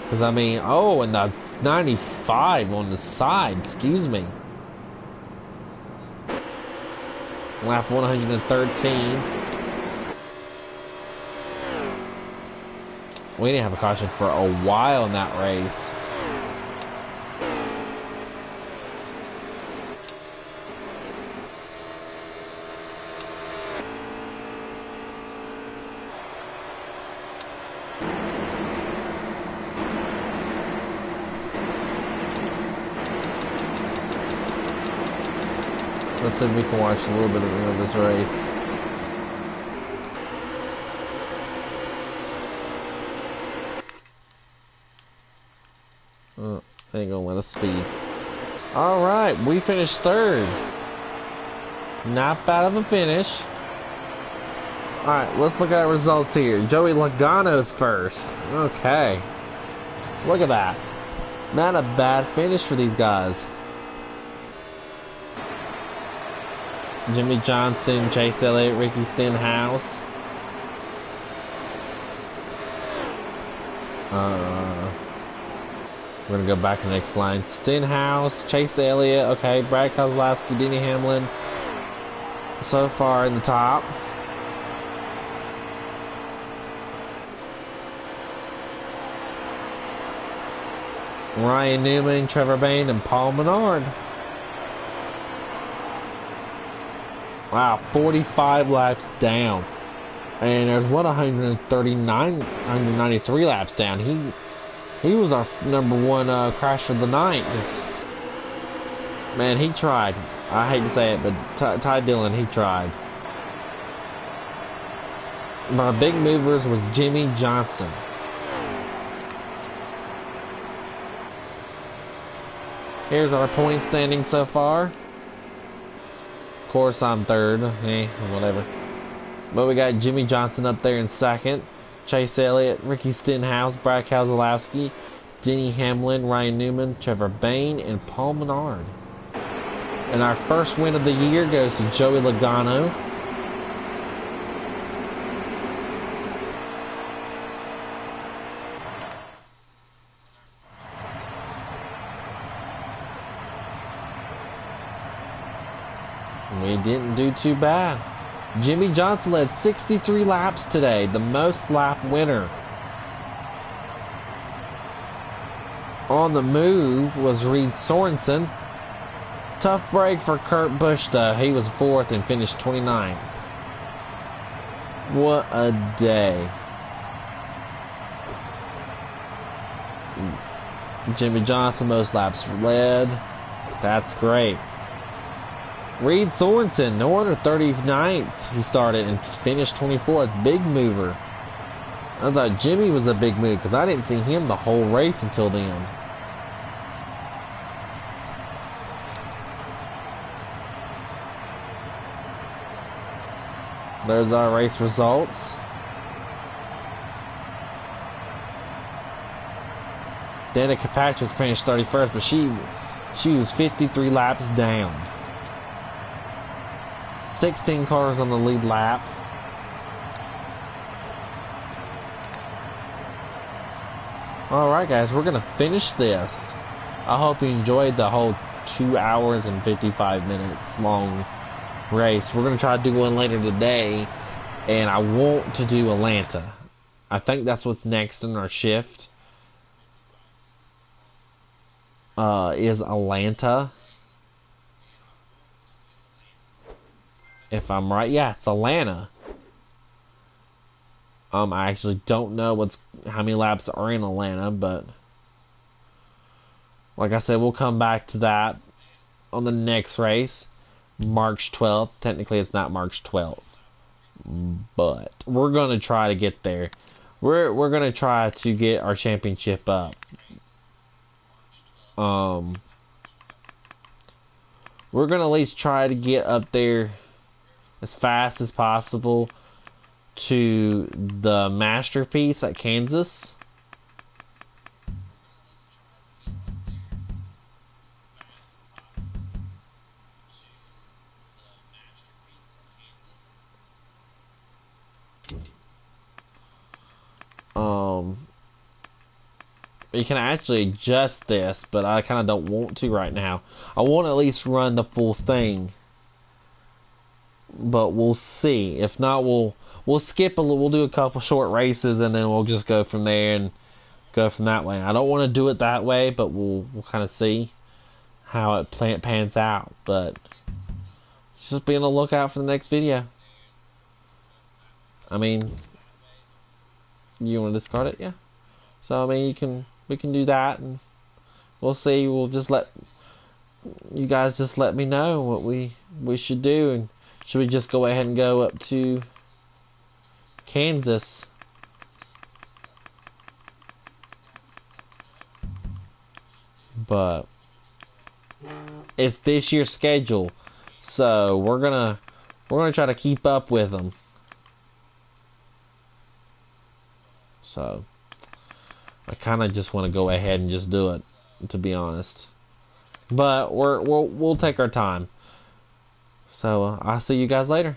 Because I mean, oh, and the 95 on the side, excuse me. Lap 113. We didn't have a caution for a while in that race. Let's see if we can watch a little bit of this race. Oh, they ain't gonna let us speed. Alright, we finished third. Not bad of a finish. Alright, let's look at our results here. Joey Logano's first. Okay. Look at that. Not a bad finish for these guys. Jimmy Johnson, Chase Elliott, Ricky Stenhouse. We're gonna go back to the next line. Stenhouse, Chase Elliott, okay, Brad Keselowski, Denny Hamlin. So far in the top. Ryan Newman, Trevor Bayne, and Paul Menard. Wow, 45 laps down. And there's 193 laps down. He was our number one crash of the night. Man, he tried. I hate to say it, but Ty Dillon, he tried. My big movers was Jimmy Johnson. Here's our point standing so far. Of course, I'm third. Whatever. But we got Jimmy Johnson up there in second. Chase Elliott, Ricky Stenhouse, Brad Keselowski, Denny Hamlin, Ryan Newman, Trevor Bayne, and Paul Menard. And our first win of the year goes to Joey Logano. We didn't do too bad. Jimmy Johnson led 63 laps today, the most lap winner. On the move was Reed Sorensen. Tough break for Kurt Busch though. He was fourth and finished 29th. What a day. Jimmy Johnson most laps led. That's great. Reed Sorensen, no wonder 39th he started and finished 24th. Big mover. I thought Jimmy was a big move because I didn't see him the whole race until then. There's our race results. Danica Patrick finished 31st, but she was 53 laps down. 16 cars on the lead lap. Alright guys, we're going to finish this. I hope you enjoyed the whole 2 hours and 55 minutes long race. We're gonna try to do one later today, and I want to do Atlanta. I think that's what's next in our shift. Is Atlanta. If I'm right, yeah, it's Atlanta. I actually don't know how many laps are in Atlanta, but like I said, we'll come back to that on the next race, March 12th. Technically, it's not March 12th, but we're gonna try to get there. We're gonna try to get our championship up. We're gonna at least try to get up there as fast as possible to the masterpiece at Kansas. You can actually adjust this, but I kind of don't want to right now. I want to at least run the full thing, but we'll see. If not, we'll skip a little. We'll do a couple short races, and then we'll just go from there and go from that way. I don't want to do it that way, but we'll kind of see how it pans out. But just be on the lookout for the next video. I mean, you want to discard it? Yeah. So I mean, we can do that, and we'll see. We'll just let you guys just let me know what we should do, and should we just go ahead and go up to Kansas? But it's this year's schedule, so we're gonna try to keep up with them. So I kind of just want to go ahead and just do it, to be honest. But we'll take our time. So I'll see you guys later.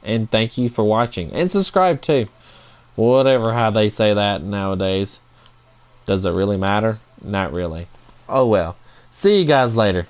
And thank you for watching. And subscribe too. Whatever how they say that nowadays. Does it really matter? Not really. Oh well. See you guys later.